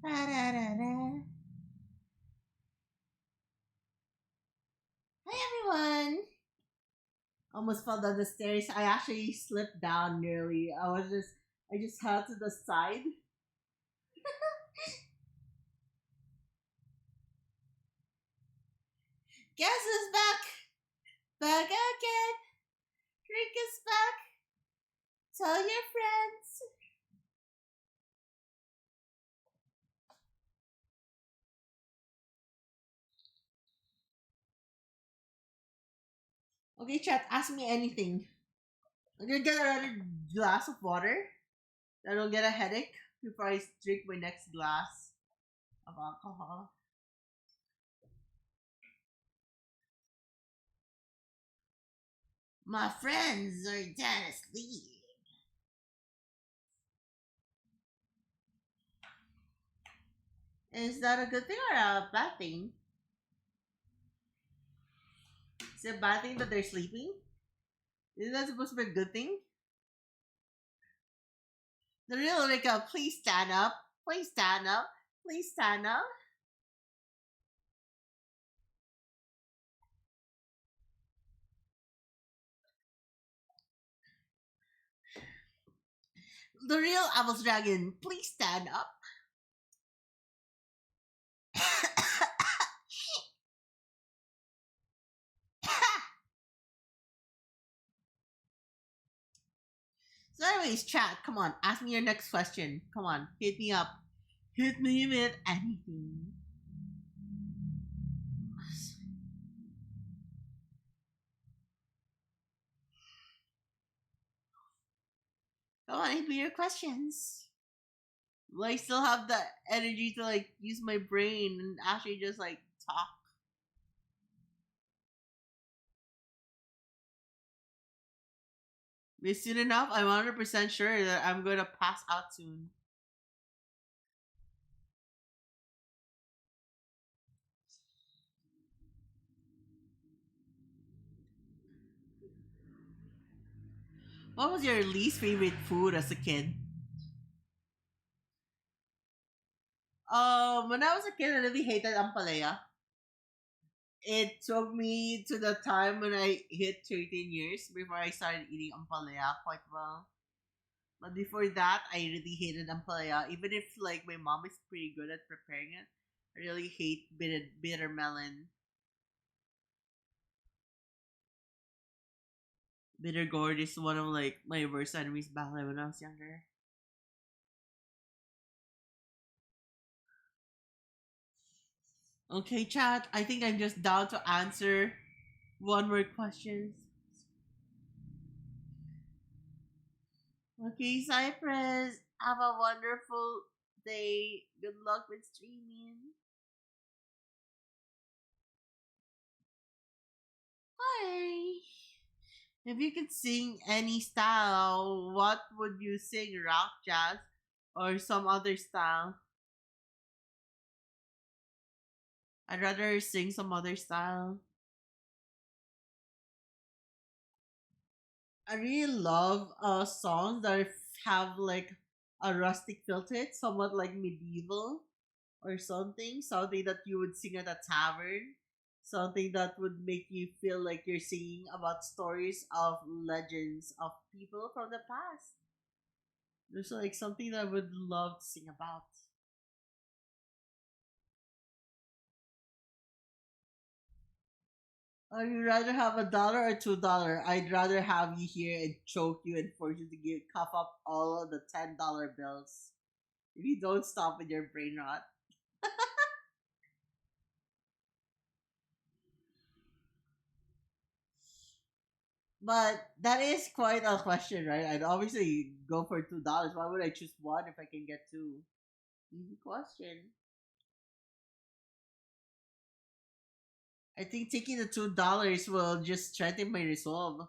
Ba-da-da-da. Hi everyone. Almost fell down the stairs. I actually slipped down nearly. I just held to the side Guess who's back? Back again. Drink is back. Tell your friends. Okay, chat, ask me anything. I'm gonna get another glass of water. I don't get a headache before I drink my next glass of alcohol. My friends are dead asleep. Is that a good thing or a bad thing? Is it a bad thing that they're sleeping? Isn't that supposed to be a good thing? The real Rika, please stand up. Please stand up. Please stand up. The real Apple's Dragon, please stand up. So, anyways, chat, come on, ask me your next question. Come on, hit me up. Hit me with anything. Come on, hit me your questions. Will I still have the energy to like use my brain and actually just like talk? But soon enough, I'm 100% sure that I'm going to pass out soon. What was your least favorite food as a kid? When I was a kid, I really hated ampalaya. It took me to the time when I hit 13 years before I started eating ampalaya quite well. But before that, I really hated ampalaya. Even if like my mom is pretty good at preparing it, I really hate bitter melon. Bitter gourd is one of like my worst enemies back then when I was younger. Okay, chat. I think I'm just down to answer one more question. Okay, Cypress. Have a wonderful day. Good luck with streaming. Hi. If you could sing any style, what would you sing? Rock, jazz, or some other style? I'd rather sing some other style. I really love songs that have like a rustic feel to it, somewhat like medieval or something that you would sing at a tavern, something that would make you feel like you're singing about stories of legends of people from the past. There's like something that I would love to sing about. Or you rather have $1 or $2? I'd rather have you here and choke you and force you to cough up all of the $10 bills. If you don't stop with your brain rot. But that is quite a question, right? I'd obviously go for $2. Why would I choose one if I can get two? Easy question. I think taking the $2 will just strengthen my resolve.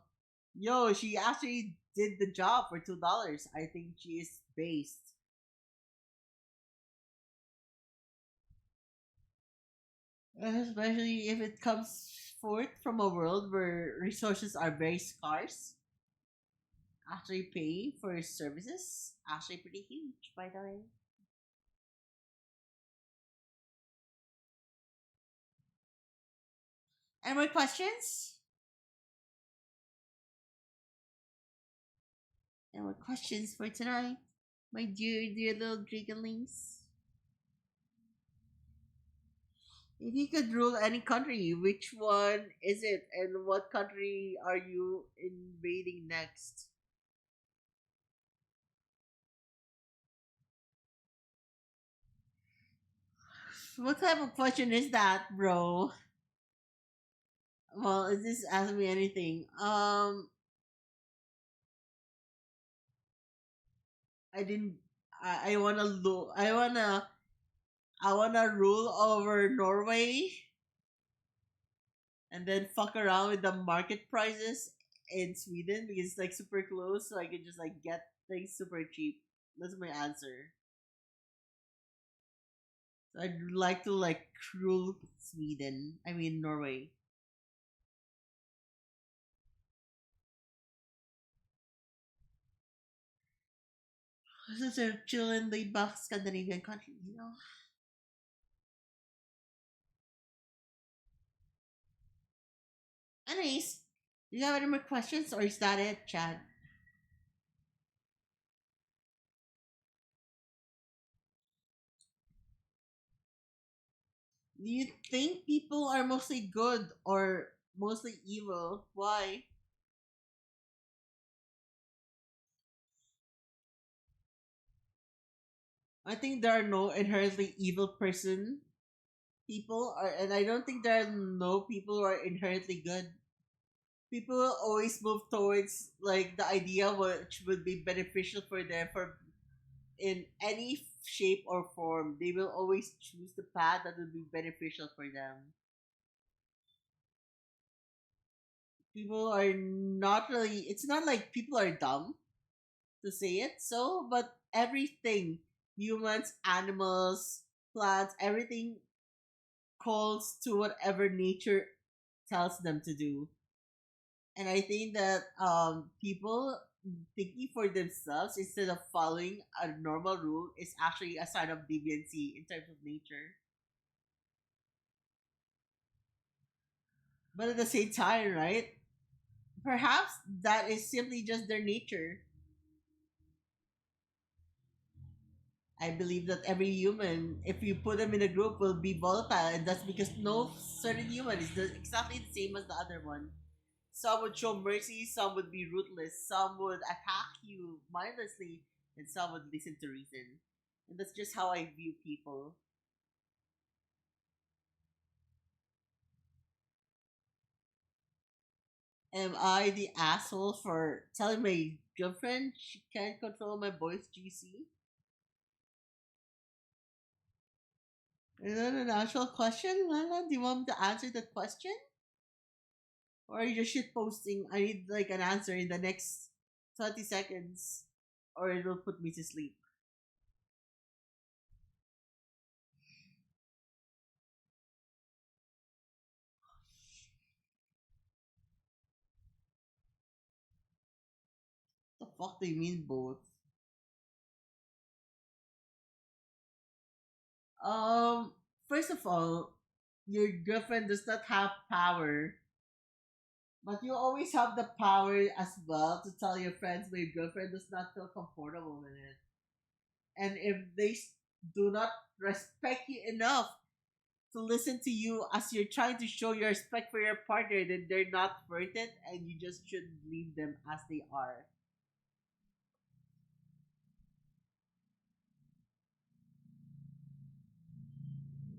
Yo, she actually did the job for $2. I think she is based. Especially if it comes forth from a world where resources are very scarce. Actually pay for services. Actually pretty huge, by the way. Any more questions? Any more questions for tonight? My dear, dear little dragonlings. If you could rule any country, which one is it, and what country are you invading next? What type of question is that, bro? Well, is this asking me anything? I didn't. I wanna I wanna rule over Norway and then fuck around with the market prices in Sweden because it's like super close, so I can just like get things super cheap. That's my answer. So I'd like to like rule Sweden. I mean Norway. This is a chilling, laid back Scandinavian country, you know. Anyways, do you have any more questions, or is that it, Chad? Do you think people are mostly good or mostly evil? Why? I think there are no inherently evil people are, and I don't think there are no people who are inherently good. People will always move towards like the idea which would be beneficial for them for in any shape or form. They will always choose the path that will be beneficial for them. People are not really, it's not like people are dumb to say it so, but everything, humans, animals, plants, everything calls to whatever nature tells them to do. And I think that people thinking for themselves instead of following a normal rule is actually a sign of deviancy in terms of nature. But at the same time, right? Perhaps that is simply just their nature. I believe that every human, if you put them in a group, will be volatile, and that's because no certain human is exactly the same as the other one. Some would show mercy, some would be ruthless, some would attack you mindlessly, and some would listen to reason. And that's just how I view people. Am I the asshole for telling my girlfriend she can't control my boy's GC? Is that an actual question, Lala? Do you want me to answer that question? Or are you just shit posting? I need like an answer in the next 20 seconds, or it will put me to sleep. The fuck do you mean both? Um, First of all, your girlfriend does not have power, but you always have the power as well to tell your friends when your girlfriend does not feel comfortable with it. And if they do not respect you enough to listen to you as you're trying to show your respect for your partner, then they're not worth it, and you just should leave them as they are.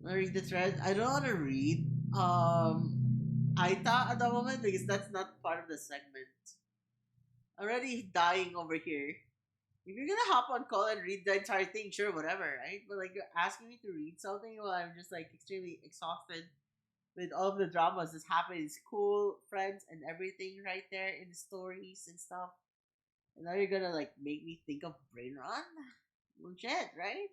I read the thread. I don't want to read Aita at the moment because that's not part of the segment. Already dying over here. If you're gonna hop on call and read the entire thing, sure, whatever, right? But like you're asking me to read something while I'm just like extremely exhausted with all of the dramas that's happening in school, friends, and everything right there in the stories and stuff. And now you're gonna like make me think of Brain Run? Well, shit, right?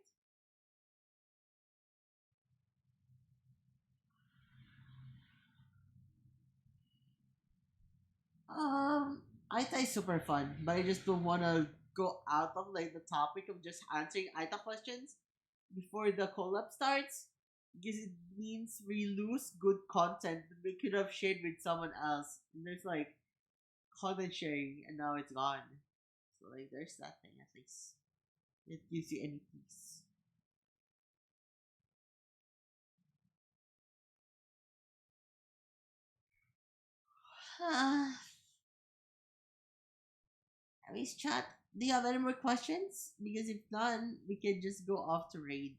Aita is super fun, but I just don't wanna go out of like the topic of just answering Aita questions before the collab starts because it means we lose good content that we could have shared with someone else. And there's like content sharing and now it's gone. So like there's that thing at least. It gives you any peace. Anyways, chat. Do you have any more questions? Because if none, we can just go off to raid.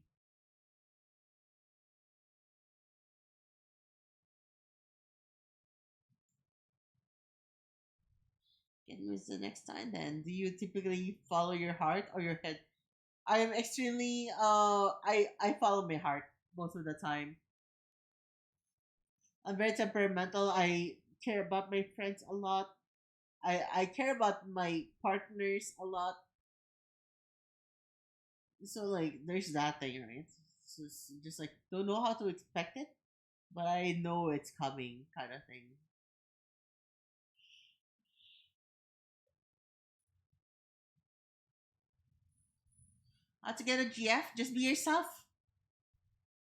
Can miss the next time then. Do you typically follow your heart or your head? I am extremely I follow my heart most of the time. I'm very temperamental. I care about my friends a lot. I care about my partners a lot. So like there's that thing, right? So it's just like don't know how to expect it, but I know it's coming kind of thing. How to get a GF? Just be yourself.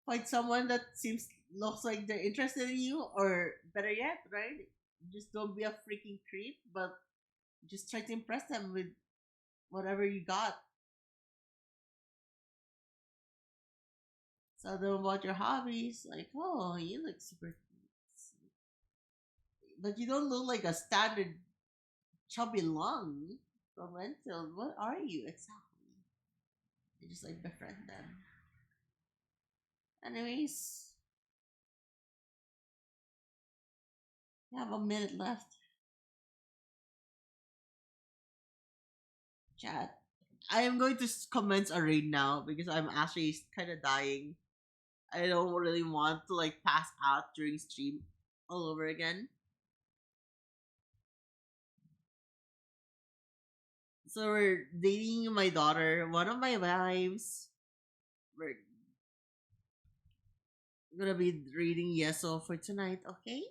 Find someone that seems looks like they're interested in you, or better yet, right? Just don't be a freaking creep, but just try to impress them with whatever you got. Tell them about your hobbies, like, oh, you look super cute. But you don't look like a standard chubby lung from Renfield. What are you exactly? You just like befriend them. Anyways, we have a minute left. Chat. I am going to commence a raid now because I'm actually kind of dying. I don't really want to like pass out during stream all over again. So we're dating my daughter, one of my wives. We're gonna be reading Yeso for tonight, okay?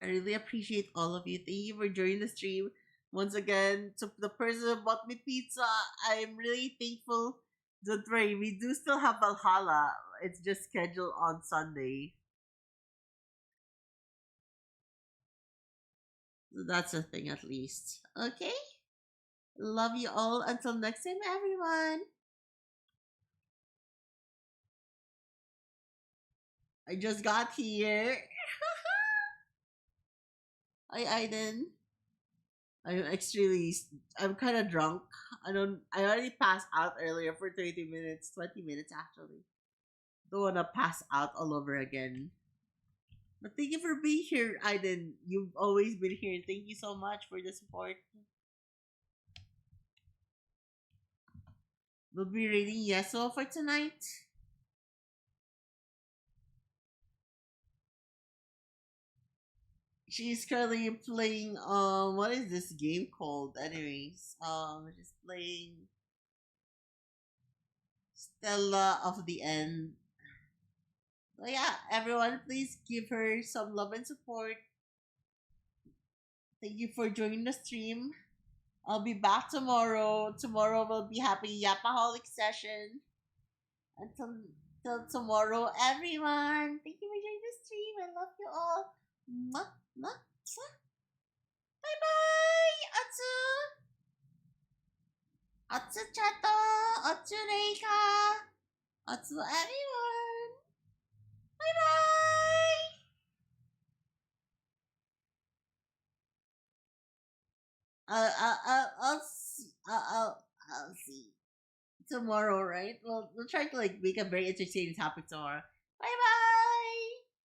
I really appreciate all of you. Thank you for joining the stream. Once again, to the person who bought me pizza, I'm really thankful. Don't worry, we do still have Valhalla. It's just scheduled on Sunday. So that's a thing at least. Okay? Love you all. Until next time, everyone. I just got here. Hi, Aiden. I'm extremely. I'm kind of drunk. I don't. I already passed out earlier for 30 minutes, 20 minutes actually. Don't wanna pass out all over again. But thank you for being here, Aiden. You've always been here. Thank you so much for the support. We'll be reading Yeso for tonight. She's currently playing what is this game called anyways? She's playing Stella of the End. So yeah, everyone please give her some love and support. Thank you for joining the stream. I'll be back tomorrow. Tomorrow will be having Yapaholic session. Until tomorrow, everyone. Thank you for joining the stream. I love you all. Mwah, mwah, mwah. Bye bye. Atsu. Atsu Chato. Atsu Reika. Atsu everyone. Bye bye. I'll see. I'll see tomorrow, right? We'll try to like make a very entertaining topic tomorrow. Bye bye.